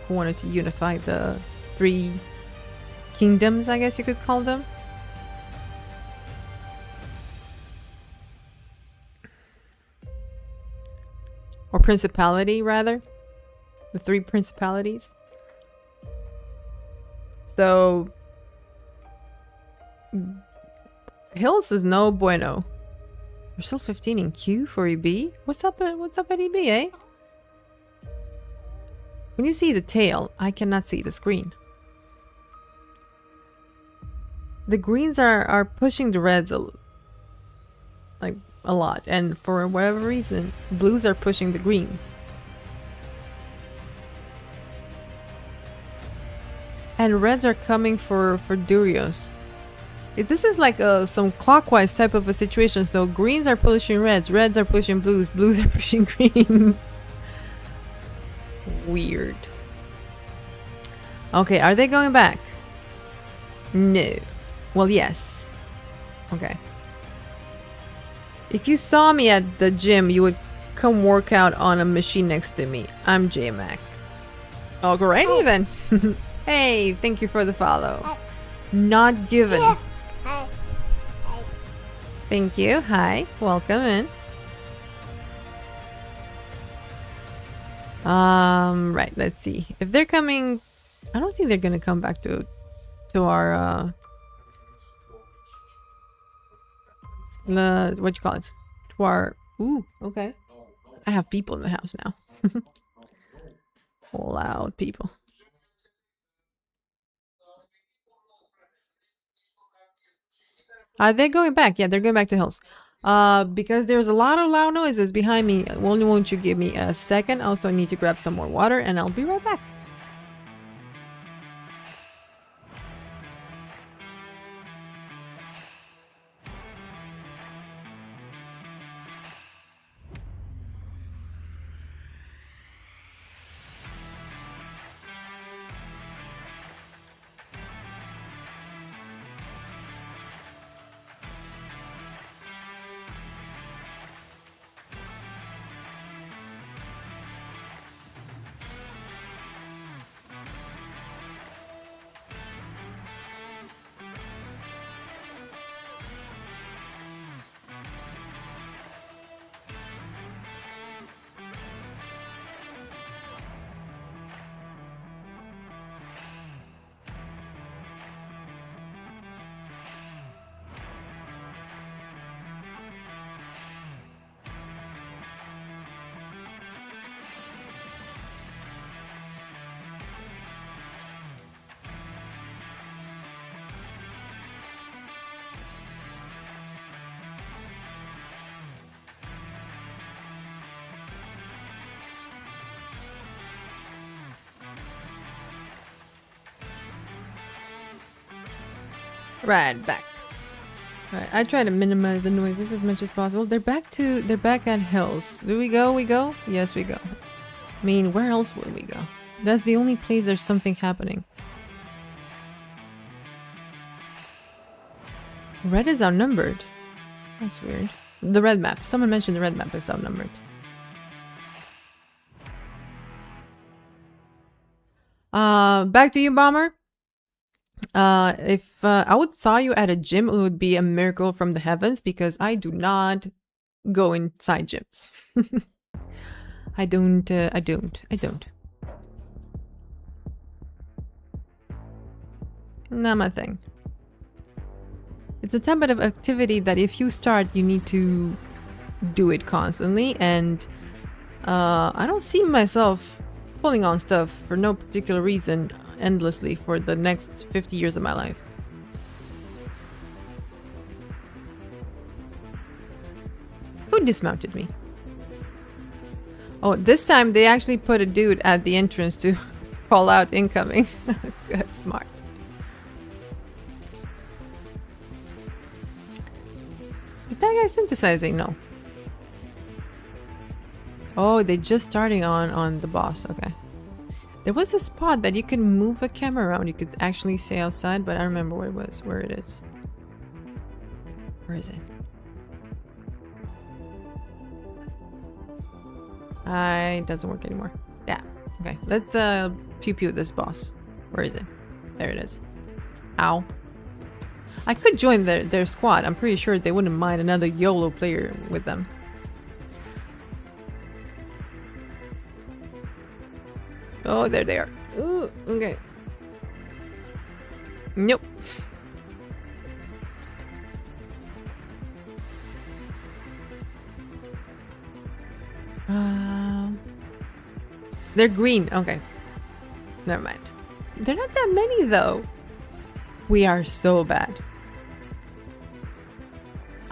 who wanted to unify the 3 kingdoms, I guess you could call them. Or principality, rather. The 3 principalities. So Hills is no bueno. We're still 15 in queue for EB? What's up at EB, eh? When you see the tail, I cannot see the screen. The greens are pushing the reds a lot, and for whatever reason, blues are pushing the greens. And reds are coming for Durios. This is like some clockwise type of a situation. So greens are pushing reds, reds are pushing blues, blues are pushing greens. Weird. Okay, are they going back? No. Well, yes. Okay. If you saw me at the gym, you would come work out on a machine next to me. I'm J-Mac. Alrighty then. Hey, thank you for the follow. Not given. Thank you. Hi. Welcome in. Right, let's see. If they're coming, I don't think they're gonna come back to our what you call it? To our ooh, okay. I have people in the house now. Loud people. They're going back. Yeah, they're going back to Hills. Because there's a lot of loud noises behind me. Only won't you give me a second? Also, I need to grab some more water and I'll be right back. Right, back. Right, I try to minimize the noises as much as possible. They're back at Hills. Do we go? We go? Yes, we go. I mean, where else would we go? That's the only place there's something happening. Red is outnumbered. That's weird. The red map. Someone mentioned the red map is outnumbered. Back to you, Bomber. If I would saw you at a gym, it would be a miracle from the heavens because I do not go inside gyms. I don't. Not my thing. It's a type of activity that if you start, you need to do it constantly, and I don't see myself pulling on stuff for no particular reason. endlessly for the next 50 years of my life. Who dismounted me? Oh, this time they actually put a dude at the entrance to call out incoming. Good, smart. Is that guy synthesizing? No. Oh, they're just starting on the boss. Okay. There was a spot that you could move a camera around. You could actually stay outside, but I don't remember where it was. Where it is. Where is it? It doesn't work anymore. Yeah. Okay. Let's pew pew this boss. Where is it? There it is. Ow. I could join their squad. I'm pretty sure they wouldn't mind another YOLO player with them. Oh, there they are. Ooh, okay. Nope. They're green. Okay. Never mind. They're not that many though. We are so bad.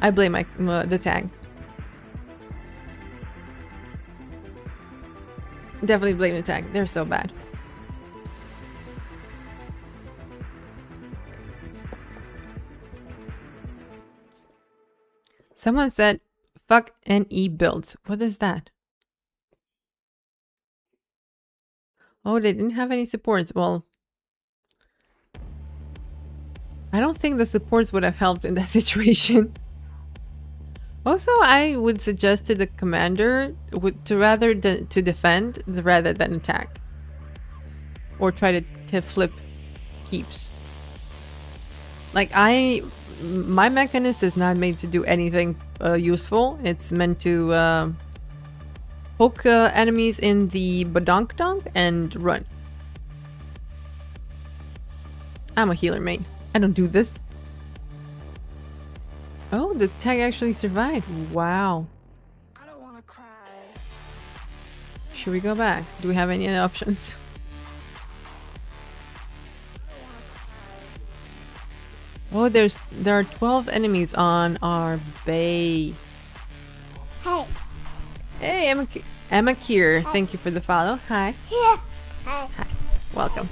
I blame the tag. Definitely blame the tag. They're so bad. Someone said, fuck NE builds. What is that? Oh, they didn't have any supports. Well, I don't think the supports would have helped in that situation. Also, I would suggest to the commander to defend rather than attack. Or try to flip keeps. Like, my mechanism is not made to do anything useful. It's meant to poke enemies in the badonk-donk and run. I'm a healer main. I don't do this. Oh, the tag actually survived. Wow. I don't wanna cry. Should we go back? Do we have any other options? Oh, there are 12 enemies on our bay. Hey. Hey, Emma Kier. Thank you for the follow. Hi. Yeah. Hi. Hi. Welcome.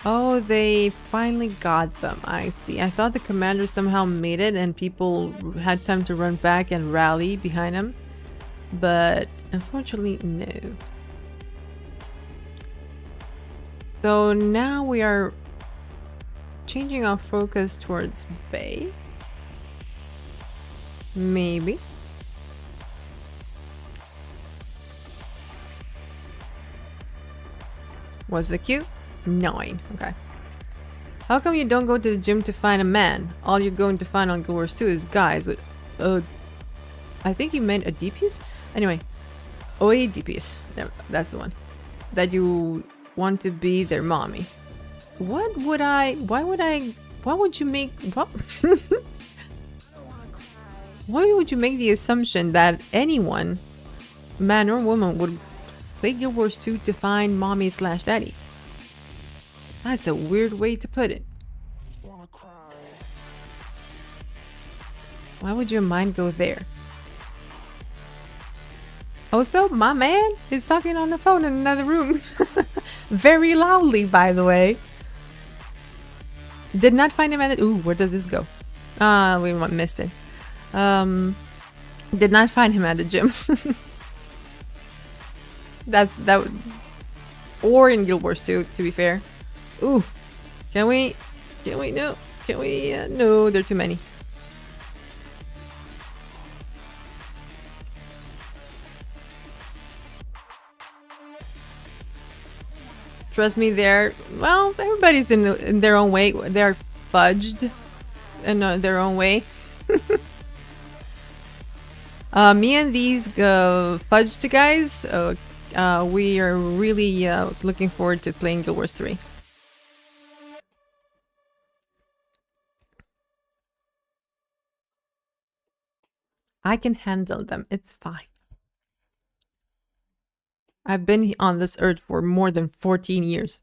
Oh, they finally got them. I see. I thought the commander somehow made it and people had time to run back and rally behind him. But unfortunately, no. So now we are changing our focus towards Bay. Maybe. What's the queue? 9. Okay. How come you don't go to the gym to find a man? All you're going to find on Guild Wars 2 is guys with I think you meant a DPS? Anyway. OA DPS. That's the one. That you want to be their mommy. Why would you make what? Why would you make the assumption that anyone, man or woman, would play Guild Wars 2 to find mommy/daddies? That's a weird way to put it. Why would your mind go there? Also, my man is talking on the phone in another room. Very loudly, by the way. Did not find him at the... Ooh, where does this go? We missed it. Did not find him at the gym. that or in Guild Wars 2, to be fair. Ooh, can we no, can we, no, there are too many. Trust me, well, everybody's in their own way. They're fudged in their own way. Me and these fudged guys, we are really looking forward to playing Guild Wars 3. I can handle them. It's fine. I've been on this earth for more than 14 years.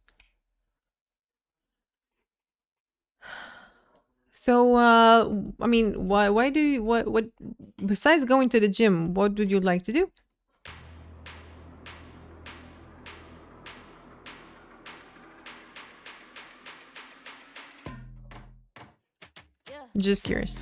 So, I mean, why do you, what, besides going to the gym, what would you like to do? Just curious.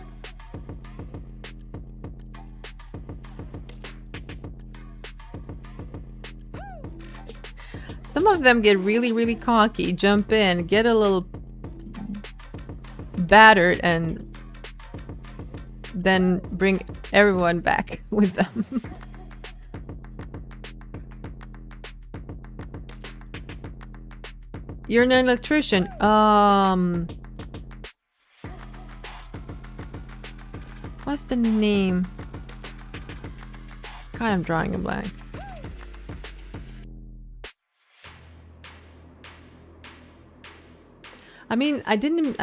Some of them get really cocky, jump in, get a little battered, and then bring everyone back with them. You're an electrician. What's the name? God, I'm drawing a blank. I mean, I didn't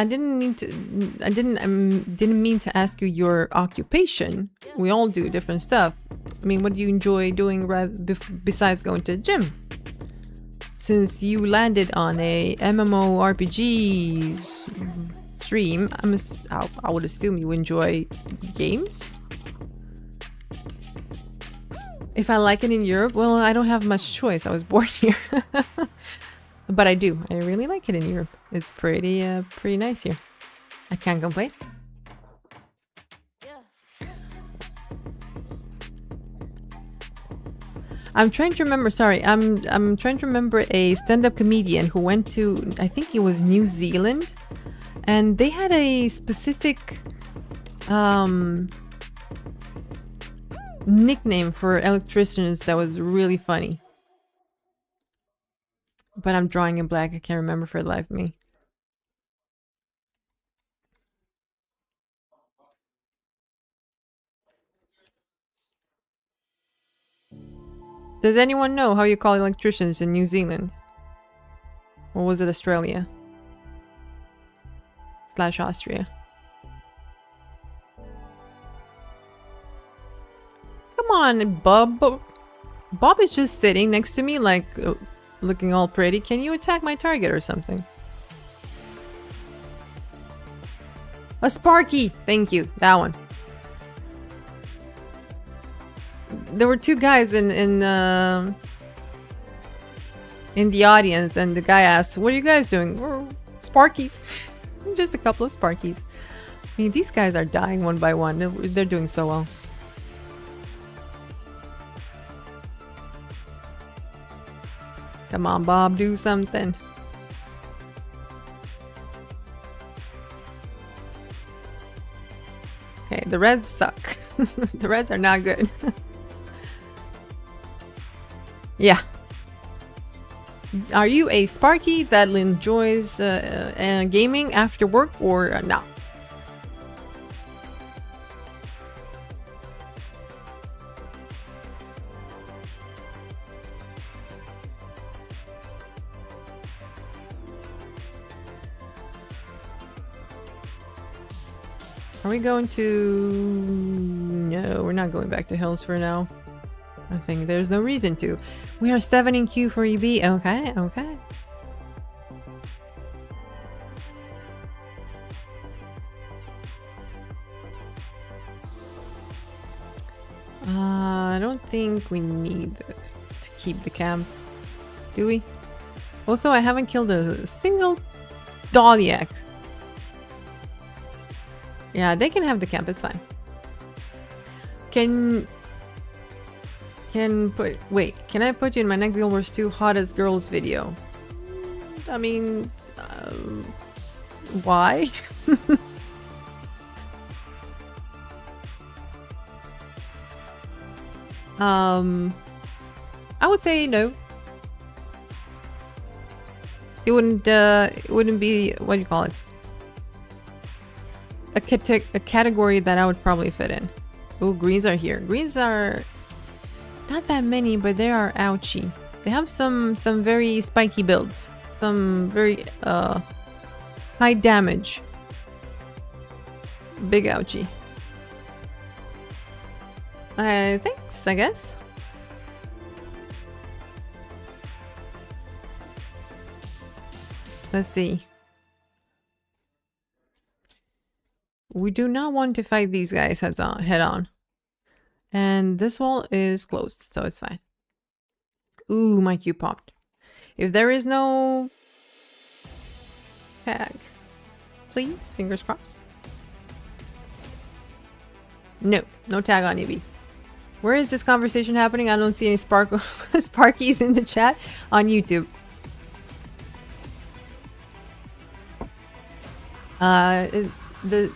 mean to ask you your occupation. We all do different stuff. I mean, what do you enjoy doing besides going to the gym? Since you landed on a MMORPG stream, I would assume you enjoy games. If I like it in Europe, well, I don't have much choice. I was born here. But I do. I really like it in Europe. It's pretty nice here. I can't complain. I'm trying to remember. Sorry, I'm trying to remember a stand-up comedian who went to, I think it was New Zealand, and they had a specific nickname for electricians that was really funny. But I'm drawing in black. I can't remember for the life of me. Does anyone know how you call electricians in New Zealand? Or was it Australia? / Austria? Come on, Bob. Bob is just sitting next to me like... looking all pretty. Can you attack my target or something? A Sparky! Thank you. That one. There were two guys in the audience, and the guy asked, "What are you guys doing?" "We're Sparkies." Just a couple of Sparkies. I mean, these guys are dying one by one. They're doing so well. Come on, Bob, do something. Okay, the Reds suck. The Reds are not good. Yeah. Are you a Sparky that enjoys gaming after work or not? Are we going to... No, we're not going back to hills for now. I think there's no reason to. We are 7 in queue for EB. Okay, okay. I don't think we need to keep the camp. Do we? Also, I haven't killed a single doll yet. Yeah, they can have the camp, it's fine. Can I put you in my next Guild Wars 2 hottest girls video? I mean, why? I would say no. It wouldn't be, what do you call it? A category that I would probably fit in. Oh, greens are here. Greens are not that many, but they are ouchy. They have some very spiky builds. Some very high damage. Big ouchie. Thanks, I guess. Let's see. We do not want to fight these guys head on. And this wall is closed, so it's fine. Ooh, my cube popped. If there is no tag, please, fingers crossed. No, no tag on EV. Where is this conversation happening? I don't see any Sparkies in the chat on YouTube. The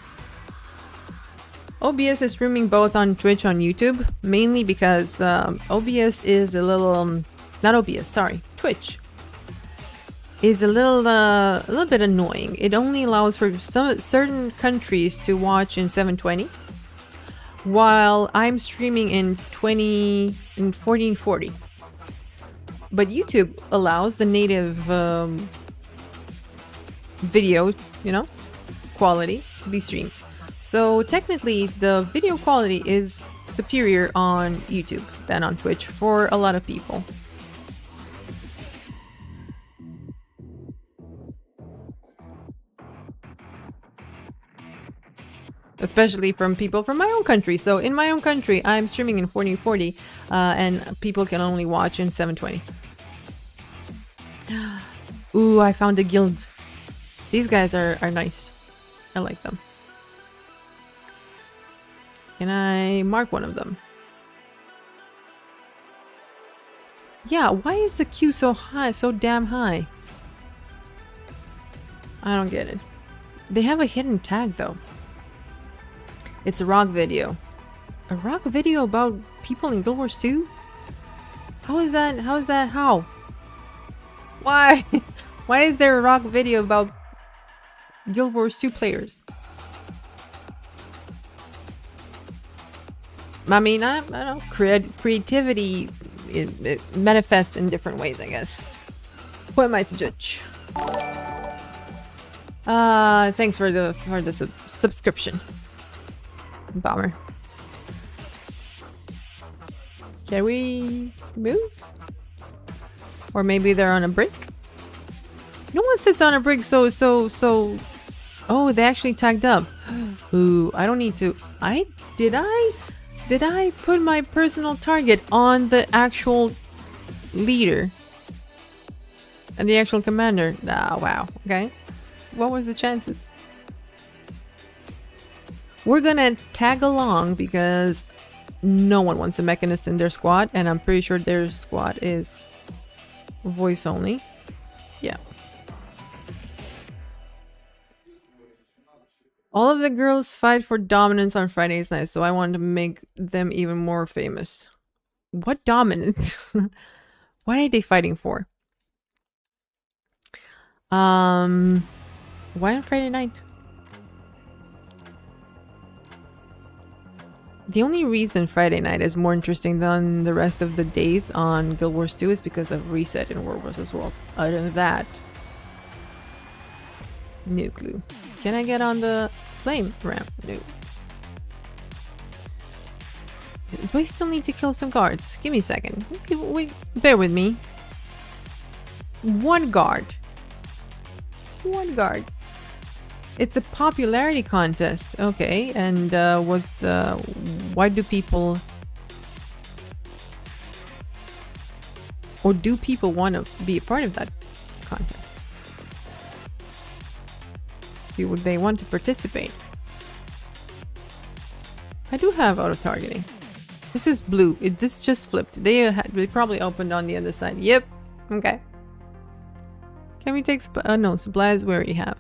OBS is streaming both on Twitch and YouTube, mainly because OBS is a little not OBS, sorry, Twitch is a little bit annoying. It only allows for some certain countries to watch in 720, while I'm streaming in 1440. But YouTube allows the native video, you know, quality to be streamed. So technically the video quality is superior on YouTube than on Twitch for a lot of people. Especially from people from my own country. So in my own country, I'm streaming in 1440 and people can only watch in 720. Ooh, I found a guild. These guys are nice. I like them. Can I mark one of them? Yeah, why is the queue so high, so damn high? I don't get it. They have a hidden tag though. It's a rock video. A rock video about people in Guild Wars 2? How is that? How is that? How? Why? Why is there a rock video about Guild Wars 2 players? I mean, I don't know. Creativity it manifests in different ways, I guess. What am I to judge? Thanks for the subscription. Bomber. Can we move? Or maybe they're on a brick? No one sits on a brick, so... Oh, they actually tagged up. Ooh, I don't need to... Did I put my personal target on the actual leader? And the actual commander? Ah, wow. Okay. What was the chances? We're gonna tag along because no one wants a mechanist in their squad, and I'm pretty sure their squad is voice only. Yeah. All of the girls fight for dominance on Fridays night, so I wanted to make them even more famous. What dominance? What are they fighting for? Why on Friday night? The only reason Friday night is more interesting than the rest of the days on Guild Wars 2 is because of reset in World vs. World. Other than that, no clue. Can I get on the flame ramp? No. Do I still need to kill some guards? Give me a second. Wait, bear with me. One guard. One guard. It's a popularity contest. Okay, and why do people... Or do people want to be a part of that contest? Would they want to participate? I do have auto-targeting. This is blue. This just flipped. They probably opened on the other side. Yep. Okay. Can we take... no, supplies we already have.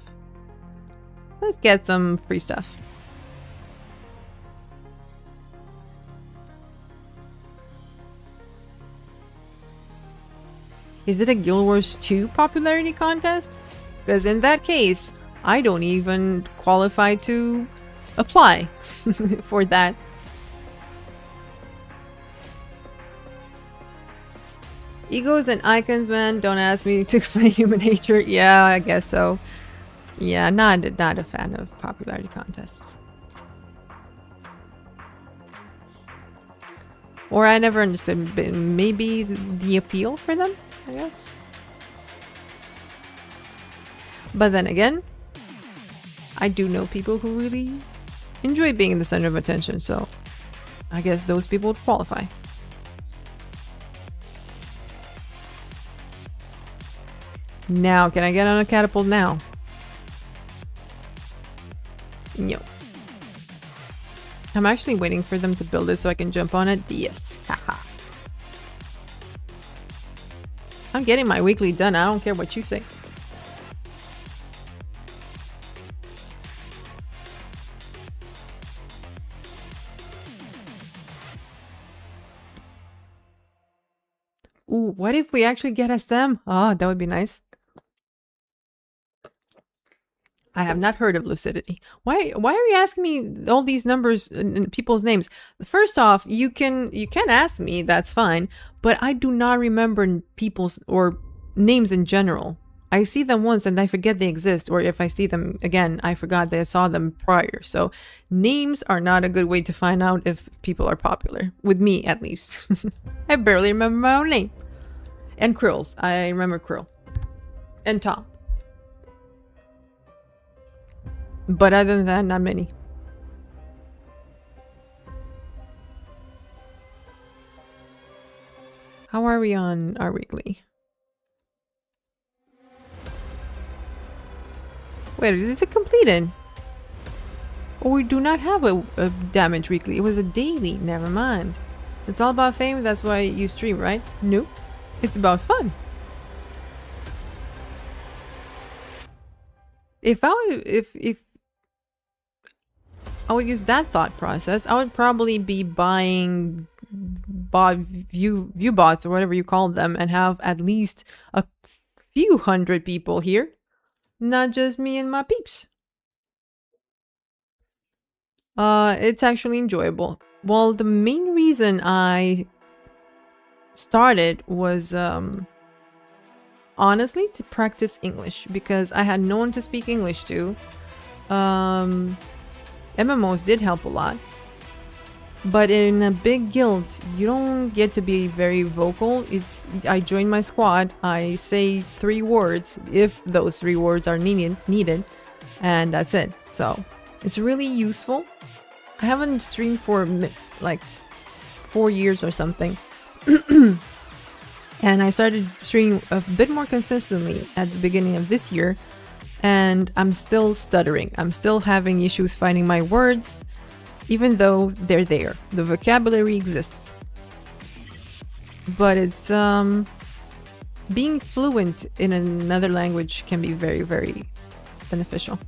Let's get some free stuff. Is it a Guild Wars 2 popularity contest? Because in that case, I don't even qualify to apply for that. Egos and icons, man. Don't ask me to explain human nature. Yeah, I guess so. Yeah, not a fan of popularity contests. Or I never understood, but maybe the appeal for them, I guess. But then again, I do know people who really enjoy being the center of attention, so I guess those people would qualify. Now, can I get on a catapult now? No. I'm actually waiting for them to build it so I can jump on it. Yes. Haha. I'm getting my weekly done. I don't care what you say. Ooh, what if we actually get SM? Oh, that would be nice. I have not heard of Lucidity. Why are you asking me all these numbers and people's names? First off, you can ask me, that's fine, but I do not remember people's or names in general. I see them once and I forget they exist, or if I see them again, I forgot that I saw them prior. So names are not a good way to find out if people are popular, with me at least. I barely remember my own name. And Krill's. I remember Krill. And Tom. But other than that, not many. How are we on our weekly? Wait, is it completed? Oh, we do not have a damage weekly. It was a daily. Never mind. It's all about fame. That's why you stream, right? Nope. It's about fun. If I would use that thought process, I would probably be buying view bots or whatever you call them and have at least a few hundred people here. Not just me and my peeps. It's actually enjoyable. Well, the main reason I started was honestly to practice English, because I had no one to speak English to. MMOs did help a lot, but in a big guild you don't get to be very vocal. I join my squad, I say 3 words if those 3 words are needed, and that's it. So it's really useful. I haven't streamed for like 4 years or something. And I started streaming a bit more consistently at the beginning of this year, and I'm still stuttering. I'm still having issues finding my words, even though they're there. The vocabulary exists. But it's being fluent in another language can be very, very beneficial.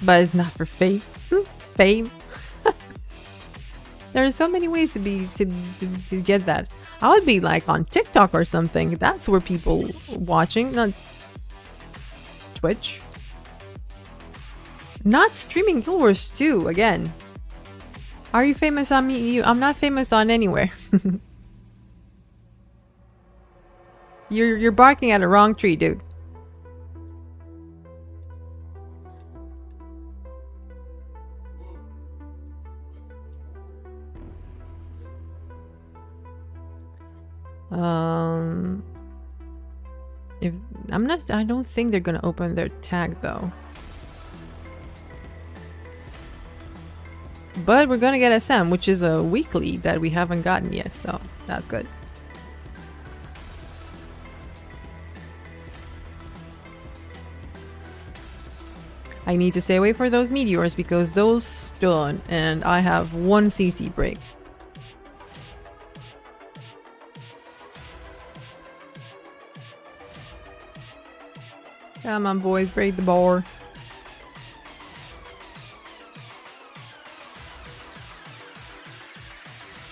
But it's not for fame. Fame. There are so many ways to get that. I would be like on TikTok or something. That's where people watching, not Twitch. Not streaming Guild Wars 2 again. Are you famous on me? I'm not famous on anywhere. You're barking at a wrong tree, dude. I don't think they're gonna open their tag though. But we're gonna get SM, which is a weekly that we haven't gotten yet, so that's good. I need to stay away from those meteors because those stun, and I have 1 CC break. Come on, boys, break the bar.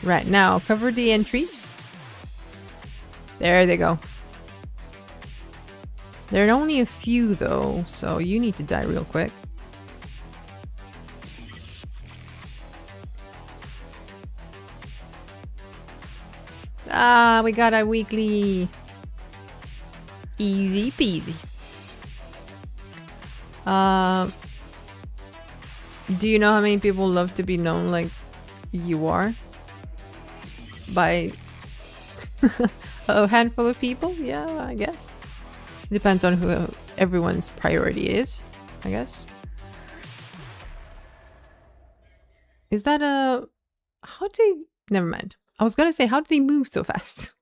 Right, now cover the entries. There they go. There are only a few though, so you need to die real quick. Ah, we got a weekly. Easy peasy. Do you know how many people love to be known like you are? by a handful of people. Yeah, I guess. Depends on who everyone's priority is, I guess. Is that a... How do they... Never mind. I was gonna say, how do they move so fast?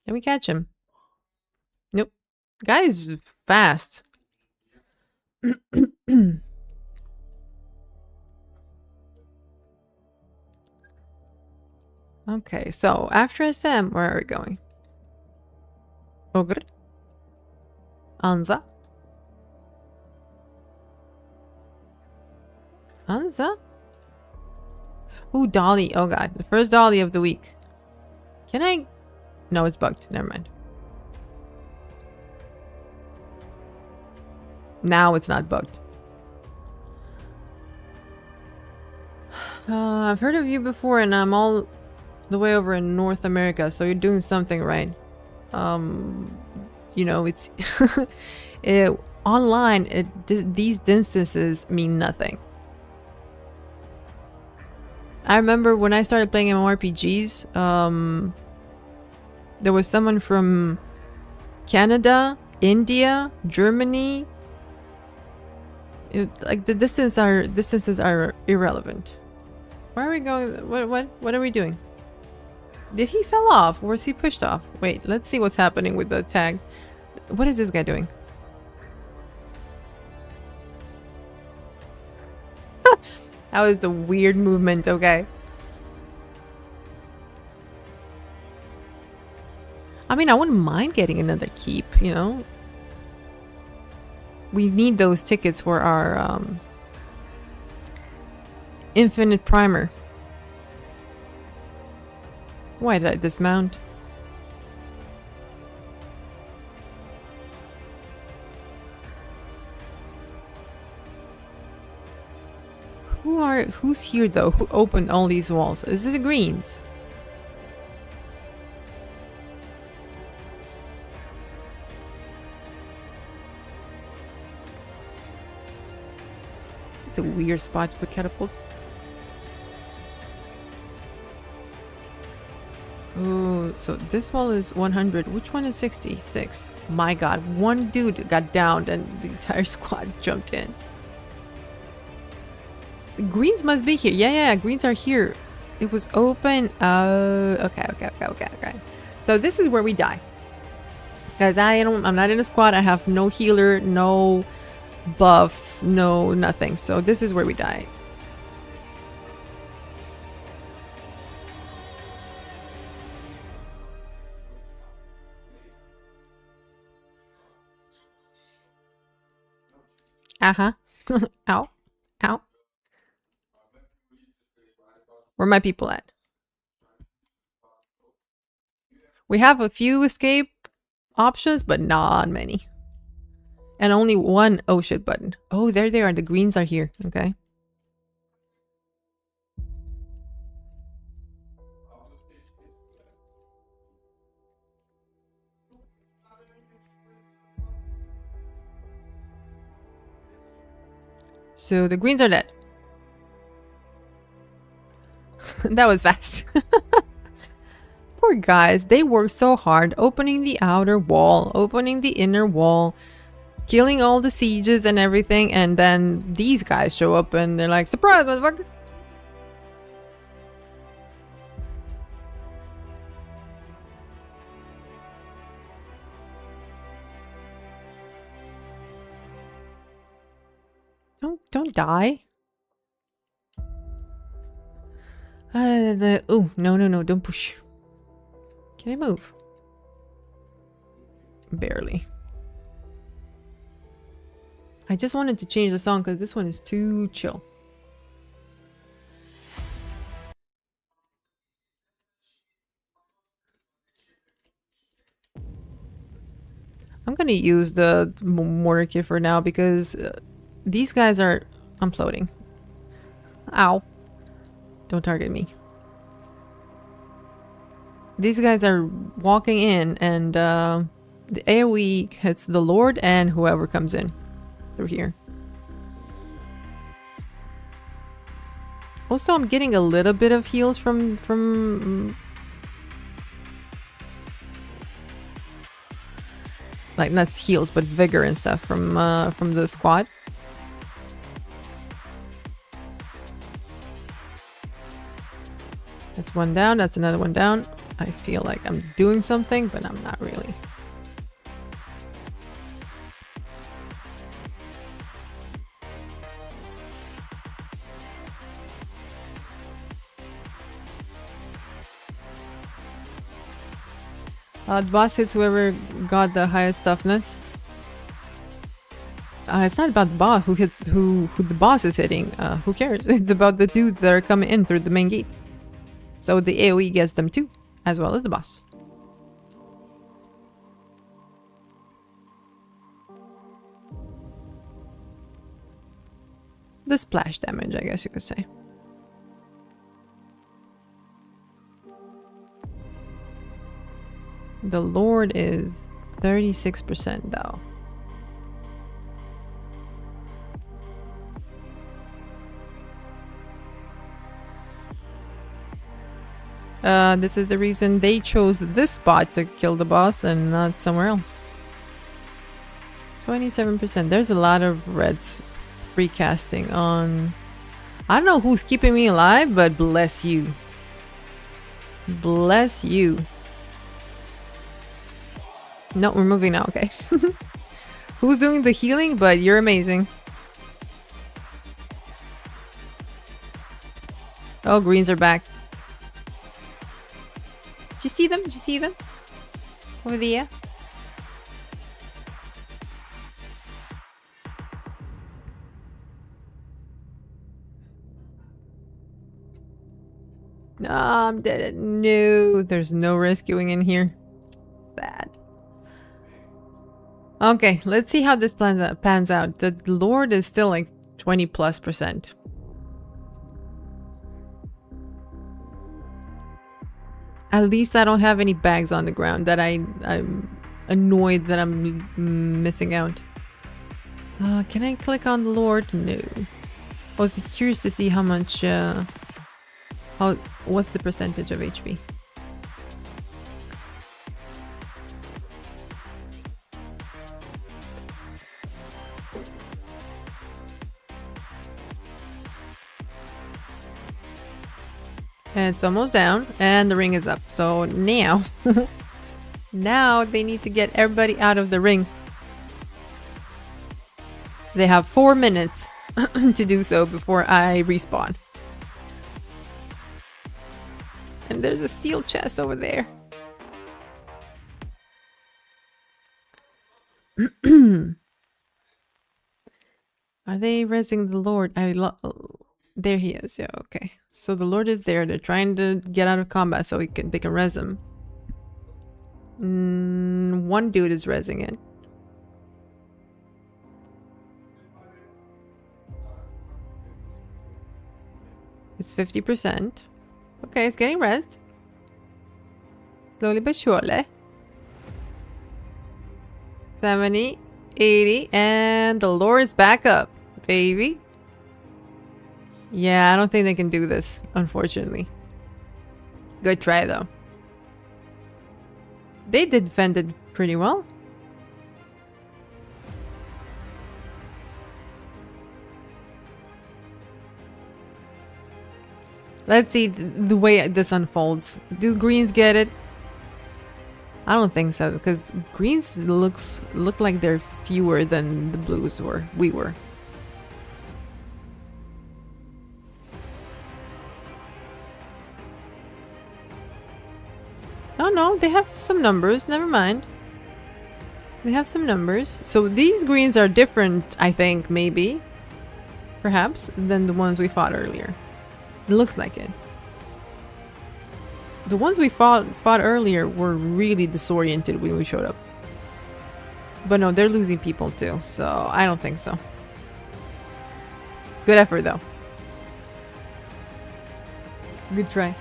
Can we catch him? Nope. Guy's fast. Okay, so after SM, where are we going? Ogre? Anza? Anza? Ooh, Dolly. Oh god, the first Dolly of the week. Can I... No, it's bugged. Never mind. Now it's not bugged. I've heard of you before and I'm all the way over in North America, so you're doing something right. You know, it's... online, these distances mean nothing. I remember when I started playing MMORPGs, there was someone from Canada, India, Germany. Like the distances are irrelevant. Where are we going? What are we doing? Did he fell off or was he pushed off? Wait, let's see what's happening with the tag. What is this guy doing? That was the weird movement, okay. I mean, I wouldn't mind getting another keep, you know? We need those tickets for our infinite primer. Why did I dismount? Who's here though? Who opened all these walls? Is it the greens? It's a weird spot to put catapults. Oh, so this wall is 100. Which one is 66? My god, one dude got downed and the entire squad jumped in. The greens must be here. Yeah, greens are here. It was open. Okay. So this is where we die. Guys, I'm not in a squad. I have no healer, no buffs, no nothing. So this is where we die. Ow. Ow. Where are my people at? We have a few escape options, but not many. And only one oh shit button. Oh, there they are. The greens are here. Okay. So the greens are dead. That was fast. Poor guys. They worked so hard opening the outer wall, opening the inner wall, killing all the sieges and everything, and then these guys show up and they're like, surprise, motherfucker! Don't die. Oh, no, don't push. Can I move? Barely. I just wanted to change the song because this one is too chill. I'm gonna use the mortar kit for now because these guys are... I'm floating. Ow. Don't target me. These guys are walking in and the AoE hits the Lord and whoever comes in through here. Also, I'm getting a little bit of heals from like not heals, but vigor and stuff from the squad. That's one down. That's another one down. I feel like I'm doing something, but I'm not really. The boss hits whoever got the highest toughness. It's not about the boss who the boss is hitting. Who cares? It's about the dudes that are coming in through the main gate. So the AoE gets them too, as well as the boss. The splash damage, I guess you could say. The Lord is 36% though. This is the reason they chose this spot to kill the boss and not somewhere else. 27%. There's a lot of reds recasting on... I don't know who's keeping me alive, but bless you. Bless you. No, we're moving now, okay. Who's doing the healing? But you're amazing. Oh, greens are back. Did you see them? Did you see them? Over there? No, I'm dead. No, there's no rescuing in here. Sad. Okay, let's see how this pans out. The Lord is still like 20+%. At least I don't have any bags on the ground that I'm annoyed that I'm missing out. Can I click on the Lord? No. I was curious to see how much, what's the percentage of HP? It's almost down and the ring is up. So now, now they need to get everybody out of the ring. They have 4 minutes to do so before I respawn. And there's a steel chest over there. Are they resing the Lord? There he is. Yeah, okay. So the Lord is there. They're trying to get out of combat so they can res him. One dude is resing it. It's 50%. Okay, it's getting resed. Slowly but surely. 70, 80, and the Lord's back up, baby. Yeah, I don't think they can do this, unfortunately. Good try, though. They defended pretty well. Let's see the way this unfolds. Do greens get it? I don't think so, because greens look like they're fewer than the blues we were. Oh no, they have some numbers. Never mind. They have some numbers. So these greens are different, I think, maybe. Perhaps, than the ones we fought earlier. It looks like it. The ones we fought earlier were really disoriented when we showed up. But no, they're losing people too, so I don't think so. Good effort though. Good try.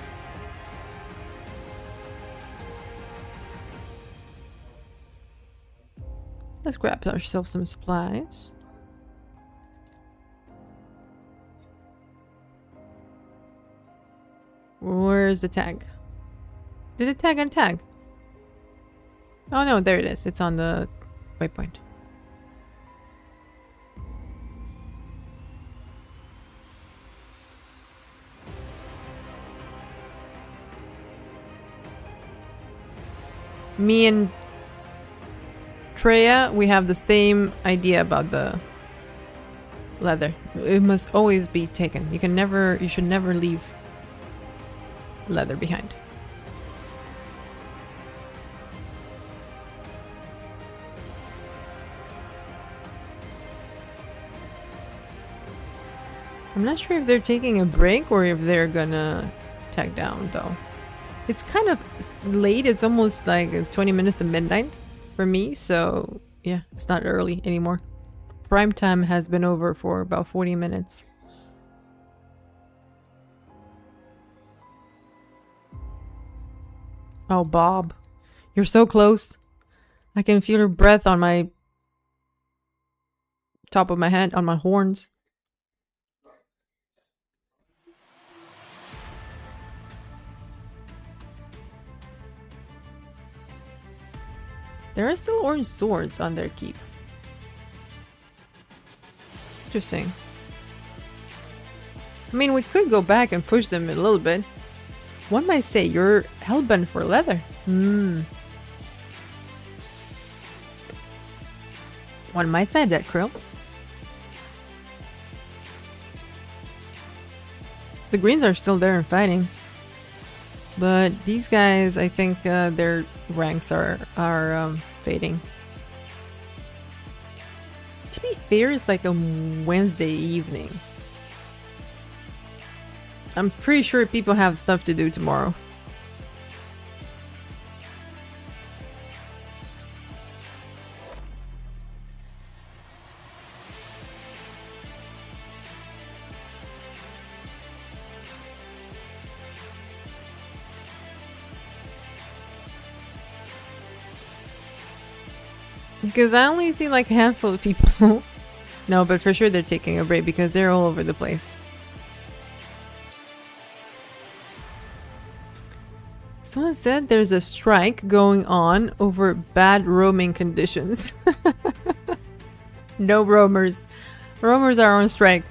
Let's grab ourselves some supplies. Where's the tag? Did the tag untag? Oh no, there it is. It's on the waypoint. Me and Treya, we have the same idea about the leather. It must always be taken. You should never leave leather behind. I'm not sure if they're taking a break or if they're gonna tag down though. It's kind of late. It's almost like 20 minutes to midnight for me. So yeah, it's not early anymore. Prime time has been over for about 40 minutes. Oh, Bob. You're so close. I can feel your breath on my top of my head, on my horns. There are still orange swords on their keep. Interesting. I mean, we could go back and push them a little bit. One might say you're hellbent for leather. One might say that, Krill. The greens are still there and fighting. But these guys, I think their ranks are fading. To be fair, it's like a Wednesday evening. I'm pretty sure people have stuff to do tomorrow. Because I only see like a handful of people. No, but for sure they're taking a break because they're all over the place. Someone said there's a strike going on over bad roaming conditions. No roamers. Roamers are on strike.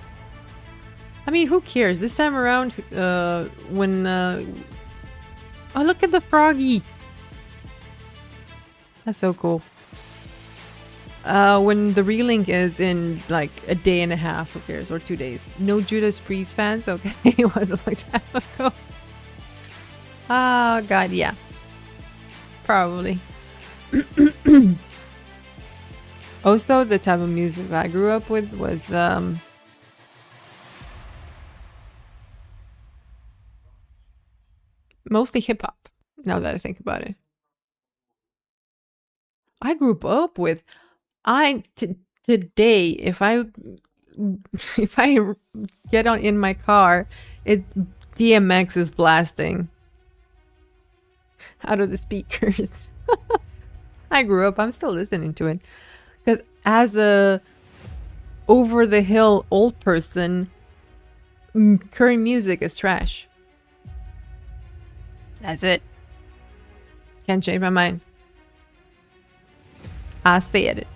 I mean, who cares? This time around, when... Oh, look at the froggy! That's so cool. When the relink is in like a day and a half, who cares? Or 2 days. No Judas Priest fans? Okay, it was a long time ago. Oh god, yeah. Probably. Also, the type of music I grew up with was mostly hip-hop, now that I think about it. I grew up with today, if I get on in my car, it's DMX is blasting out of the speakers. I grew up, I'm still listening to it. Because as a over the hill old person, current music is trash. That's it. Can't change my mind. I said it.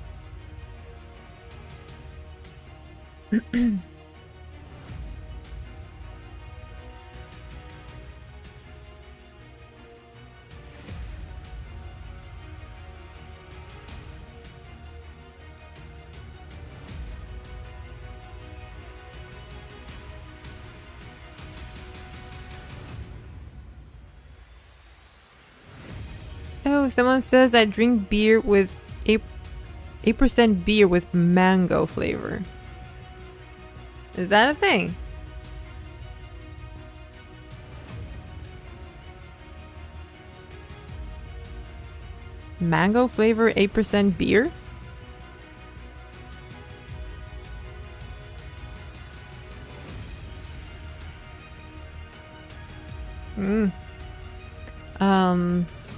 Oh, someone says I drink beer with 8% beer with mango flavor. Is that a thing? Mango flavor 8% beer?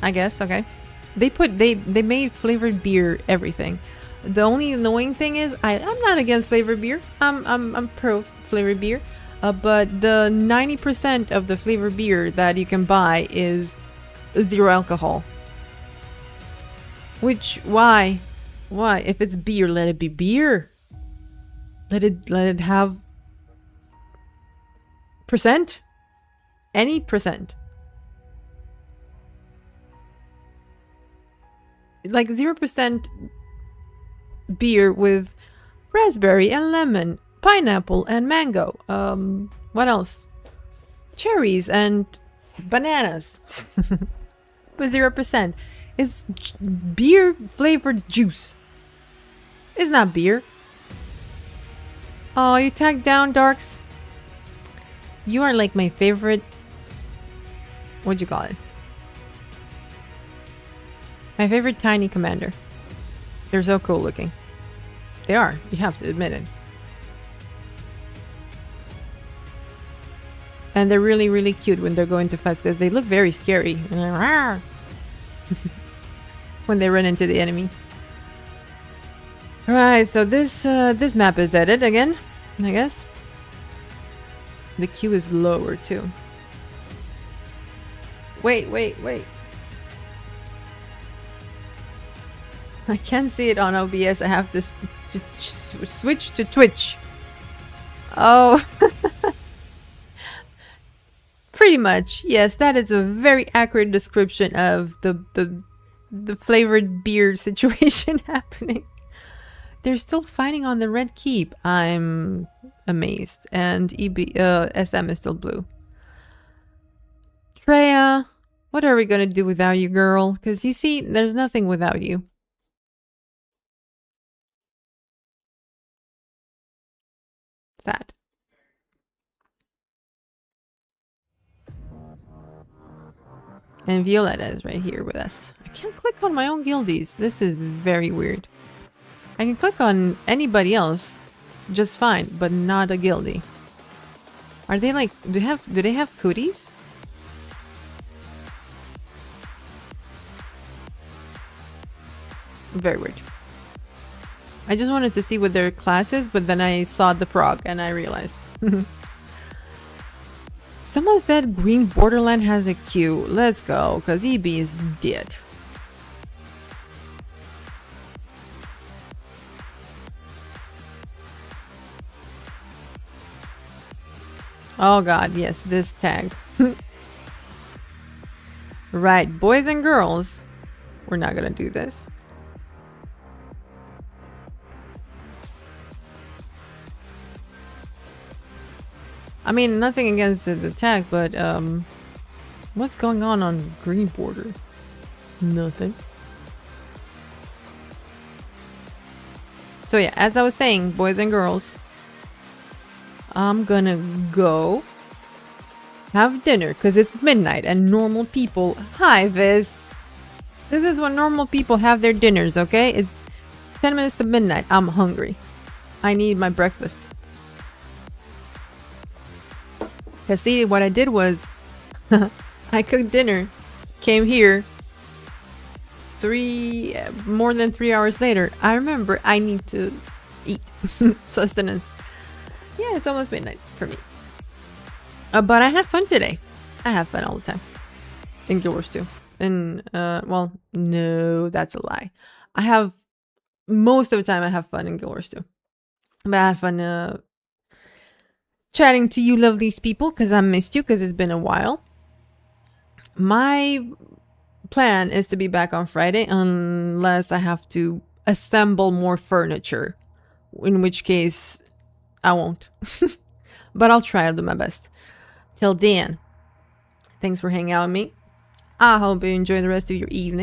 I guess, okay. They made flavored beer everything. The only annoying thing is I'm not against flavored beer. I'm pro flavored beer. But the 90% of the flavored beer that you can buy is zero alcohol. Which, why? Why? If it's beer, let it be beer. Let it have percent. Any percent. Like 0% beer with raspberry and lemon, pineapple and mango. What else? Cherries and bananas. But 0%. It's beer flavored juice. It's not beer. Oh, you tagged down, Darks. You are like my favorite. What'd you call it? My favorite tiny commander. They're so cool looking. They are. You have to admit it. And they're really, really cute when they're going to fights because they look very scary. When they run into the enemy. Alright, so this map is deaded again, I guess. The queue is lower too. Wait. I can't see it on OBS. I have to switch to Twitch. Oh. Pretty much. Yes, that is a very accurate description of the flavored beer situation happening. They're still fighting on the red keep. I'm amazed. And SM is still blue. Treya, what are we gonna do without you, girl? Because you see, there's nothing without you. Sad. And Violetta is right here with us. I can't click on my own guildies. This is very weird. I can click on anybody else just fine, but not a guildie. Are they like, do they have cooties? Very weird. I just wanted to see what their class is, but then I saw the frog and I realized. Someone said Green Borderland has a queue. Let's go, because EB is dead. Oh god, yes, this tag. Right, boys and girls. We're not gonna do this. I mean, nothing against the tag, but what's going on green border? Nothing. So yeah, as I was saying, boys and girls, I'm gonna go have dinner because it's midnight and normal people. Hi, Viz. This is when normal people have their dinners, okay? It's 10 minutes to midnight. I'm hungry. I need my breakfast. Because see, what I did was I cooked dinner, came here, more than 3 hours later. I remember I need to eat. Sustenance. Yeah, it's almost midnight for me. But I had fun today. I have fun all the time. In Guild Wars 2. And, well, no, that's a lie. I have, most of the time I have fun in Guild Wars 2. But I have fun, chatting to you lovely people because I missed you because it's been a while. My plan is to be back on Friday unless I have to assemble more furniture, in which case I won't. But I'll try. I'll do my best. Till then, thanks for hanging out with me. I hope you enjoy the rest of your evening.